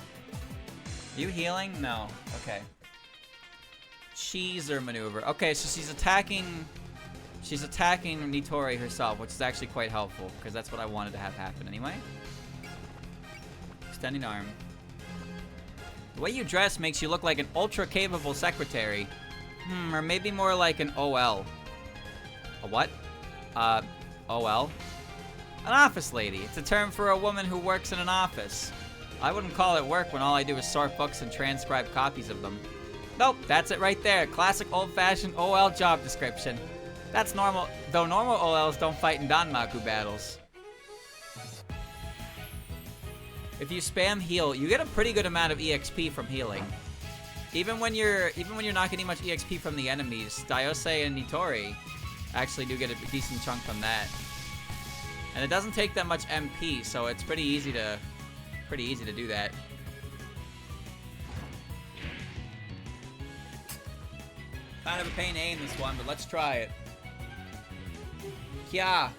Are you healing? No. Okay. Cheeser maneuver. Okay, so she's attacking Nitori herself, which is actually quite helpful, because that's what I wanted to have happen anyway. Extending arm. The way you dress makes you look like an ultra-capable secretary. Or maybe more like an OL. A what? OL? An office lady. It's a term for a woman who works in an office. I wouldn't call it work when all I do is sort books and transcribe copies of them. Nope, that's it right there. Classic old-fashioned OL job description. That's normal, though normal OLs don't fight in Danmaku battles. If you spam heal, you get a pretty good amount of EXP from healing. Even when you're not getting much EXP from the enemies, Daiose and Nitori actually do get a decent chunk from that. And it doesn't take that much MP, so it's pretty easy to do that. Kind of a pain to aim this one, but let's try it. Kya.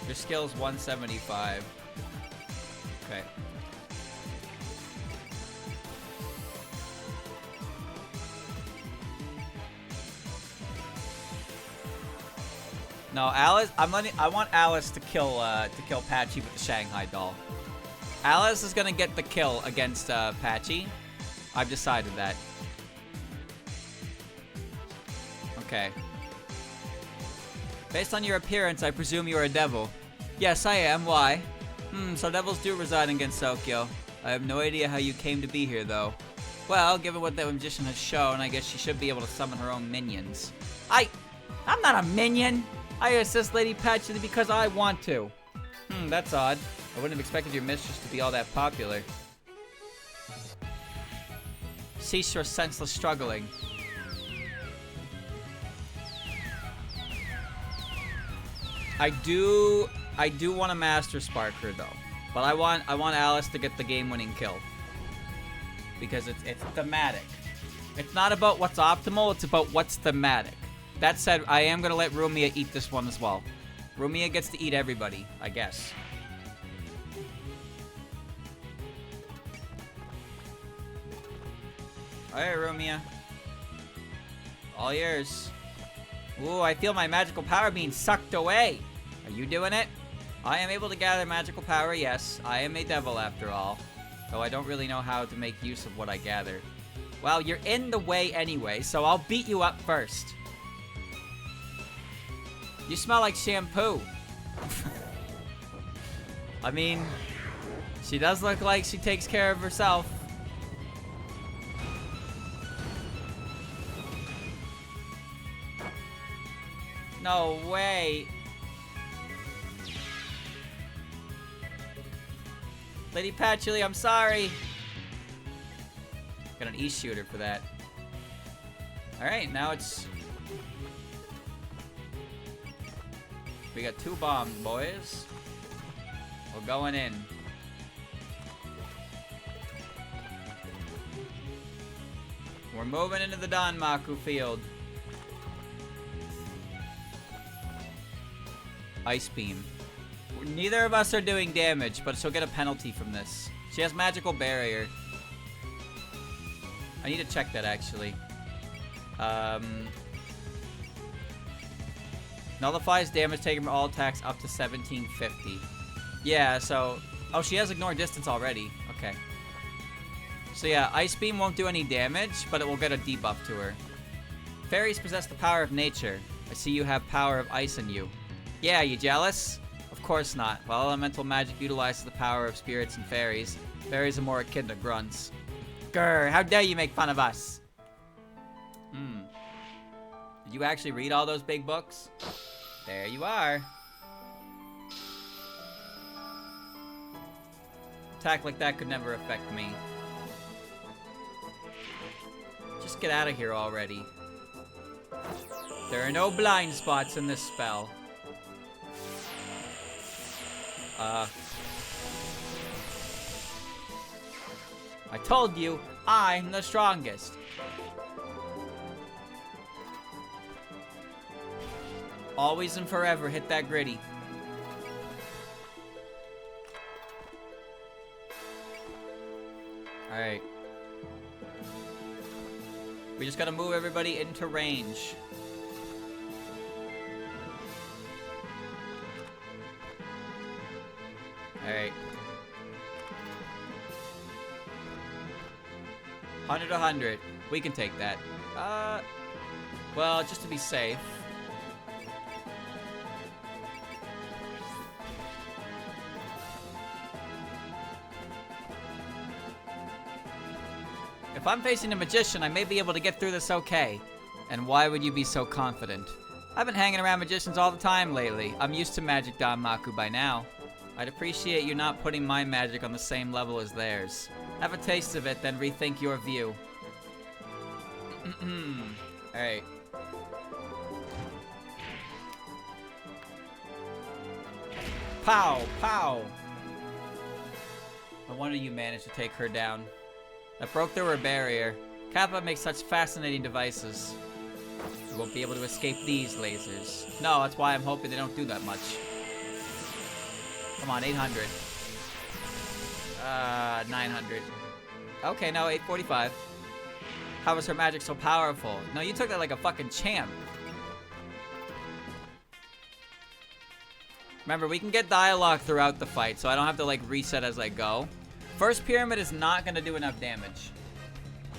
Your skill's 175. Okay. No, Alice. I want Alice to kill Patchy with the Shanghai doll. Alice is gonna get the kill against Patchy. I've decided that. Okay. Based on your appearance, I presume you're a devil. Yes, I am. Why? So devils do reside in Gensokyo. I have no idea how you came to be here, though. Well, given what the magician has shown, I guess she should be able to summon her own minions. I'm not a minion! I assist Lady Patchouli because I want to. That's odd. I wouldn't have expected your mistress to be all that popular. Cease your senseless struggling. I do want to master Spark her though, but I want Alice to get the game-winning kill because it's thematic. It's not about what's optimal; it's about what's thematic. That said, I am gonna let Rumia eat this one as well. Rumia gets to eat everybody, I guess. Alright, Rumia. All yours. Ooh, I feel my magical power being sucked away. Are you doing it? I am able to gather magical power, yes. I am a devil after all. Though I don't really know how to make use of what I gather. Well, you're in the way anyway, so I'll beat you up first. You smell like shampoo. I mean, she does look like she takes care of herself. No way. Lady Patchouli, I'm sorry. Got an E-shooter for that. Alright, now it's... We got 2 bombs, boys. We're going in. We're moving into the Danmaku field. Ice beam. Neither of us are doing damage, but she'll get a penalty from this. She has magical barrier. I need to check that actually. Nullifies damage taken from all attacks up to 1750. Yeah, so... Oh, she has ignore distance already. Okay. So yeah, Ice Beam won't do any damage, but it will get a debuff to her. Fairies possess the power of nature. I see you have power of ice in you. Yeah, you jealous? Of course not. While elemental magic utilizes the power of spirits and fairies, fairies are more akin to grunts. Grr, how dare you make fun of us? Did you actually read all those big books? There you are. Attack like that could never affect me. Just get out of here already. There are no blind spots in this spell. I told you, I'm the strongest. Always and forever hit that gritty. Alright. We just gotta move everybody into range. Alright. 100 to 100. We can take that. Well, just to be safe. If I'm facing a magician, I may be able to get through this okay. And why would you be so confident? I've been hanging around magicians all the time lately. I'm used to magic Danmaku by now. I'd appreciate you not putting my magic on the same level as theirs. Have a taste of it, then rethink your view. Alright. Pow! Pow! No wonder you managed to take her down. That broke through her barrier. Kappa makes such fascinating devices. You won't be able to escape these lasers. No, that's why I'm hoping they don't do that much. Come on, 800. 900. Okay, no, 845. How was her magic so powerful? No, you took that like a fucking champ. Remember, we can get dialogue throughout the fight, so I don't have to like reset as I go. First pyramid is not gonna do enough damage.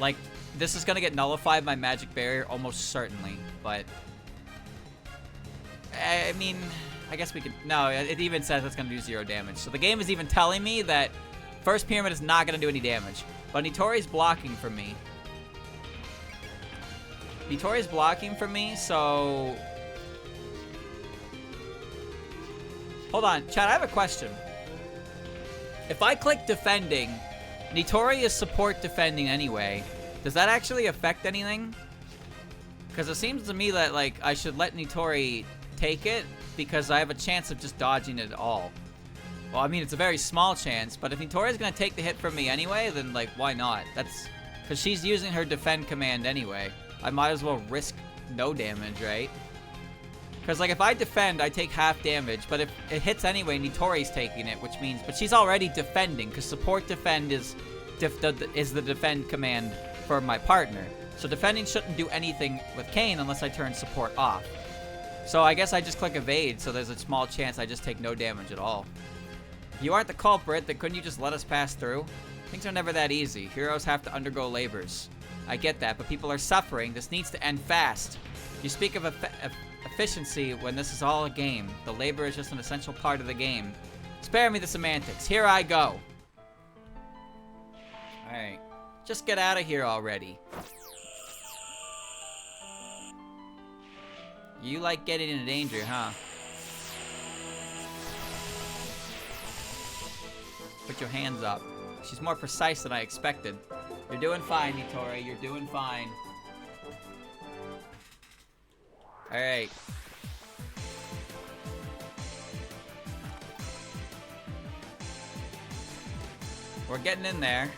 Like, this is gonna get nullified by magic barrier almost certainly, but I mean, I guess we could. No, it even says it's gonna do 0 damage. So the game is even telling me that first pyramid is not gonna do any damage. But Nitori's blocking for me. Nitori's blocking for me, so hold on, chat. I have a question. If I click defending, Nitori is support defending anyway. Does that actually affect anything? Because it seems to me that like I should let Nitori take it because I have a chance of just dodging it all. Well, I mean, it's a very small chance, but if Nitori's gonna take the hit from me anyway, then like why not? That's because she's using her defend command anyway. I might as well risk no damage, right? Because, like, if I defend, I take half damage. But if it hits anyway, Nitori's taking it, which means... But she's already defending, because support defend is the defend command for my partner. So defending shouldn't do anything with Kane unless I turn support off. So I guess I just click evade, so there's a small chance I just take no damage at all. If you aren't the culprit, then couldn't you just let us pass through? Things are never that easy. Heroes have to undergo labors. I get that, but people are suffering. This needs to end fast. You speak of efficiency when this is all a game. The labor is just an essential part of the game. Spare me the semantics. Here I go. Alright. Just get out of here already. You like getting into danger, huh? Put your hands up. She's more precise than I expected. You're doing fine, Nitori. You're doing fine. Alright. We're getting in there.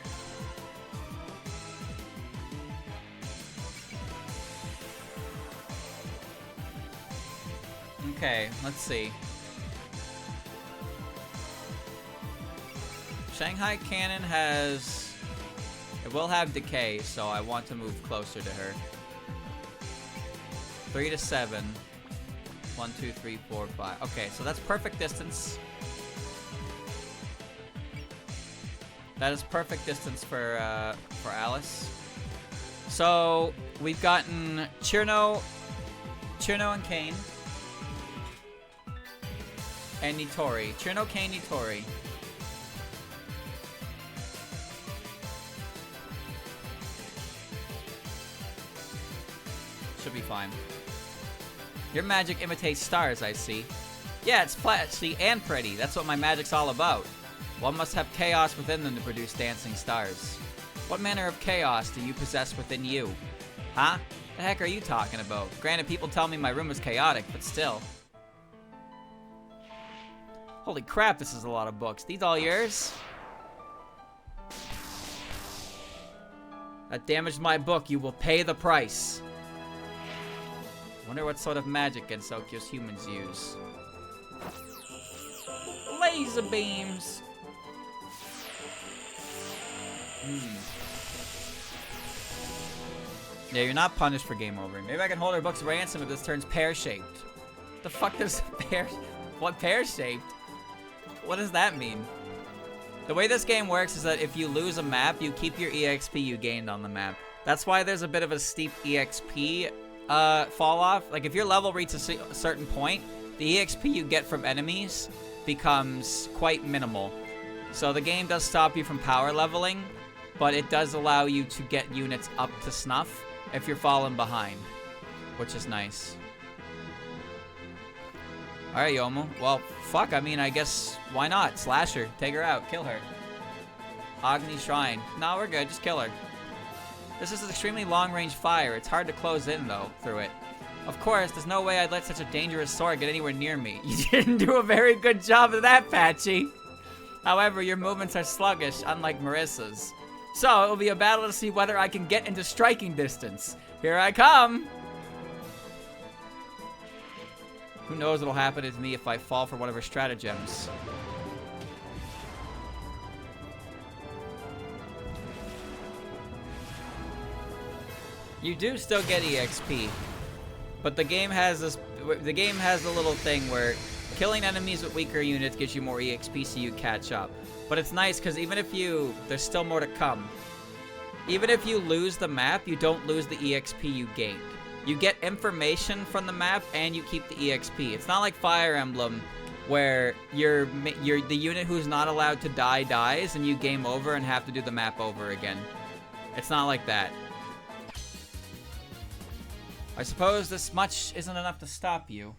Okay, let's see. Shanghai Cannon has... It will have decay, so I want to move closer to her. 3 to 7. 1, 2, 3, 4, 5. Okay, so that's perfect distance. That is perfect distance for Alice. So we've gotten Chirno and Kane. And Nitori. Chirno, Kane, Nitori. Should be fine. Your magic imitates stars, I see. Yeah, it's flashy and pretty. That's what my magic's all about. One must have chaos within them to produce dancing stars. What manner of chaos do you possess within you? Huh? The heck are you talking about? Granted, people tell me my room is chaotic, but still. Holy crap, this is a lot of books. These all yours? That damaged my book. You will pay the price. Wonder what sort of magic Gensokyo's humans use. Laser beams! Yeah, you're not punished for game over. Maybe I can hold her books ransom if this turns pear-shaped. The fuck does pear... What pear-shaped? What does that mean? The way this game works is that if you lose a map, you keep your EXP you gained on the map. That's why there's a bit of a steep EXP fall off. Like if your level reaches a certain point, the EXP you get from enemies becomes quite minimal. So the game does stop you from power leveling, but it does allow you to get units up to snuff if you're falling behind, which is nice. Alright, Yomu. Well, fuck, I mean, I guess, why not? Slash her. Take her out. Kill her. Agni Shrine. No, we're good. Just kill her. This is an extremely long-range fire. It's hard to close in, though, through it. Of course, there's no way I'd let such a dangerous sword get anywhere near me. You didn't do a very good job of that, Patchy. However, your movements are sluggish, unlike Marissa's. So, it will be a battle to see whether I can get into striking distance. Here I come! Who knows what'll happen to me if I fall for one of her stratagems. You do still get EXP. But the game has this... The game has the little thing where killing enemies with weaker units gives you more EXP so you catch up. But it's nice because even if you... There's still more to come. Even if you lose the map, you don't lose the EXP you gained. You get information from the map and you keep the EXP. It's not like Fire Emblem where you're the unit who's not allowed to die dies and you game over and have to do the map over again. It's not like that. I suppose this much isn't enough to stop you.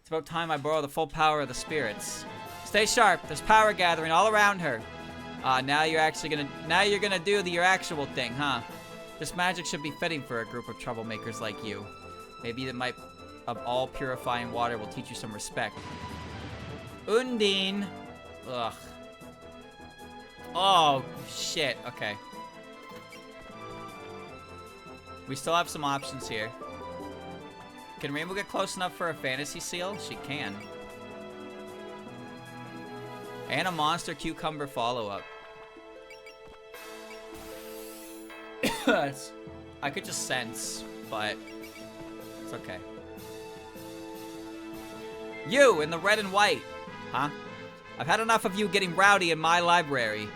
It's about time I borrow the full power of the spirits. Stay sharp. There's power gathering all around her. Now you're gonna do your actual thing, huh? This magic should be fitting for a group of troublemakers like you. Maybe the might of all purifying water will teach you some respect. Undine! Ugh. Oh, shit. Okay. We still have some options here. Can Rainbow get close enough for a fantasy seal? She can. And a monster cucumber follow-up. I could just sense, but it's okay. You in the red and white, huh? I've had enough of you getting rowdy in my library.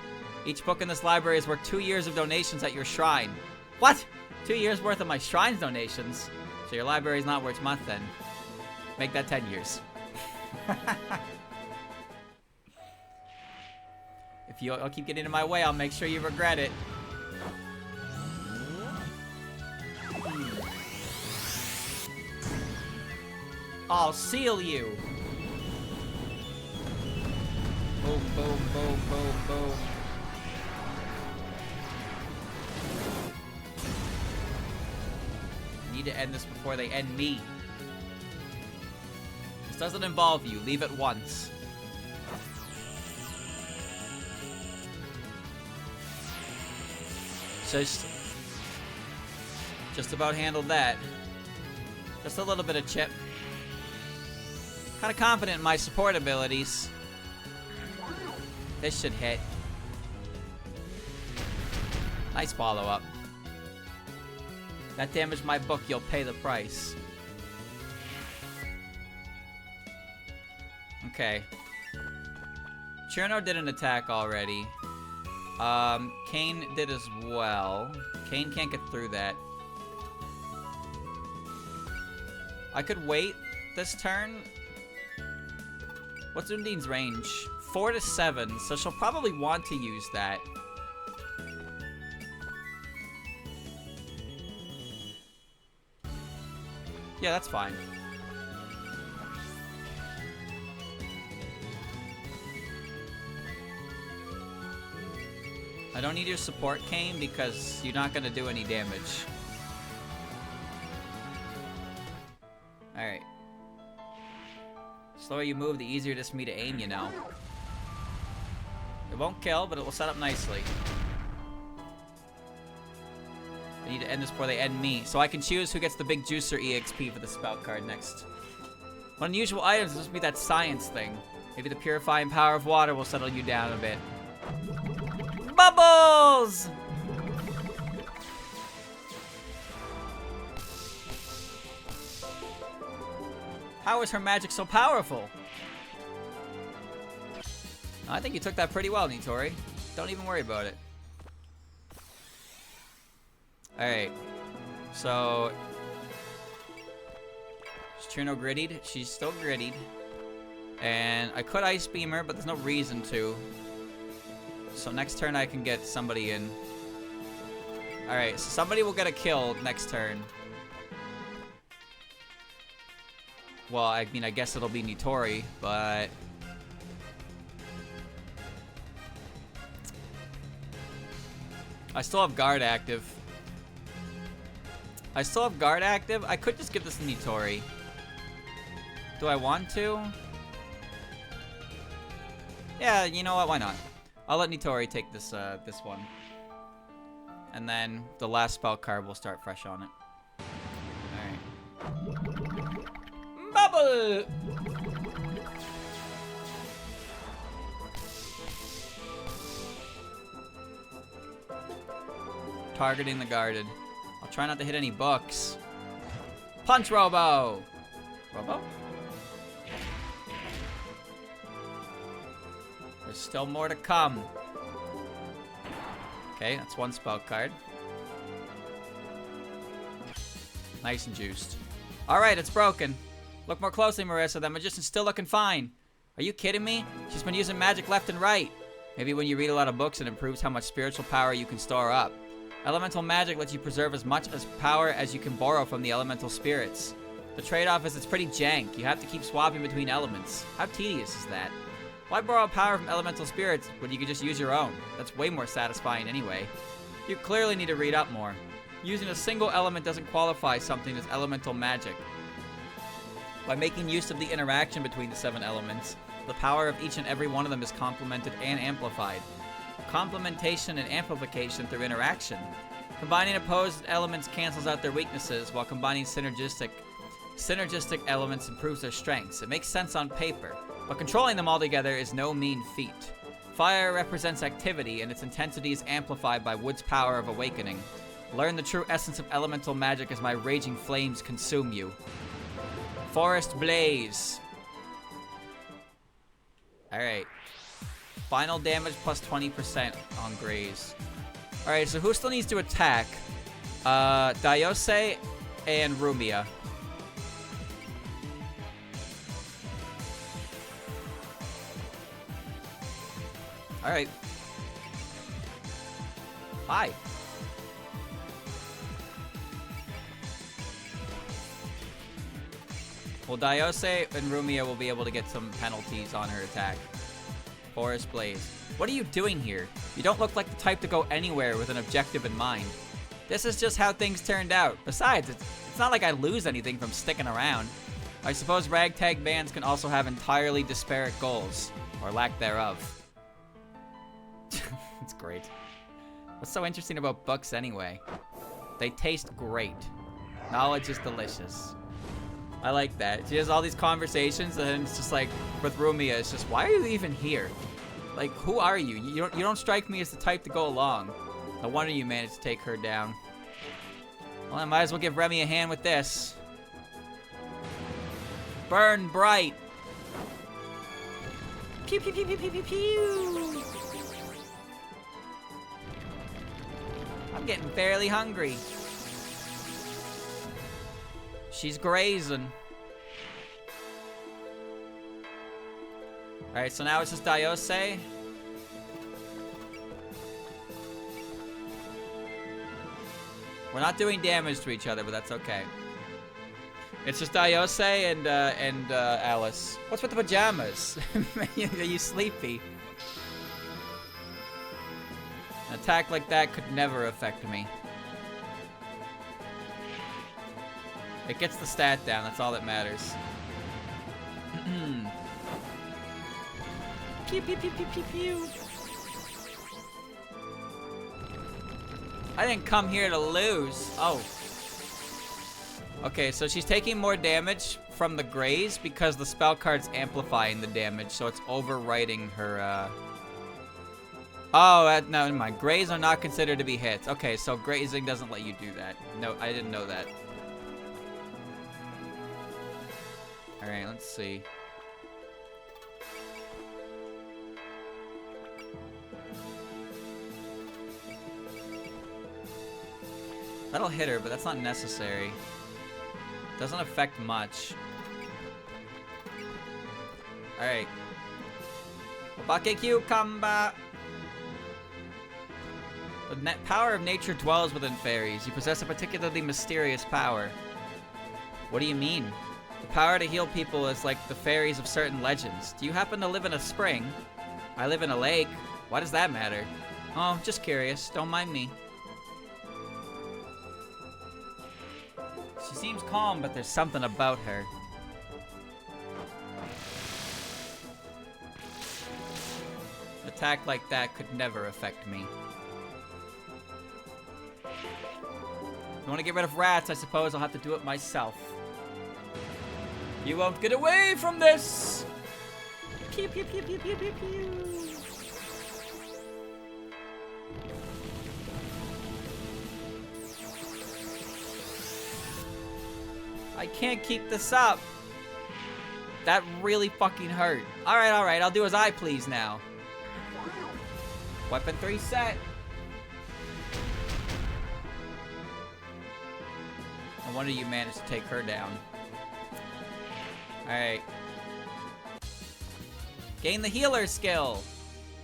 Each book in this library is worth 2 years of donations at your shrine. What? 2 years worth of my shrine's donations? So your library's not worth much then. Make that 10 years. If you'll keep getting in my way, I'll make sure you regret it. I'll seal you. Boom, boom, boom, boom, boom. I need to end this before they end me. This doesn't involve you. Leave it once. So just about handled that. Just a little bit of chip. Kind of confident in my support abilities. This should hit. Nice follow-up. That damaged my book. You'll pay the price. Okay. Cherno did an attack already. Kane did as well. Kane can't get through that. I could wait this turn. What's Undine's range? 4 to 7, so she'll probably want to use that. Yeah, that's fine. I don't need your support cane because you're not gonna do any damage. Alright. Slower you move, the easier it is for me to aim, you know. It won't kill, but it will set up nicely. I need to end this before they end me, so I can choose who gets the big juicer EXP for the spell card next. One unusual item is supposed to be that science thing. Maybe the purifying power of water will settle you down a bit. Bubbles! How is her magic so powerful? I think you took that pretty well, Nitori. Don't even worry about it. Alright. So... is Trino grittied? She's still grittied. And I could Ice Beam her, but there's no reason to. So next turn I can get somebody in. Alright, so somebody will get a kill next turn. Well, I mean, I guess it'll be Nitori, but... I still have guard active. I could just give this to Nitori. Do I want to? Yeah, you know what? Why not? I'll let Nitori take this this one. And then the last spell card will start fresh on it. Alright. Bubble! Targeting the guarded. I'll try not to hit any books. Punch Robo! Robo? There's still more to come. Okay, that's one spell card. Nice and juiced. Alright, it's broken. Look more closely, Marissa. That magician's still looking fine. Are you kidding me? She's been using magic left and right. Maybe when you read a lot of books, it improves how much spiritual power you can store up. Elemental magic lets you preserve as much as power as you can borrow from the elemental spirits. The trade-off is it's pretty jank. You have to keep swapping between elements. How tedious is that? Why borrow power from elemental spirits when you could just use your own? That's way more satisfying anyway. You clearly need to read up more. Using a single element doesn't qualify something as elemental magic. By making use of the interaction between the 7 elements, the power of each and every one of them is complemented and amplified. Complementation and amplification through interaction. Combining opposed elements cancels out their weaknesses, while combining synergistic elements improves their strengths. It makes sense on paper, but controlling them all together is no mean feat. Fire represents activity, and its intensity is amplified by Wood's power of awakening. Learn the true essence of elemental magic as my raging flames consume you. Forest Blaze. Alright. Final damage plus 20% on Graze. Alright, so who still needs to attack? Dayose and Rumia. Alright. Hi. Well, Dayose and Rumia will be able to get some penalties on her attack. Forest Blaze. What are you doing here? You don't look like the type to go anywhere with an objective in mind. This is just how things turned out. Besides, it's not like I lose anything from sticking around. I suppose ragtag bands can also have entirely disparate goals, or lack thereof. It's great. What's so interesting about books anyway? They taste great. Knowledge is delicious. I like that. She has all these conversations, and it's just like, with Rumia, it's just, why are you even here? Like, who are you? You don't strike me as the type to go along. No wonder you managed to take her down. Well, I might as well give Remy a hand with this. Burn bright. Pew, pew, pew, pew, pew, pew, pew. I'm getting fairly hungry. She's grazing. Alright, so now it's just Dayose. We're not doing damage to each other, but that's okay. It's just Dayose and Alice. What's with the pajamas? Are you sleepy? An attack like that could never affect me. It gets the stat down, that's all that matters. Pew, pew, pew, pew, pew, pew. I didn't come here to lose. Oh. Okay, so she's taking more damage from the graze because the spell card's amplifying the damage, so it's overwriting her, Oh, no, never mind. Graze are not considered to be hits. Okay, so grazing doesn't let you do that. No, I didn't know that. Alright, let's see. That'll hit her, but that's not necessary. Doesn't affect much. Alright. Obake cucumber. The power of nature dwells within fairies. You possess a particularly mysterious power. What do you mean? The power to heal people is like the fairies of certain legends. Do you happen to live in a spring? I live in a lake. Why does that matter? Oh, just curious. Don't mind me. She seems calm, but there's something about her. An attack like that could never affect me. If you want to get rid of rats, I suppose I'll have to do it myself. You won't get away from this! Pew, pew, pew, pew, pew, pew, pew. I can't keep this up. That really fucking hurt. Alright, I'll do as I please now. Weapon 3 set. No wonder you managed to take her down. Alright. Gain the healer skill.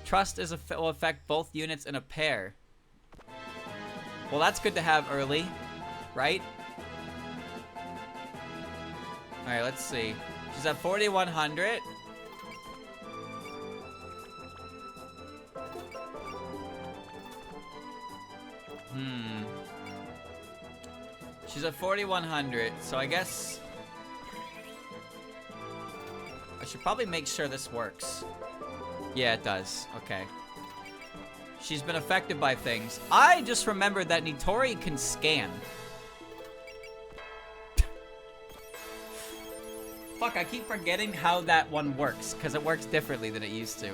Trust will affect both units in a pair. Well, that's good to have early, right? Alright, let's see. She's at 4,100. She's at 4,100, so I guess I should probably make sure this works. Yeah, it does. Okay. She's been affected by things. I just remembered that Nitori can scan. Fuck, I keep forgetting how that one works, because it works differently than it used to.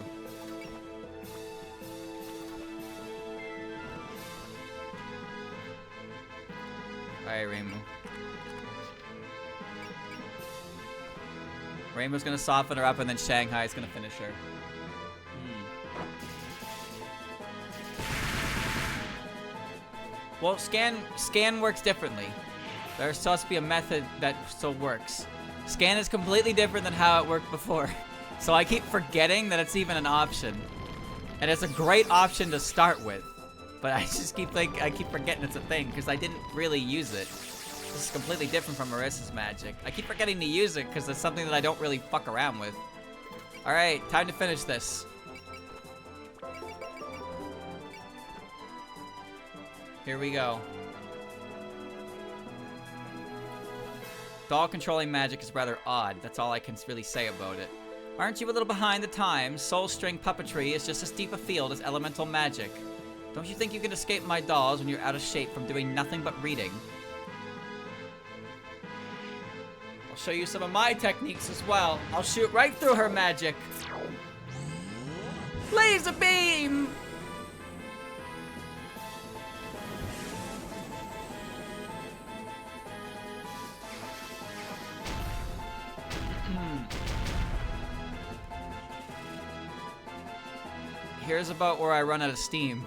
Alright, Rainbow. Rainbow's gonna soften her up, and then Shanghai's gonna finish her. Well, scan works differently. There's supposed to be a method that still works. Scan is completely different than how it worked before. So I keep forgetting that it's even an option. And it's a great option to start with. But I just keep forgetting it's a thing because I didn't really use it. This is completely different from Marissa's magic. I keep forgetting to use it because it's something that I don't really fuck around with. Alright, time to finish this. Here we go. Doll controlling magic is rather odd. That's all I can really say about it. Aren't you a little behind the times? Soul string puppetry is just as deep a field as elemental magic. Don't you think you can escape my dolls when you're out of shape from doing nothing but reading? I'll show you some of my techniques as well. I'll shoot right through her magic. Laser beam! Here's about where I run out of steam.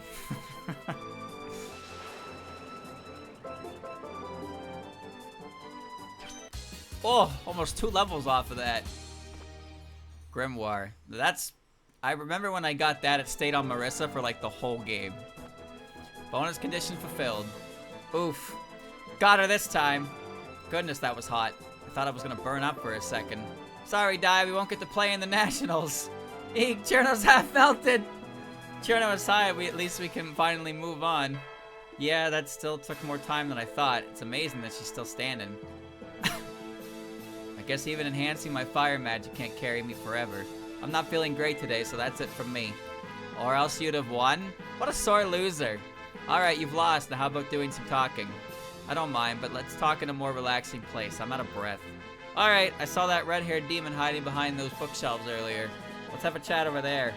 Oh, almost 2 levels off of that. Grimoire. I remember when I got that, it stayed on Marissa for like the whole game. Bonus condition fulfilled. Oof. Got her this time. Goodness, that was hot. I thought I was gonna burn up for a second. Sorry, Di, we won't get to play in the Nationals. Eek, Cherno's half melted. Cherno aside, at least we can finally move on. Yeah, that still took more time than I thought. It's amazing that she's still standing. I guess even enhancing my fire magic can't carry me forever. I'm not feeling great today, so that's it from me. Or else you'd have won? What a sore loser. Alright, you've lost. Now how about doing some talking? I don't mind, but let's talk in a more relaxing place. I'm out of breath. Alright, I saw that red-haired demon hiding behind those bookshelves earlier. Let's have a chat over there.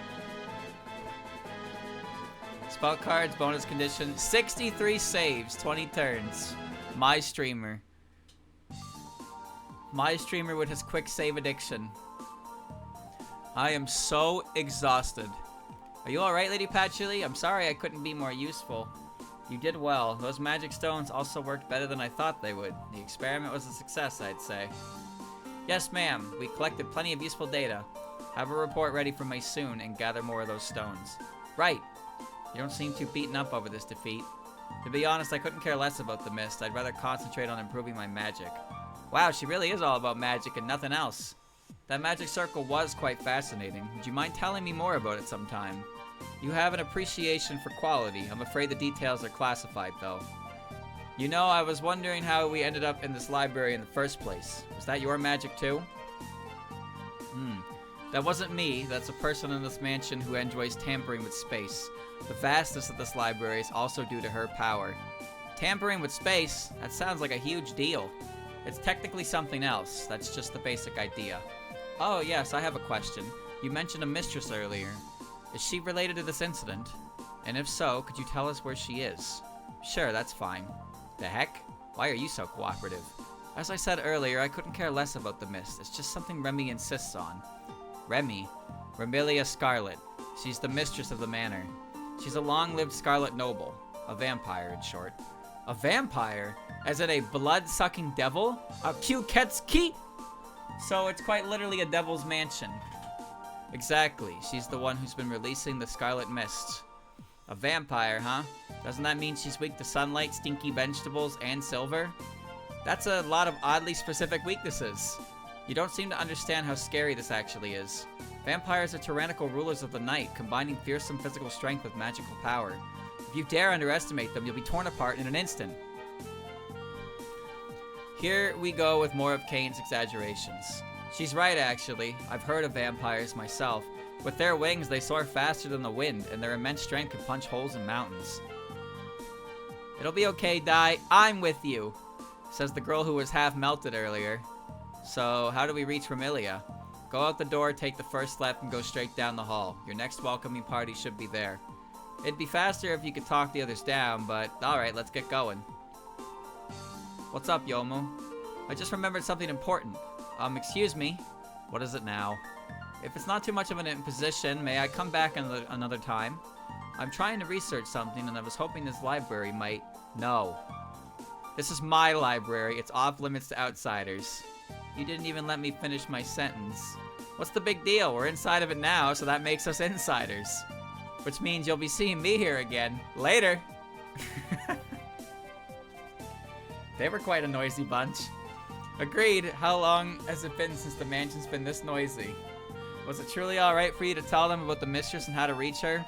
Spell cards, bonus condition, 63 saves, 20 turns. My streamer. My streamer with his quick save addiction. I am so exhausted. Are you alright, Lady Patchouli? I'm sorry I couldn't be more useful. You did well. Those magic stones also worked better than I thought they would. The experiment was a success, I'd say. Yes, ma'am. We collected plenty of useful data. Have a report ready for me soon and gather more of those stones. Right. You don't seem too beaten up over this defeat. To be honest, I couldn't care less about the mist. I'd rather concentrate on improving my magic. Wow, she really is all about magic and nothing else. That magic circle was quite fascinating. Would you mind telling me more about it sometime? You have an appreciation for quality. I'm afraid the details are classified, though. You know, I was wondering how we ended up in this library in the first place. Was that your magic, too? That wasn't me. That's a person in this mansion who enjoys tampering with space. The vastness of this library is also due to her power. Tampering with space? That sounds like a huge deal. It's technically something else. That's just the basic idea. Oh, yes, I have a question. You mentioned a mistress earlier. Is she related to this incident? And if so, could you tell us where she is? Sure, that's fine. The heck? Why are you so cooperative? As I said earlier, I couldn't care less about the mist. It's just something Remy insists on. Remy? Remilia Scarlet. She's the mistress of the manor. She's a long-lived Scarlet noble. A vampire, in short. A vampire? As in a blood-sucking devil? A Kuketsuki? So it's quite literally a devil's mansion. Exactly. She's the one who's been releasing the Scarlet Mist. A vampire, huh? Doesn't that mean she's weak to sunlight, stinky vegetables, and silver? That's a lot of oddly specific weaknesses. You don't seem to understand how scary this actually is. Vampires are tyrannical rulers of the night, combining fearsome physical strength with magical power. If you dare underestimate them, you'll be torn apart in an instant. Here we go with more of Kane's exaggerations. She's right, actually. I've heard of vampires myself. With their wings, they soar faster than the wind, and their immense strength can punch holes in mountains. It'll be okay, Dai. I'm with you, says the girl who was half melted earlier. So, how do we reach Remilia? Go out the door, take the first left, and go straight down the hall. Your next welcoming party should be there. It'd be faster if you could talk the others down, but alright, let's get going. What's up, Yomu? I just remembered something important. Excuse me? What is it now? If it's not too much of an imposition, may I come back another time? I'm trying to research something, and I was hoping this library might... No. This is my library. It's off limits to outsiders. You didn't even let me finish my sentence. What's the big deal? We're inside of it now, so that makes us insiders. Which means you'll be seeing me here again. Later! They were quite a noisy bunch. Agreed. How long has it been since the mansion's been this noisy? Was it truly alright for you to tell them about the mistress and how to reach her?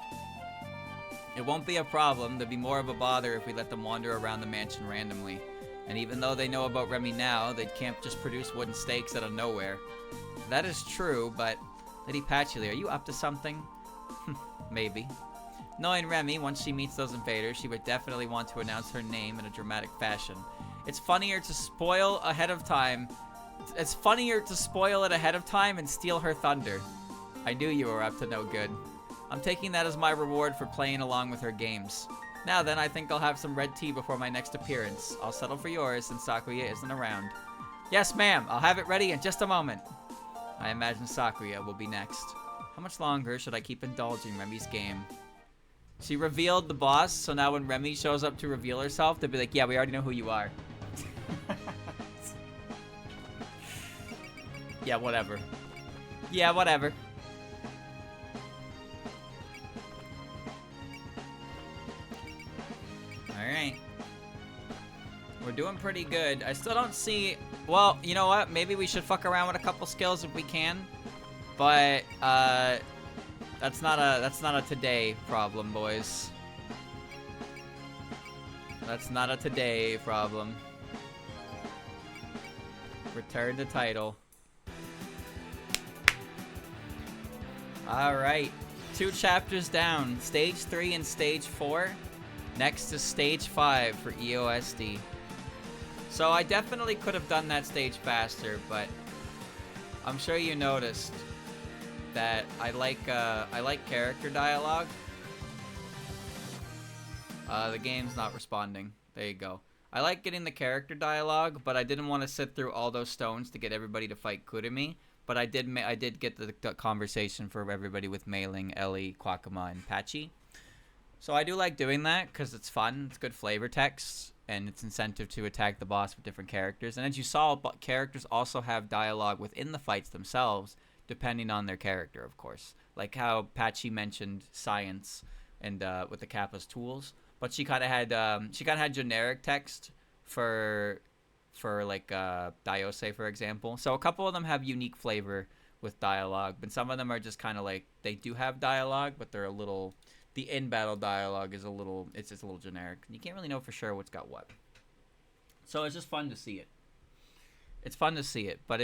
It won't be a problem. There'd be more of a bother if we let them wander around the mansion randomly. And even though they know about Remy now, they can't just produce wooden stakes out of nowhere. That is true, but... Lady Patchouli, are you up to something? Maybe. Knowing Remy, once she meets those invaders, she would definitely want to announce her name in a dramatic fashion. It's funnier to spoil ahead of time. It's funnier to spoil it ahead of time and steal her thunder. I knew you were up to no good. I'm taking that as my reward for playing along with her games. Now then, I think I'll have some red tea before my next appearance. I'll settle for yours since Sakuya isn't around. Yes, ma'am. I'll have it ready in just a moment. I imagine Sakuya will be next. How much longer should I keep indulging Remy's game? She revealed the boss, so now when Remy shows up to reveal herself, they'll be like, yeah, we already know who you are. Yeah, whatever. Yeah, whatever. Alright. We're doing pretty good. I still don't see... Well, you know what? Maybe we should fuck around with a couple skills if we can. But, That's not a today problem, boys. That's not a today problem. Return the title. Alright. 2 chapters down. Stage 3 and Stage 4. Next is Stage 5 for EOSD. So I definitely could have done that stage faster, but I'm sure you noticed that I like character dialogue. The game's not responding. There you go. I like getting the character dialogue, but I didn't want to sit through all those stones to get everybody to fight Kurumi. But I did get the conversation for everybody with Mailing, Ellie, Quackama, and Patchy. So I do like doing that because it's fun. It's good flavor text, and it's incentive to attack the boss with different characters. And as you saw, characters also have dialogue within the fights themselves, depending on their character, of course. Like how Patchy mentioned science and with the Kappa's tools, but she kind of had generic text for like Diose, for example. So a couple of them have unique flavor with dialogue, but some of them are just kind of like they do have dialogue, but they're a little. The in-battle dialogue is it's just a little generic. You can't really know for sure what's got what. So it's just fun to see it. It's fun to see it. But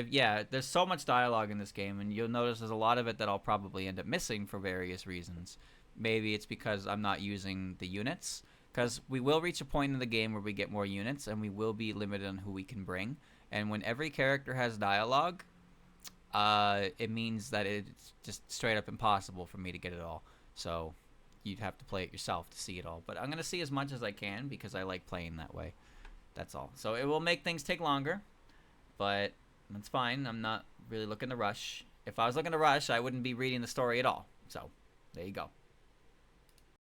there's so much dialogue in this game, and you'll notice there's a lot of it that I'll probably end up missing for various reasons. Maybe it's because I'm not using the units, because we will reach a point in the game where we get more units, and we will be limited on who we can bring. And when every character has dialogue, it means that it's just straight up impossible for me to get it all. So you'd have to play it yourself to see it all. But I'm going to see as much as I can because I like playing that way. That's all. So it will make things take longer, but that's fine. I'm not really looking to rush. If I was looking to rush, I wouldn't be reading the story at all. So there you go.